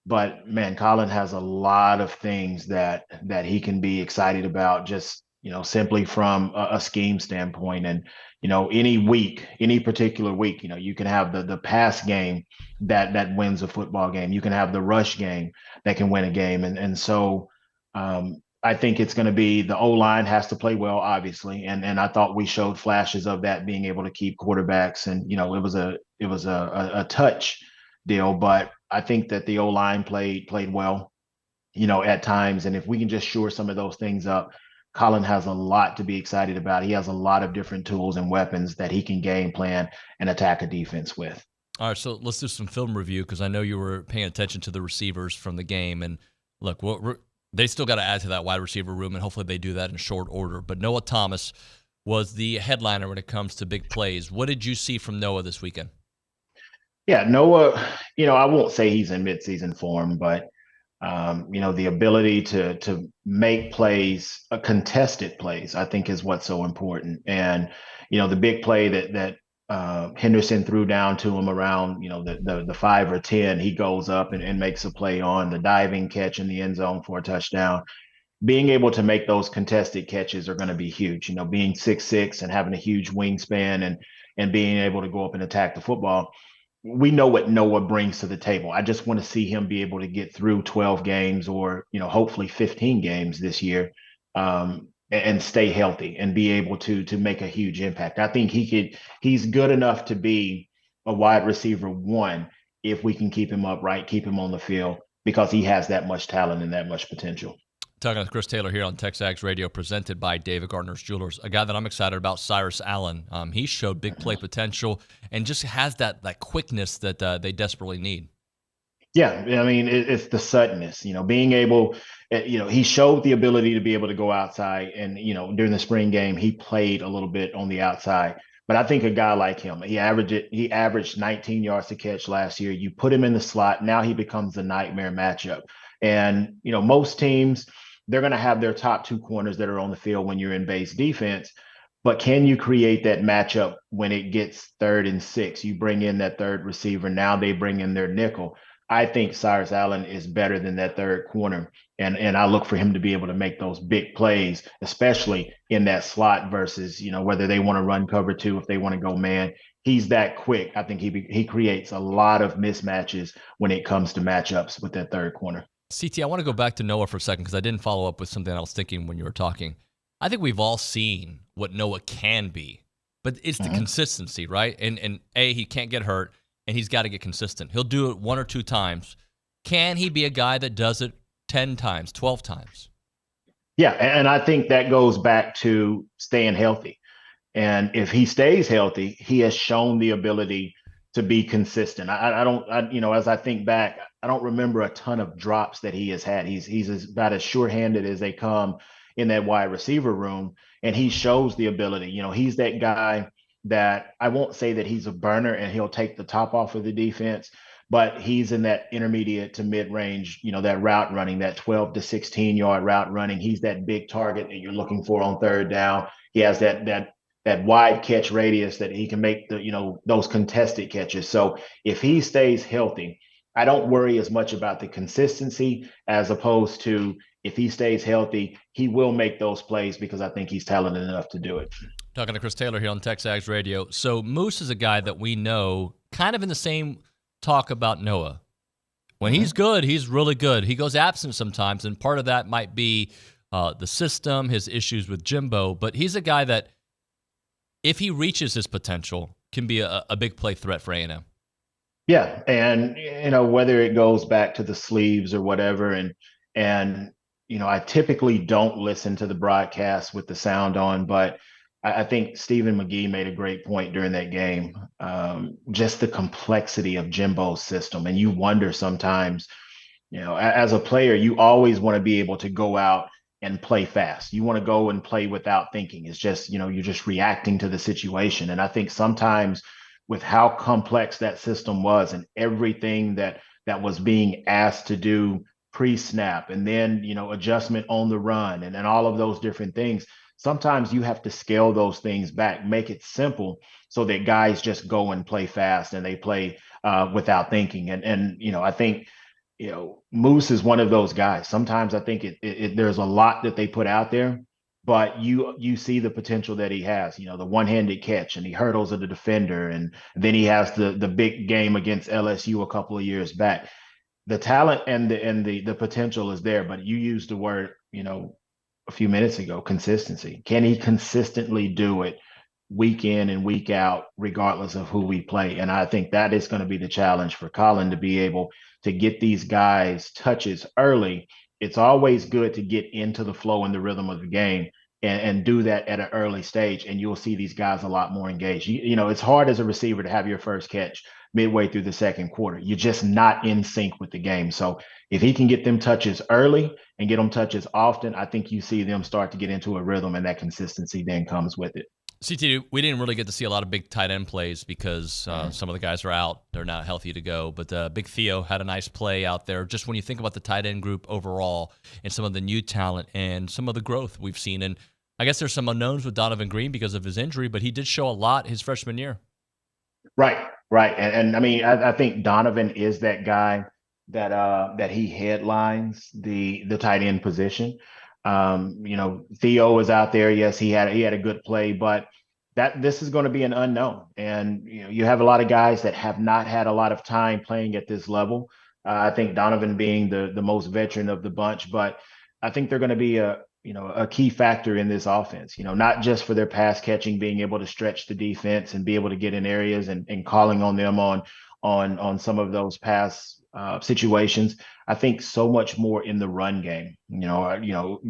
But man, Colin has a lot of things that he can be excited about, just, you know, simply from a scheme standpoint. And, you know, any particular week, you know, you can have the pass game that wins a football game. You can have the rush game that can win a game. And so I think it's going to be, the O-line has to play well, obviously. And I thought we showed flashes of that, being able to keep quarterbacks. And, you know, it was a touch deal, but I think that the O-line played well, you know, at times. And if we can just shore some of those things up, Colin has a lot to be excited about. He has a lot of different tools and weapons that he can game plan and attack a defense with. All right, so let's do some film review, because I know you were paying attention to the receivers from the game. And look, they still got to add to that wide receiver room, and hopefully they do that in short order. But Noah Thomas was the headliner when it comes to big plays. What did you see from Noah this weekend? Yeah, Noah, you know, I won't say he's in midseason form, but, you know, the ability to make plays, contested plays, I think is what's so important. And, you know, the big play that Henderson threw down to him around, you know, the 5 or 10, he goes up and makes a play on the diving catch in the end zone for a touchdown. Being able to make those contested catches are going to be huge. You know, being 6'6" and having a huge wingspan and being able to go up and attack the football. We know what Noah brings to the table. I just want to see him be able to get through 12 games, or, you know, hopefully 15 games this year, and stay healthy and be able to make a huge impact. I think he's good enough to be a wide receiver 1 if we can keep him upright, keep him on the field, because he has that much talent and that much potential. Talking with Chris Taylor here on TexAgs Radio, presented by David Gardner's Jewelers. A guy that I'm excited about, Cyrus Allen. He showed big play potential and just has that quickness that they desperately need. Yeah, I mean, it's the suddenness, you know, being able, you know, he showed the ability to be able to go outside. And, you know, during the spring game, he played a little bit on the outside. But I think a guy like him, he averaged 19 yards to catch last year. You put him in the slot, now he becomes a nightmare matchup. And, most teams, they're going to have their top two corners that are on the field when you're in base defense. But can you create that matchup when it gets 3rd and 6? You bring in that third receiver. Now they bring in their nickel. I think Cyrus Allen is better than that third corner. And I look for him to be able to make those big plays, especially in that slot versus, whether they want to run cover 2, if they want to go man. He's that quick. I think he creates a lot of mismatches when it comes to matchups with that third corner. CT, I want to go back to Noah for a second because I didn't follow up with something I was thinking when you were talking. I think we've all seen what Noah can be, but it's the consistency, right? And he can't get hurt, and he's got to get consistent. He'll do it 1 or 2 times. Can he be a guy that does it 10 times, 12 times? Yeah, and I think that goes back to staying healthy. And if he stays healthy, he has shown the ability to be consistent. As I think back, I don't remember a ton of drops that he has had. He's about as sure-handed as they come in that wide receiver room, and he shows the ability. He's that guy that I won't say that he's a burner and he'll take the top off of the defense, but he's in that intermediate to mid-range, that route running, that 12 to 16-yard route running. He's that big target that you're looking for on 3rd down. He has that wide catch radius that he can make those contested catches. So if he stays healthy, I don't worry as much about the consistency as opposed to if he stays healthy, he will make those plays because I think he's talented enough to do it. Talking to Chris Taylor here on TexAgs Radio. So Moose is a guy that we know kind of in the same talk about Noah. When he's good, he's really good. He goes absent sometimes, and part of that might be the system, his issues with Jimbo. But he's a guy that, if he reaches his potential, can be a big play threat for A&M. Yeah, and whether it goes back to the sleeves or whatever, and I typically don't listen to the broadcast with the sound on, but I think Stephen McGee made a great point during that game. Just the complexity of Jimbo's system, and you wonder sometimes, as a player, you always want to be able to go out and play fast. You want to go and play without thinking. It's just, you're just reacting to the situation. And I think sometimes with how complex that system was and everything that was being asked to do pre-snap and then, adjustment on the run and all of those different things, sometimes you have to scale those things back, make it simple so that guys just go and play fast and they play without thinking. And I think, Moose is one of those guys. Sometimes I think there's a lot that they put out there, but you see the potential that he has, the one-handed catch, and he hurdles at the defender. And then he has the big game against LSU a couple of years back. The talent and the potential is there, but you used the word, a few minutes ago, consistency. Can he consistently do it week in and week out, regardless of who we play? And I think that is going to be the challenge for Colin, to be able to get these guys touches early. It's always good to get into the flow and the rhythm of the game and do that at an early stage, and you'll see these guys a lot more engaged. It's hard as a receiver to have your first catch midway through the second quarter. You're just not in sync with the game. So if he can get them touches early and get them touches often, I think you see them start to get into a rhythm, and that consistency then comes with it. CT, we didn't really get to see a lot of big tight end plays because some of the guys are out. They're not healthy to go. But Big Theo had a nice play out there. Just when you think about the tight end group overall and some of the new talent and some of the growth we've seen. And I guess there's some unknowns with Donovan Green because of his injury, but he did show a lot his freshman year. Right. And I mean, I think Donovan is that guy that he headlines the tight end position. Theo is out there. Yes, he had a good play, but this is going to be an unknown. And you have a lot of guys that have not had a lot of time playing at this level. I think Donovan being the most veteran of the bunch, but I think they're going to be a key factor in this offense. Not just for their pass catching, being able to stretch the defense and be able to get in areas and calling on them on some of those pass situations. I think so much more in the run game.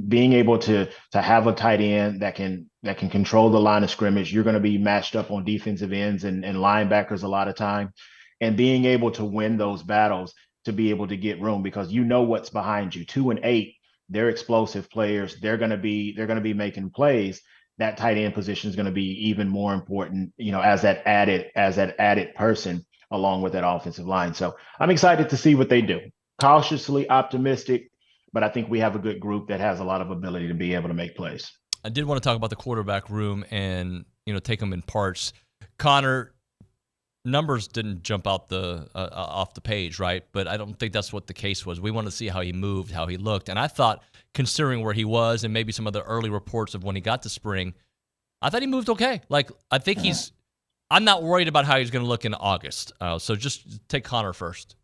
Being able to have a tight end that can control the line of scrimmage. You're going to be matched up on defensive ends and linebackers a lot of time, and being able to win those battles to be able to get room, because what's behind you. 2 and 8, they're explosive players. They're going to be making plays. that tight end position is going to be even more important, as that added person along with that offensive line. So I'm excited to see what they do. Cautiously optimistic, but I think we have a good group that has a lot of ability to be able to make plays. I did want to talk about the quarterback room and, take them in parts. Connor, numbers didn't jump out off the page, right? But I don't think that's what the case was. We wanted to see how he moved, how he looked. And I thought, considering where he was and maybe some of the early reports of when he got to spring, I thought he moved okay. Like, I think I'm not worried about how he's going to look in August. So just take Connor first.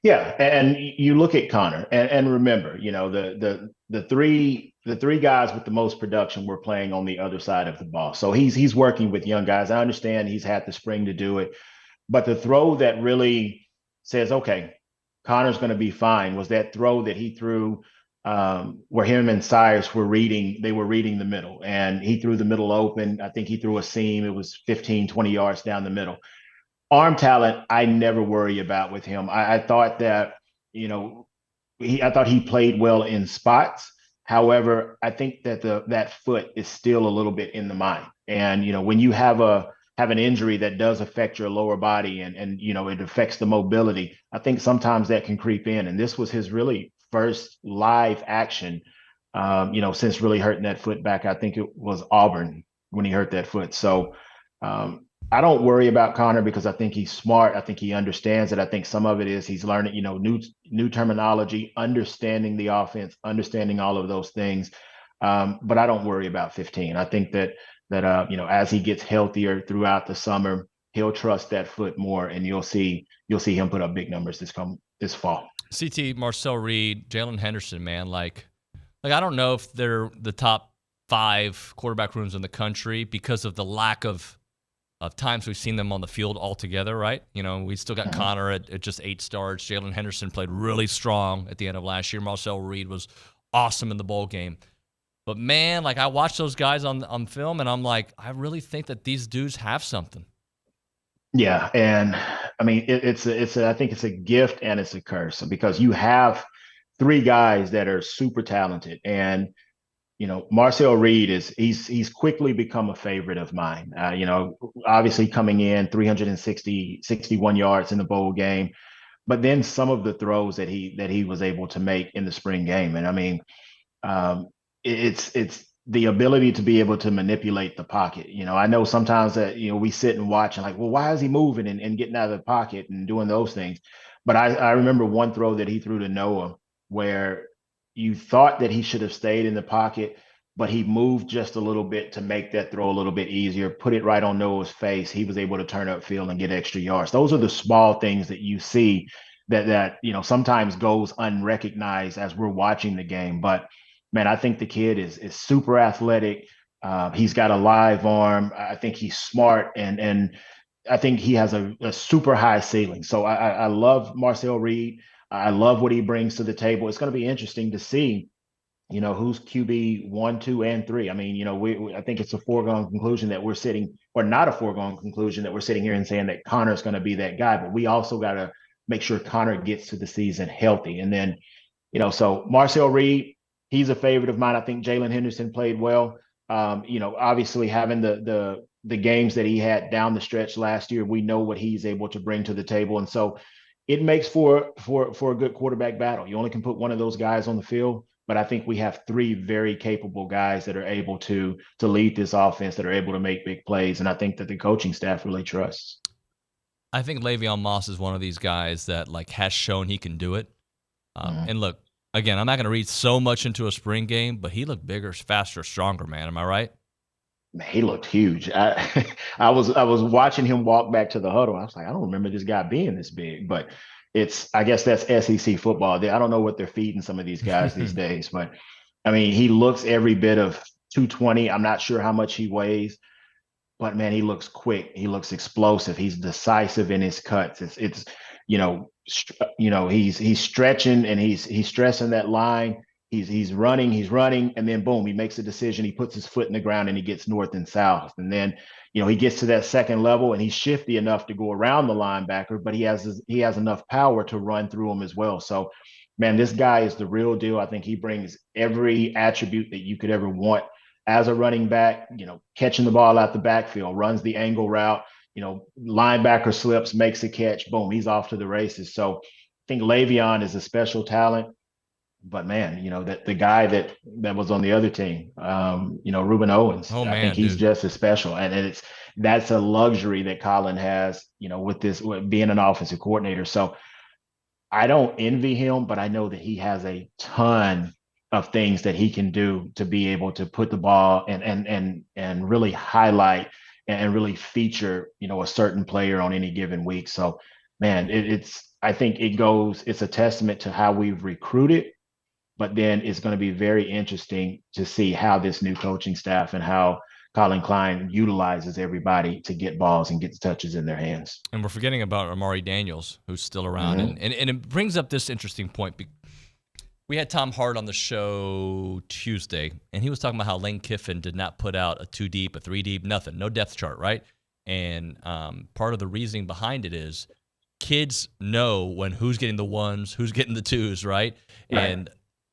Yeah, and you look at Connor, and remember, the three guys with the most production were playing on the other side of the ball. So he's working with young guys. I understand he's had the spring to do it, but the throw that really says, okay, Connor's going to be fine, was that throw that he threw where him and Cyrus were reading the middle, and he threw the middle open. I think he threw a seam. It was 15, 20 yards down the middle. Arm talent, I never worry about with him. I thought that, I thought he played well in spots. However, I think that that foot is still a little bit in the mind. And, when you have an injury that does affect your lower body and it affects the mobility, I think sometimes that can creep in. And this was his really first live action, since really hurting that foot back. I think it was Auburn when he hurt that foot. So, I don't worry about Connor because I think he's smart. I think he understands it. I think some of it is he's learning, new terminology, understanding the offense, understanding all of those things. But I don't worry about 15. I think that as he gets healthier throughout the summer, he'll trust that foot more, and you'll see him put up big numbers this fall. CT, Marcel Reed, Jalen Henderson, man, like I don't know if they're the top 5 quarterback rooms in the country because of the lack of times we've seen them on the field altogether, right? We still got Connor at just 8 starts. Jalen Henderson played really strong at the end of last year. Marcel Reed was awesome in the bowl game. But, man, I watch those guys on film, and I'm like, I really think that these dudes have something. Yeah, and, I mean, I think it's a gift and it's a curse because you have 3 guys that are super talented, and Marcel Reed he's quickly become a favorite of mine. Obviously coming in 61 yards in the bowl game, but then some of the throws that he was able to make in the spring game. And I mean, it's the ability to be able to manipulate the pocket. I know sometimes that, we sit and watch and like, well, why is he moving and getting out of the pocket and doing those things? But I remember one throw that he threw to Noah where you thought that he should have stayed in the pocket, but he moved just a little bit to make that throw a little bit easier, put it right on Noah's face. He was able to turn upfield and get extra yards. Those are the small things that you see that sometimes goes unrecognized as we're watching the game. But, man, I think the kid is super athletic. He's got a live arm. I think he's smart, and I think he has a super high ceiling. So I love Marcel Reed. I love what he brings to the table. It's going to be interesting to see, who's QB 1, 2, and 3. I mean, I think it's a foregone conclusion that we're sitting, or not a foregone conclusion that we're sitting here and saying that Connor's going to be that guy. But we also got to make sure Connor gets to the season healthy. And then, so Marcel Reed, he's a favorite of mine. I think Jalen Henderson played well. Obviously having the games that he had down the stretch last year, we know what he's able to bring to the table. And so it makes for a good quarterback battle. You only can put one of those guys on the field, but I think we have 3 very capable guys that are able to lead this offense, that are able to make big plays, and I think that the coaching staff really trusts. I think Le'Veon Moss is one of these guys that has shown he can do it. And look, again, I'm not going to read so much into a spring game, but he looked bigger, faster, stronger, man. Am I right? He looked huge. I was watching him walk back to the huddle. I was like, I don't remember this guy being this big, but I guess that's SEC football. I don't know what they're feeding some of these guys these days, but I mean, he looks every bit of 220. I'm not sure how much he weighs, but man, he looks quick. He looks explosive. He's decisive in his cuts. He's stretching and he's stressing that line. He's running, and then boom, he makes a decision. He puts his foot in the ground and he gets north and south. And then, he gets to that second level and he's shifty enough to go around the linebacker, but he has enough power to run through him as well. So, man, this guy is the real deal. I think he brings every attribute that you could ever want as a running back, catching the ball out the backfield, runs the angle route, linebacker slips, makes a catch, boom, he's off to the races. So I think Le'Veon is a special talent. But man, that the guy that was on the other team, Reuben Owens, I think he's just as special. And that's a luxury that Colin has, with being an offensive coordinator. So I don't envy him, but I know that he has a ton of things that he can do to be able to put the ball and really highlight and really feature, a certain player on any given week. So man, I think it's a testament to how we've recruited. But then it's going to be very interesting to see how this new coaching staff and how Colin Klein utilizes everybody to get balls and get the touches in their hands. And we're forgetting about Amari Daniels, who's still around. Mm-hmm. And it brings up this interesting point. We had Tom Hart on the show Tuesday, and he was talking about how Lane Kiffin did not put out a 2 deep, a 3 deep, nothing, no depth chart, right? And part of the reasoning behind it is kids know who's getting the 1s, who's getting the 2s, right?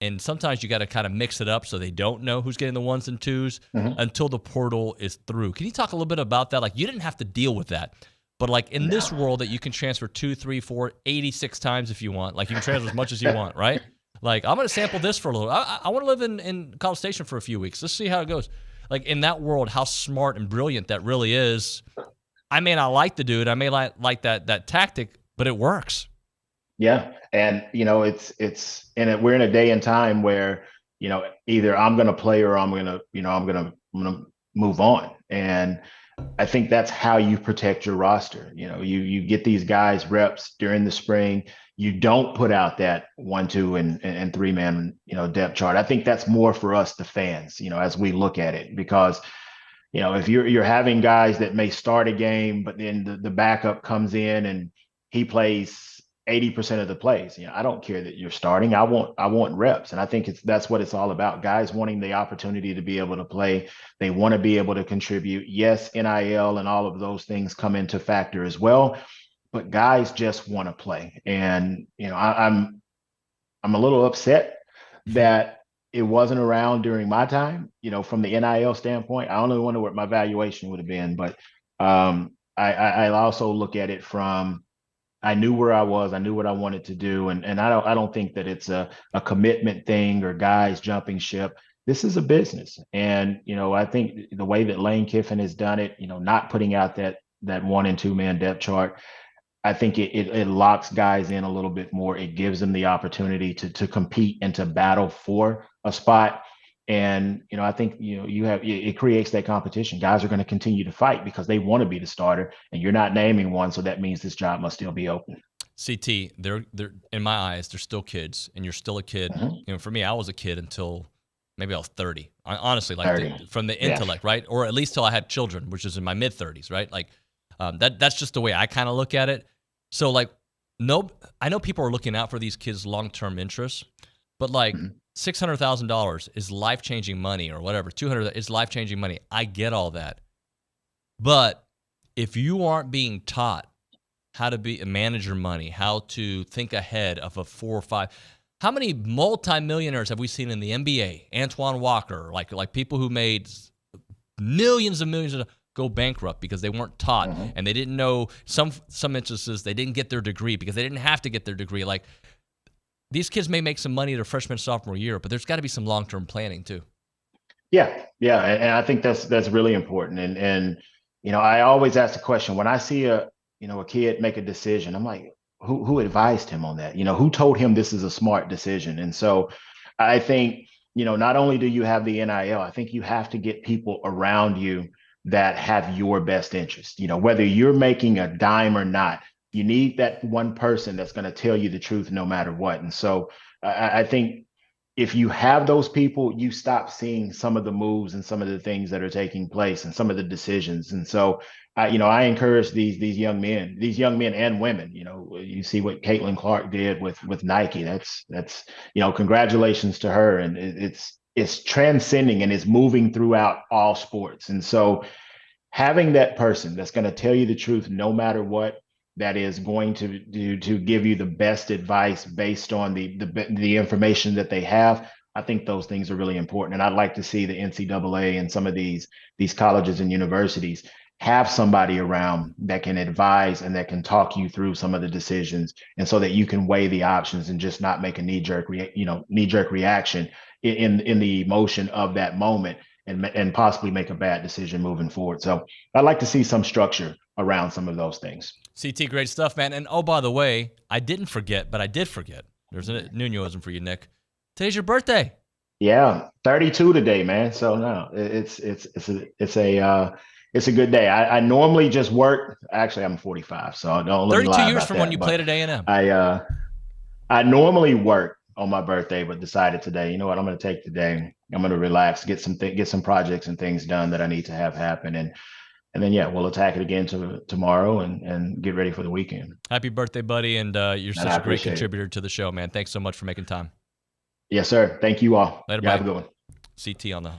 And sometimes you got to kind of mix it up so they don't know who's getting the 1s and 2s until the portal is through. Can you talk a little bit about that? Like, you didn't have to deal with that. But, like, in this world that you can transfer 2, 3, 4, 86 times if you want. Like, you can transfer as much as you want, right? Like, I'm going to sample this for a little. I want to live in College Station for a few weeks. Let's see how it goes. Like, in that world, how smart and brilliant that really is. I may not like the dude. I may like that tactic, but it works. Yeah. And, we're in a day and time where, either I'm going to play or I'm going to move on. And I think that's how you protect your roster. You get these guys reps during the spring. You don't put out that 1, 2, and 3-man, depth chart. I think that's more for us, the fans, as we look at it, because, if you're having guys that may start a game, but then the backup comes in and he plays 80% of the plays. I don't care that you're starting. I want reps. And I think that's what it's all about. Guys wanting the opportunity to be able to play. They want to be able to contribute. Yes, NIL and all of those things come into factor as well, but guys just want to play. And, I'm a little upset that it wasn't around during my time, from the NIL standpoint. I only wonder what my valuation would have been, but I also look at it from, I knew where I was. I knew what I wanted to do. And I don't think that it's a commitment thing or guys jumping ship. This is a business. And, I think the way that Lane Kiffin has done it, not putting out that 1 and 2-man depth chart, I think it locks guys in a little bit more. It gives them the opportunity to compete and to battle for a spot. And, I think, it creates that competition. Guys are going to continue to fight because they want to be the starter, and you're not naming one. So that means this job must still be open. CT, they're in my eyes, they're still kids, and you're still a kid. For me, I was a kid until maybe I was 30. Honestly, like 30. From the intellect, right? Or at least till I had children, which is in my mid 30s, right? Like that's just the way I kind of look at it. So like, I know people are looking out for these kids' long-term interests, but like, $600,000 is life-changing money, or whatever. $200,000 is life-changing money. I get all that, but if you aren't being taught how to manage your money, how to think ahead of a 4 or 5, how many multimillionaires have we seen in the NBA? Antoine Walker, like people who made millions and millions of go bankrupt because they weren't taught and they didn't know. Some instances they didn't get their degree because they didn't have to get their degree. Like, these kids may make some money their freshman, sophomore year, but there's got to be some long-term planning too. Yeah. And I think that's really important. And I always ask the question when I see a kid make a decision, I'm like, who advised him on that? Who told him this is a smart decision? And so I think, not only do you have the NIL, I think you have to get people around you that have your best interest, whether you're making a dime or not. You need that one person that's going to tell you the truth no matter what. And so I think if you have those people, you stop seeing some of the moves and some of the things that are taking place and some of the decisions. And so, I encourage these young men and women. You see what Caitlin Clark did with Nike. That's congratulations to her. And it's transcending and it's moving throughout all sports. And so having that person that's going to tell you the truth no matter what, that is going to give you the best advice based on the information that they have. I think those things are really important. And I'd like to see the NCAA and some of these colleges and universities have somebody around that can advise and that can talk you through some of the decisions, and so that you can weigh the options and just not make a knee-jerk reaction in the emotion of that moment and possibly make a bad decision moving forward. So I'd like to see some structure around some of those things. CT, great stuff, man. And oh, by the way, I didn't forget, but I did forget. There's a Nuñoism for you, Nick. Today's your birthday. Yeah, 32 today, man. So no, it's a good day. I normally just work. Actually, I'm 45, so don't let me lie 32 years about from that, when you but played at A&M. I normally work on my birthday, but decided today, you know what, I'm going to take today. I'm going to relax, get some projects and things done that I need to have happen, and then we'll attack it again tomorrow and get ready for the weekend. Happy birthday, buddy, and you're such a great contributor to the show, man. Thanks so much for making time. Yes, sir. Thank you all. Later, have a good one. CT on the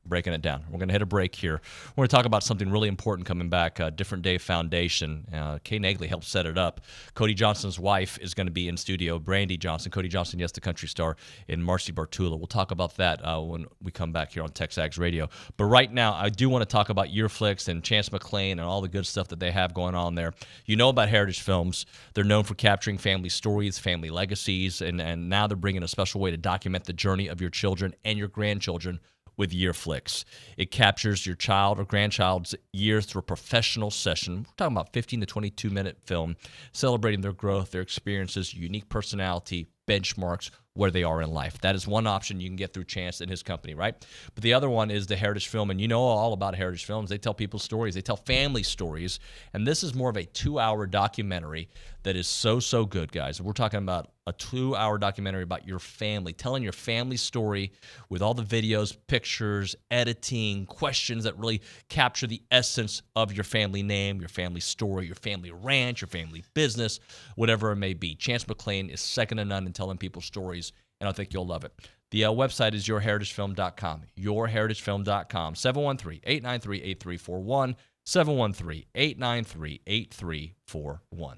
breaking it down. We're going to hit a break here. We're going to talk about something really important coming back, Different Day Foundation. Kay Nagley helped set it up. Cody Johnson's wife is going to be in studio, Brandy Johnson. Cody Johnson, yes, the country star, and Marcy Bartula. We'll talk about that when we come back here on TexAgs Radio. But right now, I do want to talk about Yearflix and Chance McClain and all the good stuff that they have going on there. You know about Heritage Films. They're known for capturing family stories, family legacies, and now they're bringing a special way to document the journey of your children and your grandchildren with Yearflix. It captures your child or grandchild's years through a professional session. We're talking about 15 to 22-minute film, celebrating their growth, their experiences, unique personality, benchmarks, where they are in life. That is one option you can get through Chance and his company, right? But the other one is the Heritage Film, and you know all about Heritage Films. They tell people's stories. They tell family stories, and this is more of a 2-hour documentary that is so good, guys. We're talking about a 2-hour documentary about your family, telling your family story with all the videos, pictures, editing, questions that really capture the essence of your family name, your family story, your family ranch, your family business, whatever it may be. Chance McClain is second to none in telling people's stories, and I think you'll love it. The website is yourheritagefilm.com, yourheritagefilm.com, 713-893-8341, 713-893-8341.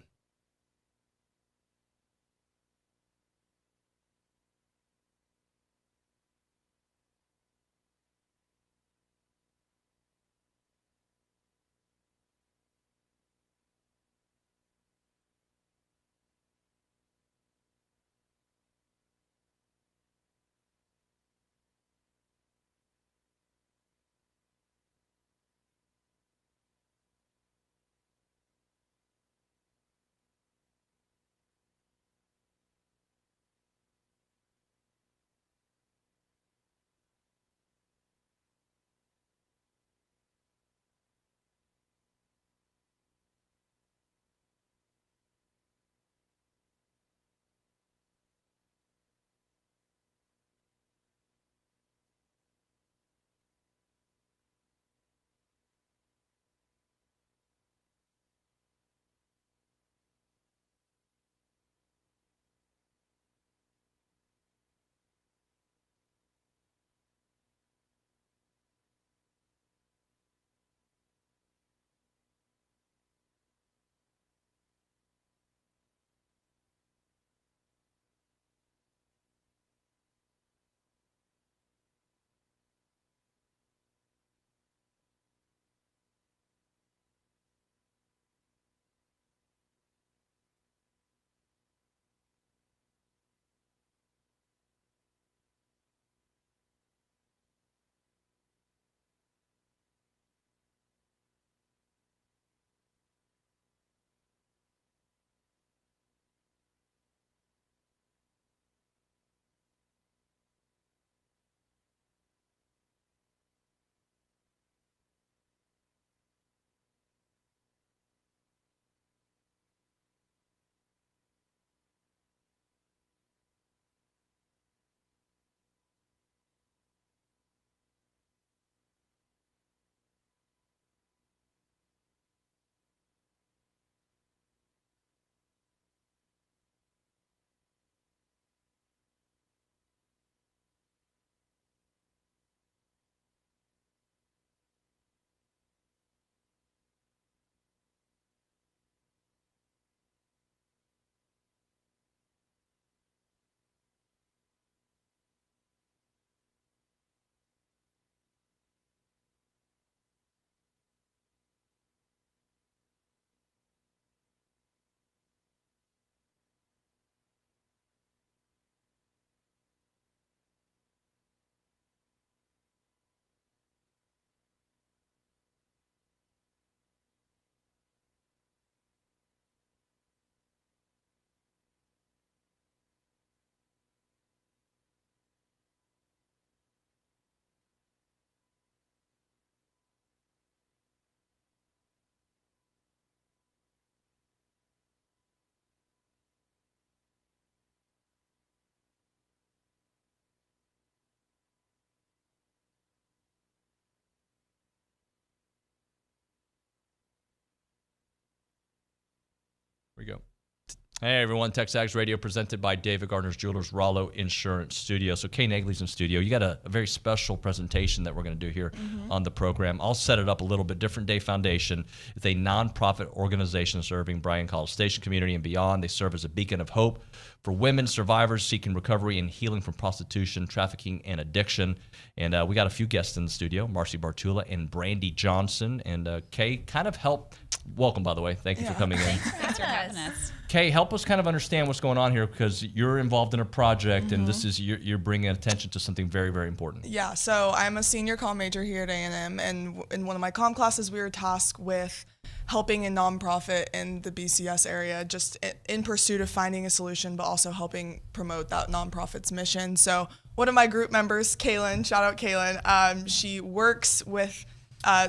Hey everyone, TexAgs Radio presented by David Gardner's Jewelers, Rollo Insurance Studio. So Kay Nagley's in studio. You got a very special presentation that we're going to do here on the program. I'll set it up a little bit. Different Day Foundation is a nonprofit organization serving Bryan College Station community and beyond. They serve as a beacon of hope for women survivors seeking recovery and healing from prostitution, trafficking, and addiction. And we got a few guests in the studio, Marcy Bartula and Brandy Johnson. And Kay, kind of help. Welcome, by the way. Thank you for coming in. Thanks for having us. Kay, help us kind of understand what's going on here, because you're involved in a project and this is you're bringing attention to something very, very important. Yeah, so I'm a senior comm major here at A&M, and in one of my comm classes, we were tasked with helping a nonprofit in the BCS area, just in pursuit of finding a solution, but also helping promote that nonprofit's mission. So one of my group members, Kaylin, shout out Kaylin, she works with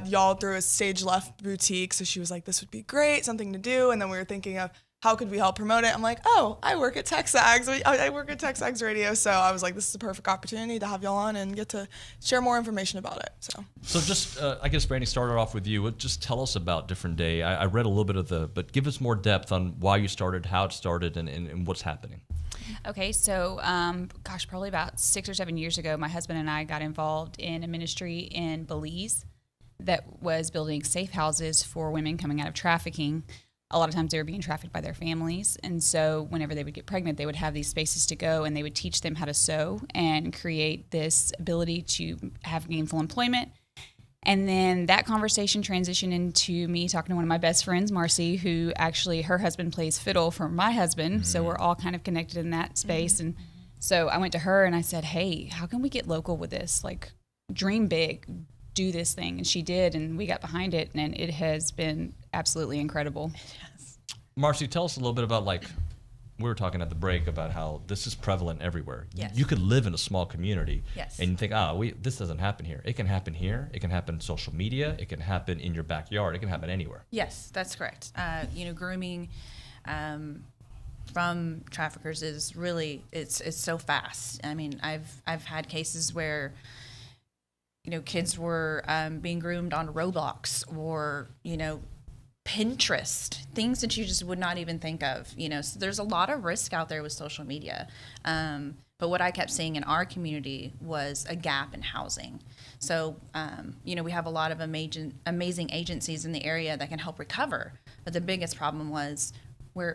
y'all through a Stage Left boutique. So she was like, this would be great, something to do. And then we were thinking of how could we help promote it? I'm like, oh, I work at TexAgs. I work at TexAgs Radio. So I was like, this is a perfect opportunity to have y'all on and get to share more information about it. So just, I guess, Brandy, started off with you. Just tell us about Different Day. I read a little bit of but give us more depth on why you started, how it started, and what's happening. Okay, so, probably about 6 or 7 years ago, my husband and I got involved in a ministry in Belize that was building safe houses for women coming out of trafficking. A lot of times they were being trafficked by their families, and so whenever they would get pregnant, they would have these spaces to go, and they would teach them how to sew and create this ability to have gainful employment. And then that conversation transitioned into me talking to one of my best friends, Marcy, who actually, her husband plays fiddle for my husband, so we're all kind of connected in that space. And so I went to her and I said, hey, how can we get local with this? Like, dream big, do this thing. And she did, and we got behind it, and it has been absolutely incredible. Yes. Marcy, tell us a little bit about, like, we were talking at the break about how this is prevalent everywhere. Yes. You could live in a small community Yes. and you think, this doesn't happen here. It can happen here. It can happen in social media. It can happen in your backyard. It can happen anywhere. Yes, that's correct. Grooming from traffickers is really, it's so fast. I mean, I've had cases where kids were being groomed on Roblox or, Pinterest, things that you just would not even think of, so there's a lot of risk out there with social media. But what I kept seeing in our community was a gap in housing. So, we have a lot of amazing agencies in the area that can help recover. But the biggest problem was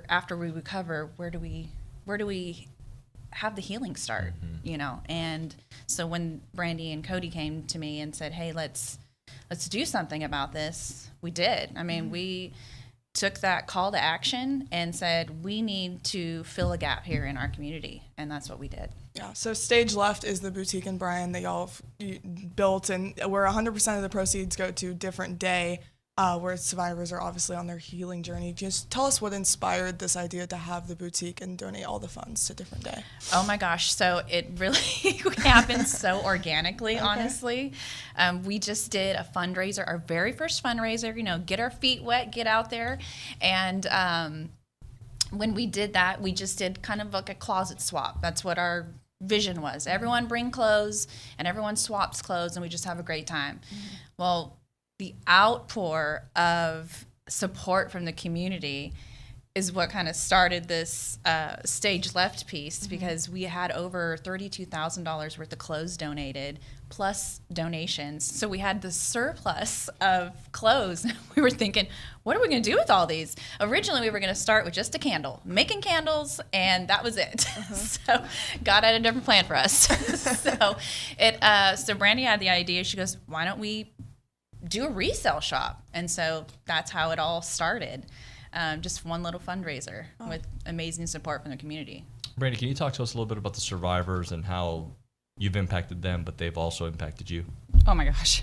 after we recover, where do we have the healing start, And so when Brandy and Cody came to me and said, hey, let's do something about this, we did. I mean, we took that call to action and said, we need to fill a gap here in our community, and that's what we did. Yeah, so Stage Left is the boutique in Bryan that y'all built, and where 100% of the proceeds go to Different Day, where survivors are obviously on their healing journey. Just tell us what inspired this idea to have the boutique and donate all the funds to Different Day. Oh my gosh, so it really happened so organically, honestly. We just did a fundraiser, our very first fundraiser, get our feet wet, get out there. And when we did that, we just did kind of like a closet swap. That's what our vision was. Everyone bring clothes and everyone swaps clothes and we just have a great time. Well, the outpour of support from the community is what kind of started this Stage Left piece, because we had over $32,000 worth of clothes donated, plus donations. So we had the surplus of clothes. We were thinking, what are we going to do with all these? Originally, we were going to start with just a candle, making candles, and that was it. So God had a different plan for us. So Brandy had the idea. She goes, why don't we do a resale shop? And so that's how it all started. Just one little fundraiser with amazing support from the community. Brandy, can you talk to us a little bit about the survivors and how you've impacted them, but they've also impacted you? Oh my gosh.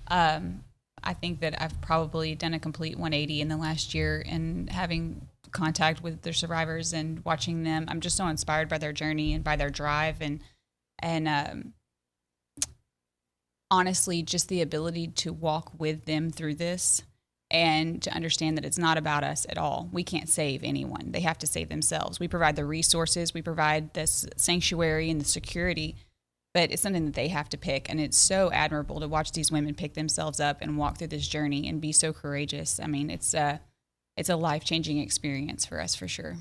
I think that I've probably done a complete 180 in the last year, and having contact with their survivors and watching them. I'm just so inspired by their journey and by their drive, and honestly, just the ability to walk with them through this and to understand that it's not about us at all. We can't save anyone. They have to save themselves. We provide the resources, we provide this sanctuary and the security, but it's something that they have to pick. And it's so admirable to watch these women pick themselves up and walk through this journey and be so courageous. I mean, it's a life-changing experience for us, for sure.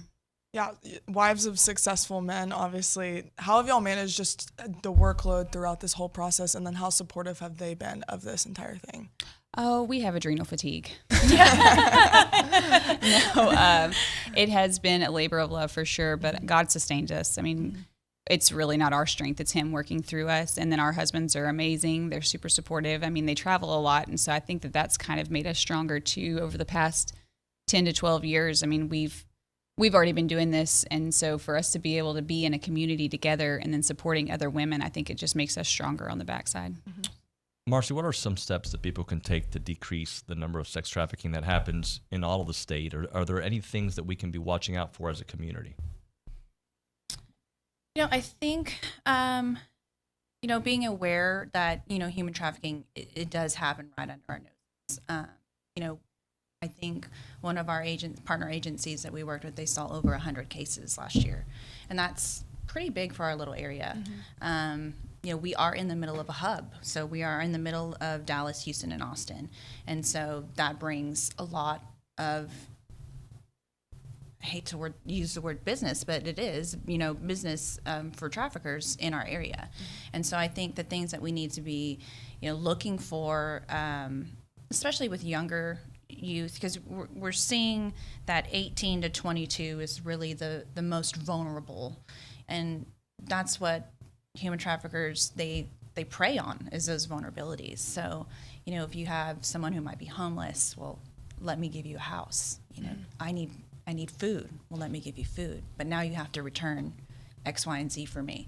Yeah, wives of successful men, obviously. How have y'all managed just the workload throughout this whole process, and then how supportive have they been of this entire thing? Oh, we have adrenal fatigue. No, it has been a labor of love for sure, but God sustained us. I mean, it's really not our strength. It's him working through us. And then our husbands are amazing. They're super supportive. I mean, they travel a lot. And so I think that that's kind of made us stronger too over the past 10 to 12 years. I mean, we've already been doing this. And so for us to be able to be in a community together and then supporting other women, I think it just makes us stronger on the backside. Mm-hmm. Marcy, what are some steps that people can take to decrease the number of sex trafficking that happens in all of the state? Or are there any things that we can be watching out for as a community? I think, being aware that, human trafficking, it does happen right under our noses. I think one of our partner agencies that we worked with, they saw over 100 cases last year. And that's pretty big for our little area. Mm-hmm. We are in the middle of a hub. So we are in the middle of Dallas, Houston, and Austin. And so that brings a lot of, I hate to use the word business, but it is, business for traffickers in our area. Mm-hmm. And so I think the things that we need to be, looking for, especially with younger youth, because we're seeing that 18 to 22 is really the most vulnerable. And that's what human traffickers, they prey on, is those vulnerabilities. So, if you have someone who might be homeless, well, let me give you a house. I need food. Well, let me give you food. But now you have to return X, Y, and Z for me.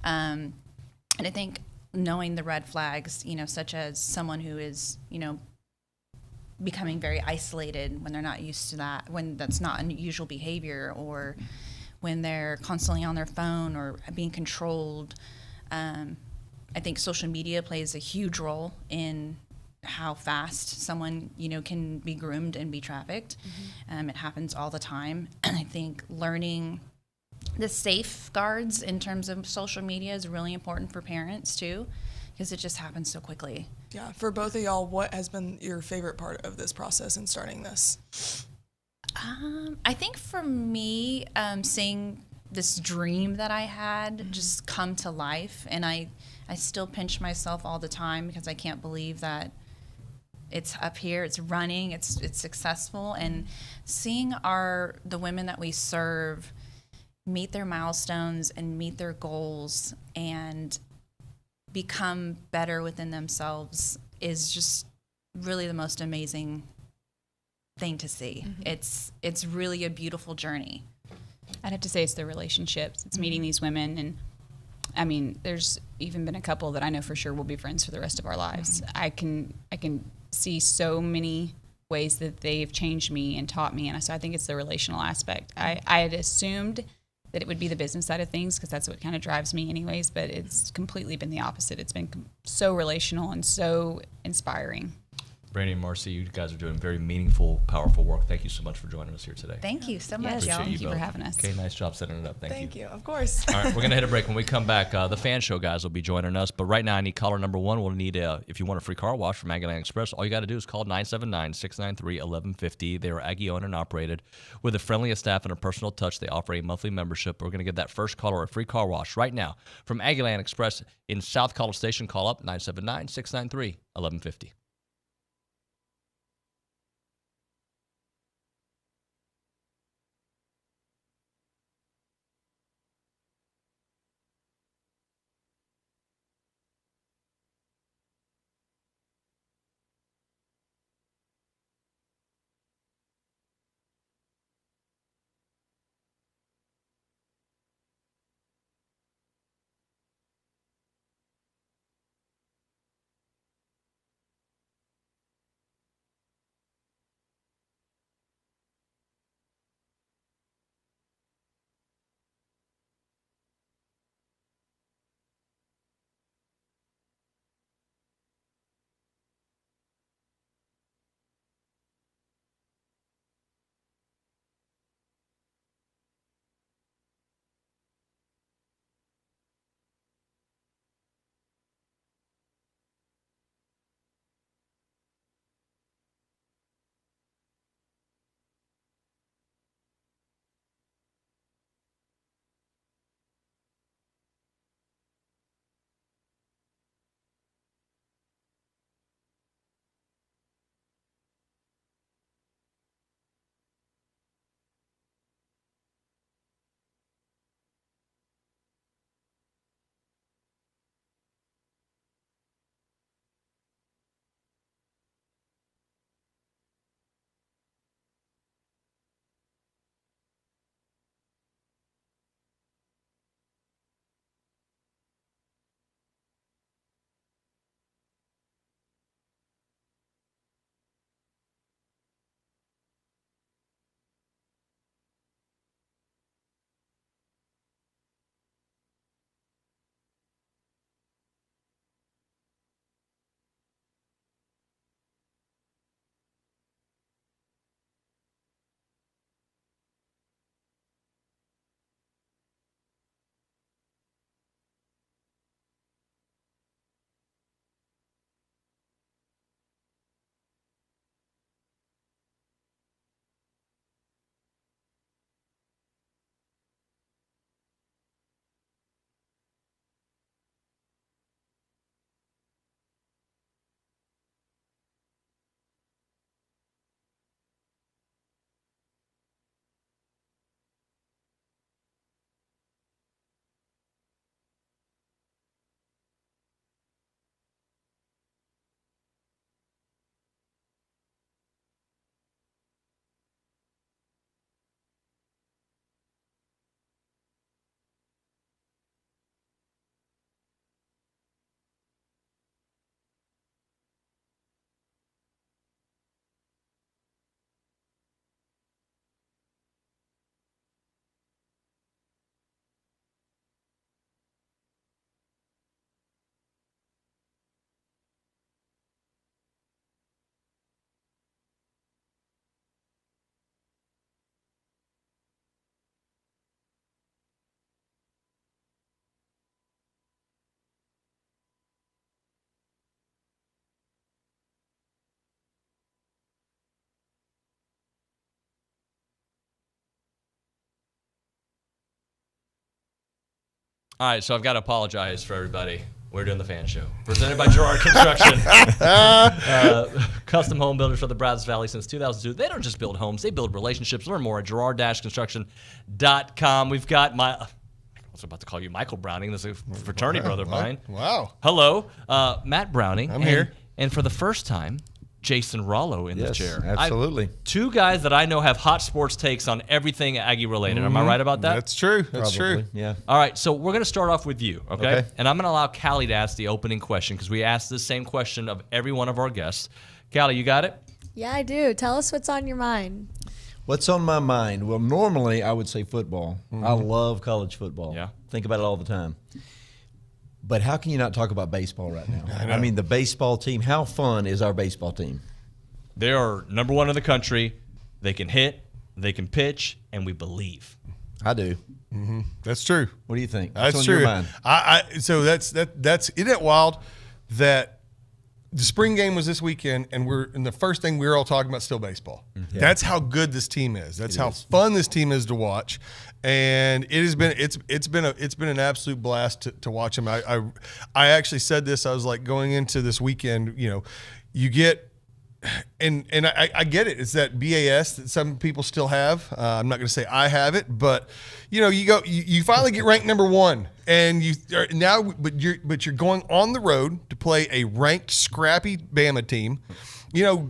And I think knowing the red flags, such as someone who is, becoming very isolated when they're not used to that, when that's not unusual behavior, or when they're constantly on their phone or being controlled. I think social media plays a huge role in how fast someone, can be groomed and be trafficked. Mm-hmm. It happens all the time. And I think learning the safeguards in terms of social media is really important for parents too, because it just happens so quickly. Yeah, for both of y'all, what has been your favorite part of this process in starting this? I think for me, seeing this dream that I had just come to life, and I still pinch myself all the time because I can't believe that it's up here, it's running, it's successful, and seeing the women that we serve meet their milestones and meet their goals and become better within themselves is just really the most amazing thing to see. Mm-hmm. It's really a beautiful journey. I'd have to say it's the relationships. It's meeting these women, and I mean, there's even been a couple that I know for sure will be friends for the rest of our lives. Mm-hmm. I can see so many ways that they've changed me and taught me, and so I think it's the relational aspect. I had assumed that it would be the business side of things because that's what kind of drives me anyways, but it's completely been the opposite. It's been so relational and so inspiring. Brandy and Marcy, you guys are doing very meaningful, powerful work. Thank you so much for joining us here today. Thank you so much, y'all. Thank you for having us. Okay, nice job setting it up. Thank you. Of course. All right, we're going to hit a break. When we come back, the Fan Show guys will be joining us. But right now, I need caller number one. We'll need, if you want a free car wash from Aggie Express, all you got to do is call 979-693-1150. They are Aggie owned and operated. With the friendliest staff and a personal touch, they offer a monthly membership. We're going to give that first caller a free car wash right now from Aggie Express in South College Station. Call up 979-693-1150. All right, so I've got to apologize for everybody. We're doing the fan show. Presented by Gerard Construction. Custom home builders for the Brazos Valley since 2002. They don't just build homes, they build relationships. Learn more at gerard-construction.com. We've got I was about to call you Michael Browning. This is a fraternity brother of mine. Wow. Hello, Matt Browning. I'm here. And for the first time, Jason Rollo in the chair. Absolutely. Two guys that I know have hot sports takes on everything Aggie related. Am I right about that? That's true. That's true. Yeah. All right, so we're going to start off with you, okay? Okay. And I'm going to allow Callie to ask the opening question because we asked the same question of every one of our guests. Callie, you got it? Yeah, I do. Tell us what's on your mind. What's on my mind? Well, normally I would say football. I love college football. Yeah. Think about it all the time. But how can you not talk about baseball right now? I mean, the baseball team, how fun is our baseball team? They are number one in the country. They can hit, they can pitch, and we believe. I do. That's true. What do you think? That's What's true. on your mind? So that's isn't it wild that the spring game was this weekend, and the first thing we were all talking about still baseball. Yeah. That's how good this team is. That's how fun this team is to watch, and it's been an absolute blast to watch them. I actually said this. I was like, going into this weekend, you get. And I get it. It's that BAS that some people still have. I'm not going to say I have it, but you finally get ranked number one, and but you're going on the road to play a ranked, scrappy Bama team. There are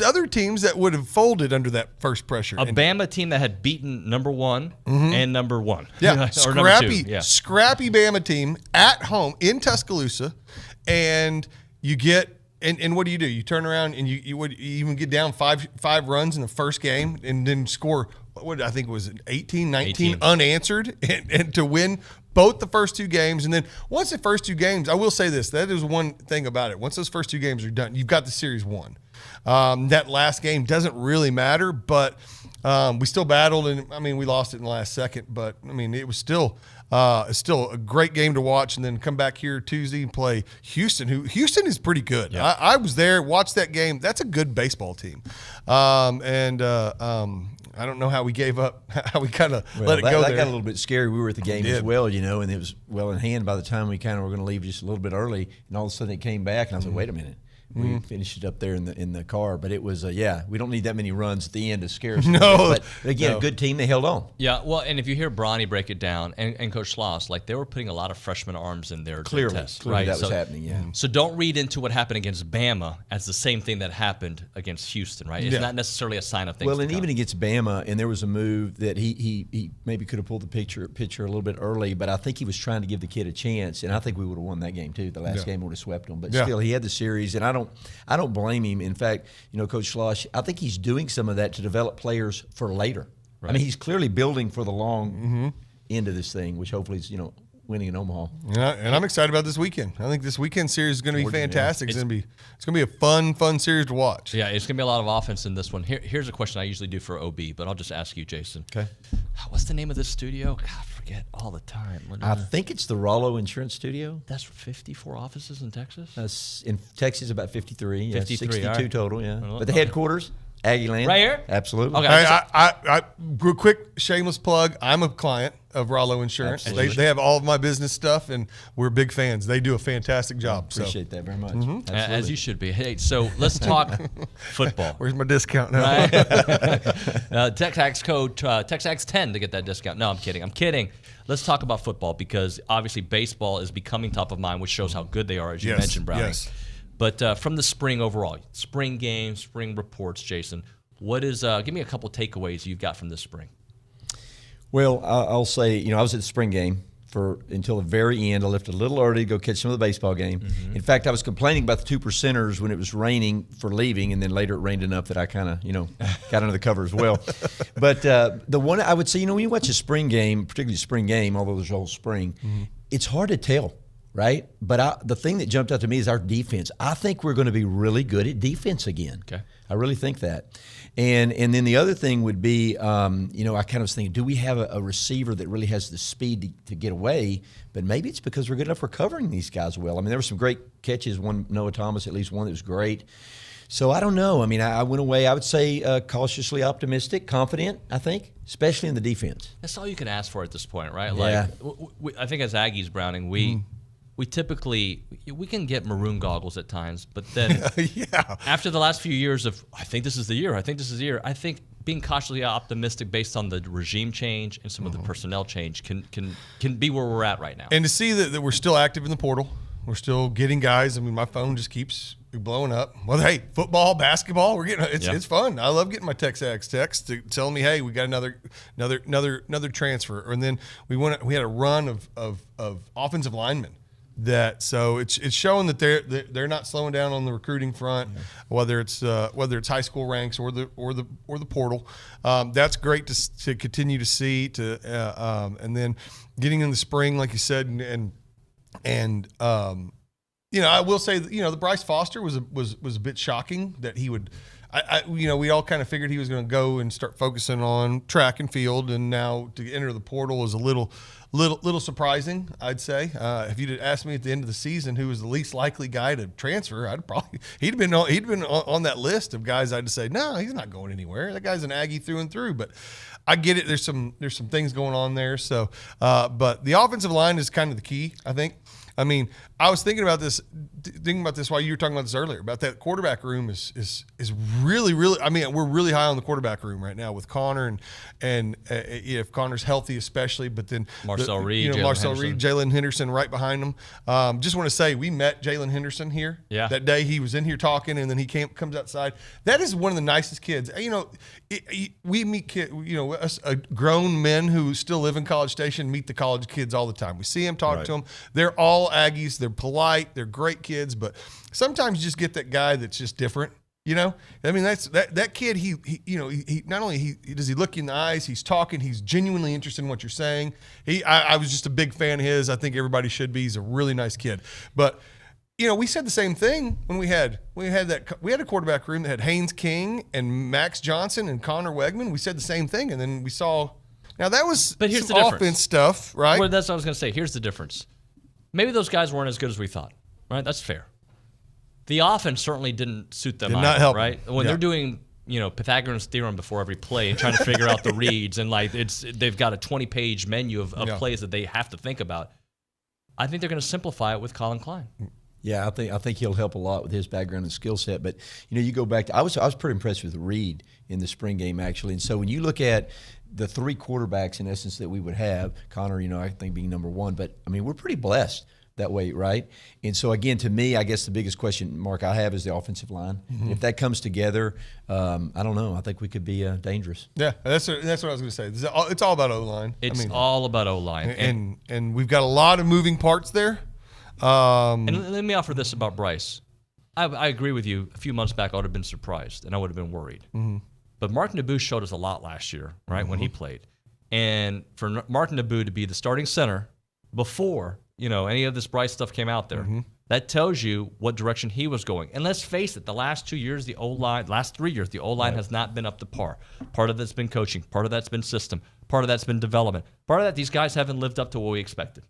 other teams that would have folded under that first pressure. A Bama team that had beaten number one and number one. Yeah, or number two. Yeah. Scrappy Bama team at home in Tuscaloosa, and you get. And what do? You turn around and you would even get down five runs in the first game and then score, what I think was 18 unanswered and to win both the first two games. And then once the first two games, I will say this, that is one thing about it. Once those first two games are done, you've got the series won. That last game doesn't really matter, but we still battled, and I mean, we lost it in the last second, but I mean, it was still a great game to watch, and then come back here Tuesday and play Houston, Houston is pretty good. Yeah. I was there, watched that game. That's a good baseball team. I don't know how we gave up, how we kind of let it go That there. got a little bit scary. We were at the game as well, and it was well in hand by the time we kind of were going to leave just a little bit early, and all of a sudden it came back, and I was like, wait a minute. We finished it up there in the car, but it was we don't need that many runs at the end to scare us. But again, a good team, they held on. Yeah, well, and if you hear Bronny break it down, and Coach Schloss, like they were putting a lot of freshman arms in their test, right? That was happening. Yeah. So don't read into what happened against Bama as the same thing that happened against Houston, right? It's not necessarily a sign of things. Well, and even against Bama, and there was a move that he maybe could have pulled the pitcher a little bit early, but I think he was trying to give the kid a chance, and I think we would have won that game too. The last game would have swept them, but still, he had the series, and I don't blame him. In fact, Coach Schloss, I think he's doing some of that to develop players for later. Right. I mean, he's clearly building for the long end of this thing, which hopefully is, winning in Omaha. Yeah, and I'm excited about this weekend. I think this weekend series is going to be fantastic. It's going to be a fun series to watch. Yeah, it's going to be a lot of offense in this one. Here's a question I usually do for OB, but I'll just ask you, Jason. Okay. What's the name of this studio? God, I forget all the time. I think it's the Rollo Insurance Studio. That's 54 offices in Texas? In Texas, about 53. 53, 62 right. total, yeah. But the headquarters, Aggie Land. Right here? Absolutely. Okay. I real quick, shameless plug. I'm a client of Rollo Insurance. They have all of my business stuff, and we're big fans. They do a fantastic job. Appreciate that very much. As you should be. Hey, so let's talk football. Where's my discount now? Right? TexAgs code TexAgs10 to get that discount. No, I'm kidding. Let's talk about football because obviously baseball is becoming top of mind, which shows how good they are, as you mentioned, Brownie. Yes. But from the spring overall, spring games, spring reports, Jason, what is? Give me a couple takeaways you've got from this spring. Well, I'll say, I was at the spring game until the very end. I left a little early to go catch some of the baseball game. In fact, I was complaining about the 2%ers when it was raining for leaving, and then later it rained enough that I kind of, got under the cover as well. But the one I would say, when you watch a spring game, particularly a spring game, although there's a whole spring, it's hard to tell, right? But the thing that jumped out to me is our defense. I think we're going to be really good at defense again. Okay. I really think that. And then the other thing would be, I kind of was thinking, do we have a receiver that really has the speed to get away? But maybe it's because we're good enough for covering these guys well. I mean, there were some great catches. One, Noah Thomas, at least one that was great. So I don't know. I mean, I went away, I would say cautiously optimistic, confident, I think, especially in the defense. That's all you can ask for at this point, right? Yeah. Like, I think as Aggies, Browning, we typically we can get maroon goggles at times, but then after the last few years of I think this is the year, I think being cautiously optimistic based on the regime change and some of the personnel change can be where we're at right now. And to see that we're still active in the portal, we're still getting guys. I mean, my phone just keeps blowing up. Well, hey, football, basketball, we're getting it's fun. I love getting my TexAgs text telling me, hey, we got another transfer. And then we had a run of offensive linemen. So it's showing that they're not slowing down on the recruiting front, whether it's high school ranks or the portal. That's great to continue to see. And then getting in the spring, like you said, and I will say that, the Bryce Foster was a bit shocking that he would. We all kind of figured he was going to go and start focusing on track and field, and now to enter the portal is a little surprising, I'd say. If you'd asked me at the end of the season who was the least likely guy to transfer, he'd been on that list of guys I'd say, no, he's not going anywhere. That guy's an Aggie through and through. But I get it. There's some things going on there. So, but the offensive line is kind of the key, I think. I mean, I was thinking about this while you were talking about this earlier, about that quarterback room is really, really, I mean, we're really high on the quarterback room right now with Connor and if Connor's healthy especially, but then Marcel Reed, Jalen Henderson right behind him. Just want to say we met Jalen Henderson here that day. He was in here talking, and then he comes outside. That is one of the nicest kids. We meet kids, us grown men who still live in College Station meet the college kids all the time. We see them, talk to them. They're all Aggies. They're polite. They're great kids, but sometimes you just get that guy that's just different. I mean, that kid. He not only does he look you in the eyes, he's talking. He's genuinely interested in what you're saying. I was just a big fan of his. I think everybody should be. He's a really nice kid. But we said the same thing when we had a quarterback room that had Haynes King and Max Johnson and Connor Wegman. We said the same thing, and then we saw. Now that was here's some the difference. Offense stuff, right? Well, that's what I was going to say. Here's the difference. Maybe those guys weren't as good as we thought, right? That's fair. The offense certainly didn't suit them Did not help right? them. When they're doing, Pythagorean's theorem before every play and trying to figure out the reads, and they've got a 20-page menu of plays that they have to think about. I think they're going to simplify it with Colin Klein. Yeah, I think he'll help a lot with his background and skill set. But you go back to I was pretty impressed with Reed in the spring game actually. And so when you look at the three quarterbacks in essence that we would have, Connor, I think being number one, but I mean we're pretty blessed that way, right? And so again, to me, I guess the biggest question mark I have is the offensive line. Mm-hmm. If that comes together, I don't know. I think we could be dangerous. Yeah, that's what I was going to say. It's all about O-line. It's all about O-line, and we've got a lot of moving parts there. And let me offer this about Bryce. I agree with you. A few months back, I would have been surprised, and I would have been worried. Mm-hmm. But Mark Naboo showed us a lot last year, right, when he played. And for Mark Naboo to be the starting center before, any of this Bryce stuff came out there, that tells you what direction he was going. And let's face it, the last 2 years, the O-line, last 3 years, the O-line has not been up to par. Part of that's been coaching. Part of that's been system. Part of that's been development. Part of that, these guys haven't lived up to what we expected.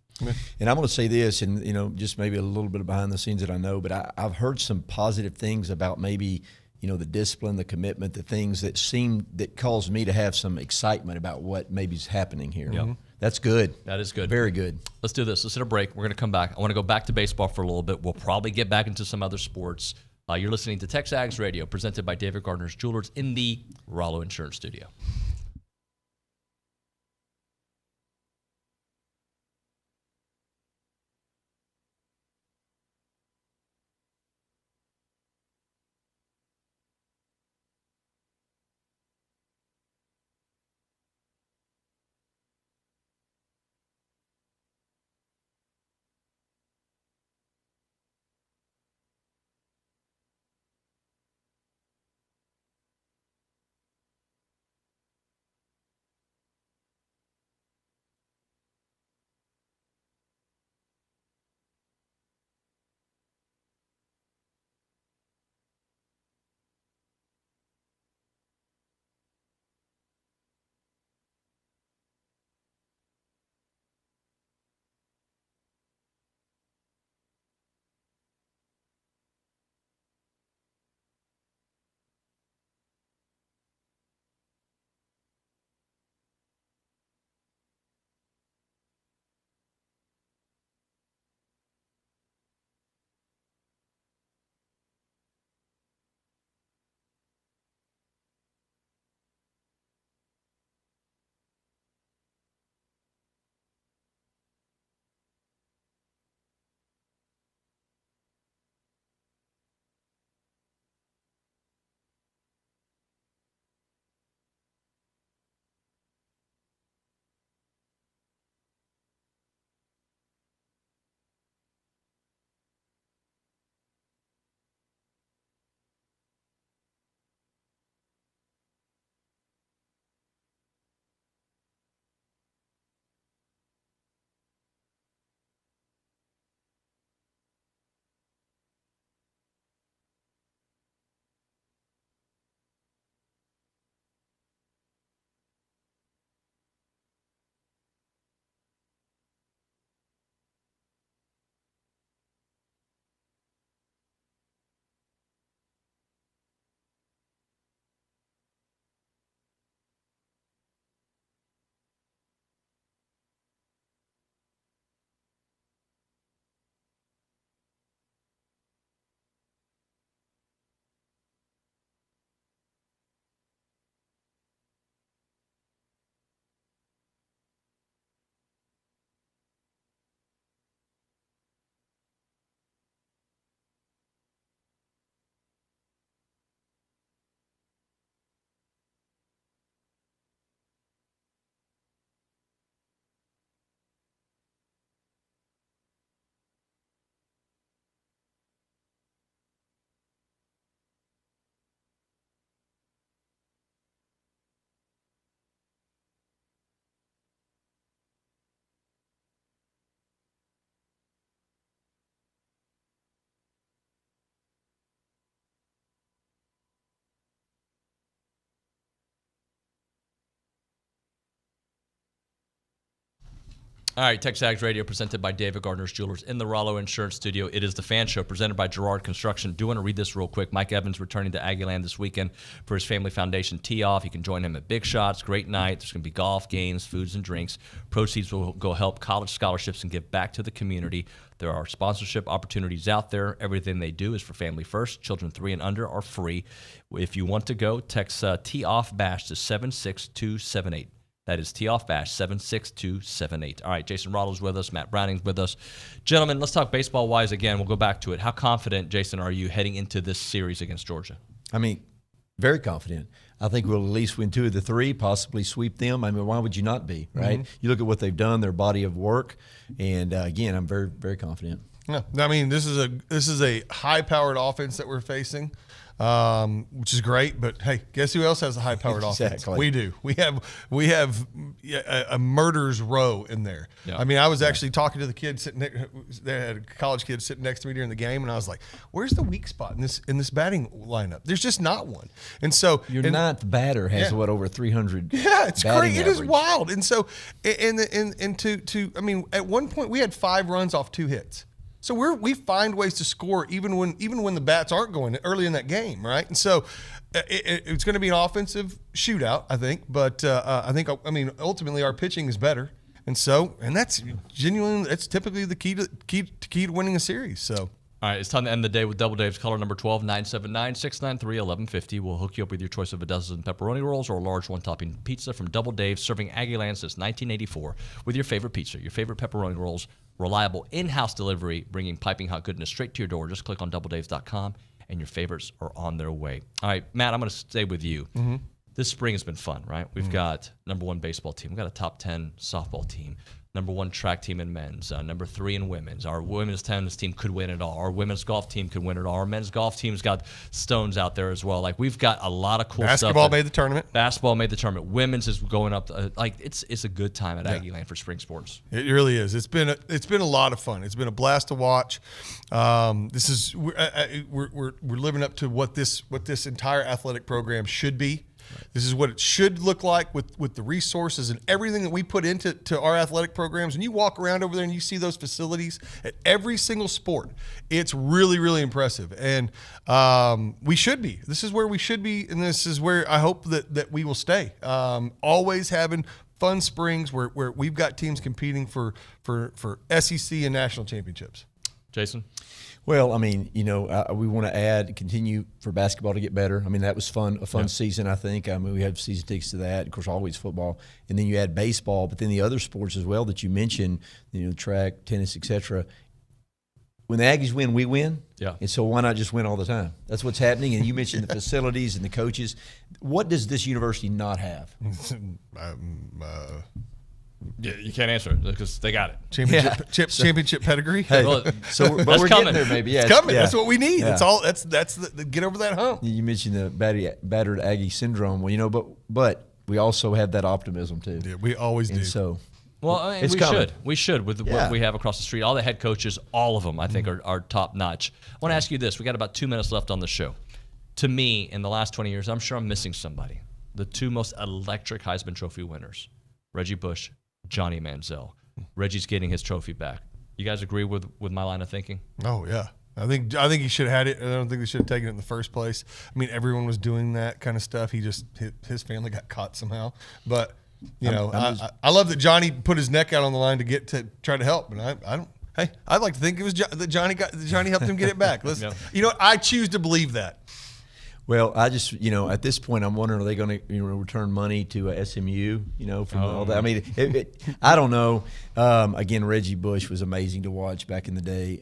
And I'm going to say this, and just maybe a little bit behind the scenes that I know, but I've heard some positive things about maybe the discipline, the commitment, the things that cause me to have some excitement about what maybe is happening here. Yep. That's good. That is good. Very good. Let's do this. Let's hit a break. We're going to come back. I want to go back to baseball for a little bit. We'll probably get back into some other sports. You're listening to TexAgs Radio, presented by David Gardner's Jewelers in the Rollo Insurance Studio. All right, TexAgs Radio presented by David Gardner's Jewelers in the Rollo Insurance Studio. It is the Fan Show presented by Girard Construction. Do want to read this real quick. Mike Evans returning to Aggieland this weekend for his Family Foundation tee-off. You can join him at Big Shots. Great night. There's going to be golf, games, foods, and drinks. Proceeds will go help college scholarships and give back to the community. There are sponsorship opportunities out there. Everything they do is for family first. Children 3 and under are free. If you want to go, text tee-off bash to 76278. That is tee-off bash 76278. All right, Jason Rottle's with us. Matt Browning's with us. Gentlemen, let's talk baseball-wise again. We'll go back to it. How confident, Jason, are you heading into this series against Georgia? I mean, very confident. I think we'll at least win 2 of the 3, possibly sweep them. I mean, why would you not be, right? Mm-hmm. You look at what they've done, their body of work, and again, I'm very, very confident. Yeah, I mean, this is a high-powered offense that we're facing, which is great. But hey, guess who else has a high-powered offense? We do. We have a murderer's row in there. Yeah. I mean, I was actually talking to the kid sitting there. They had a college kid sitting next to me during the game, and I was like, "Where's the weak spot in this batting lineup? There's just not one." And so your ninth batter has over 300. Yeah, it's batting crazy. It is average. wild. And so, I mean, at one point we had 5 runs off 2 hits. So we find ways to score even when the bats aren't going early in that game, right? And so it's going to be an offensive shootout, I think. But I mean, ultimately our pitching is better, and that's genuinely that's typically the key to winning a series. So. All right, it's time to end the day with Double Dave's caller number 12, 979-693-1150. We'll hook you up with your choice of a dozen pepperoni rolls or a large one-topping pizza from Double Dave, serving Aggieland since 1984 with your favorite pizza, your favorite pepperoni rolls, reliable in-house delivery, bringing piping hot goodness straight to your door. Just click on doubledaves.com, and your favorites are on their way. All right, Matt, I'm going to stay with you. Mm-hmm. This spring has been fun, right? We've got number 1 baseball team. We've got a top 10 softball team. Number 1 track team in men's, number 3 in women's. Our women's tennis team could win it all. Our women's golf team could win it all. Our men's golf team's got stones out there as well. Like, we've got a lot of cool stuff. Basketball made the tournament. Basketball made the tournament. Women's is going up. It's a good time at Aggieland for spring sports. It really is. It's been a lot of fun. It's been a blast to watch. We're living up to what this entire athletic program should be. This is what it should look like with the resources and everything that we put into our athletic programs. And you walk around over there and you see those facilities at every single sport. It's really, really impressive. And we should be. This is where we should be, and this is where I hope that we will stay. Always having fun springs where we've got teams competing for SEC and national championships. Jason? Well, I mean, we want to continue for basketball to get better. I mean, that was fun, a fun season, I think. I mean, we have season tickets to that. Of course, always football. And then you add baseball, but then the other sports as well that you mentioned, track, tennis, etc. When the Aggies win, we win. Yeah. And so why not just win all the time? That's what's happening. And you mentioned the facilities and the coaches. What does this university not have? Yeah, you can't answer it because they got it. Championship pedigree. Hey, but we're getting there, maybe. Yeah, it's coming. Yeah. That's what we need. Yeah. That's all. That's the get over that hump. You mentioned the battered Aggie syndrome. Well, but we also have that optimism too. Yeah, we always do. So, well, I mean, it's we should with what we have across the street. All the head coaches, all of them, I think, are top notch. I want to ask you this: we got about 2 minutes left on the show. To me, in the last 20 years, I'm sure I'm missing somebody. The 2 most electric Heisman Trophy winners: Reggie Bush, Johnny Manziel. Reggie's getting his trophy back. You guys agree with my line of thinking? Oh yeah, I think he should have had it. I don't think they should have taken it in the first place. I mean, everyone was doing that kind of stuff. His family got caught somehow. But I love that Johnny put his neck out on the line to try to help. And I don't. Hey, I'd like to think it was that Johnny helped him get it back. I choose to believe that. Well, I just, at this point, I'm wondering, are they going to, return money to SMU, from all that? I mean, I don't know. Again, Reggie Bush was amazing to watch back in the day.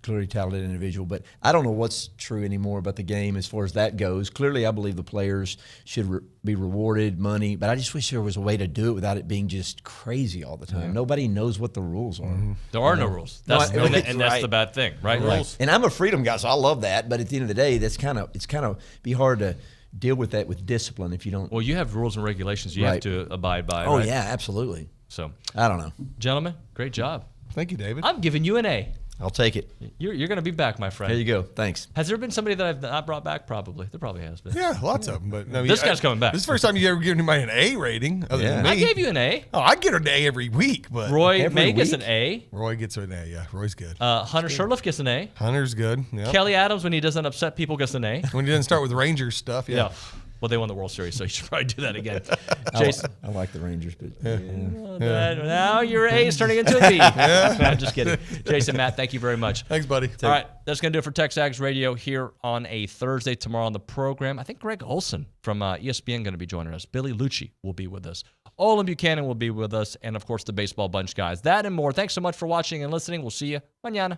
Clearly talented individual, but I don't know what's true anymore about the game as far as that goes. Clearly, I believe the players should be rewarded money, but I just wish there was a way to do it without it being just crazy all the time. Yeah. Nobody knows what the rules are. Mm-hmm. There are no rules. That's the bad thing, right? Rules. And I'm a freedom guy, so I love that. But at the end of the day, it's kind of be hard to deal with that with discipline if you don't. Well, you have rules and regulations you have to abide by. Oh right? yeah, absolutely. So I don't know, gentlemen, great job. Thank you, David. I'm giving you an A. I'll take it. You're going to be back, my friend. There you go. Thanks. Has there been somebody that I've not brought back? Probably. There probably has been. Yeah, lots of them. But no, this guy's coming back. This is the first time you ever given anybody an A rating. Other than me. I gave you an A. Oh, I get an A every week. But Roy May gets an A. Roy gets an A. Yeah, Roy's good. Hunter Sherliff gets an A. Hunter's good. Yep. Kelly Adams, when he doesn't upset people, gets an A. When he doesn't start with Rangers stuff. Yeah. Well, they won the World Series, so you should probably do that again. Jason. I like the Rangers, but now your A is turning into a B. I'm just kidding. Jason, Matt, thank you very much. Thanks, buddy. All right, that's going to do it for TexAgs Radio here on a Thursday. Tomorrow on the program, I think Greg Olson from ESPN going to be joining us. Billy Lucci will be with us. Olin Buchanan will be with us, and, of course, the Baseball Bunch guys. That and more. Thanks so much for watching and listening. We'll see you mañana.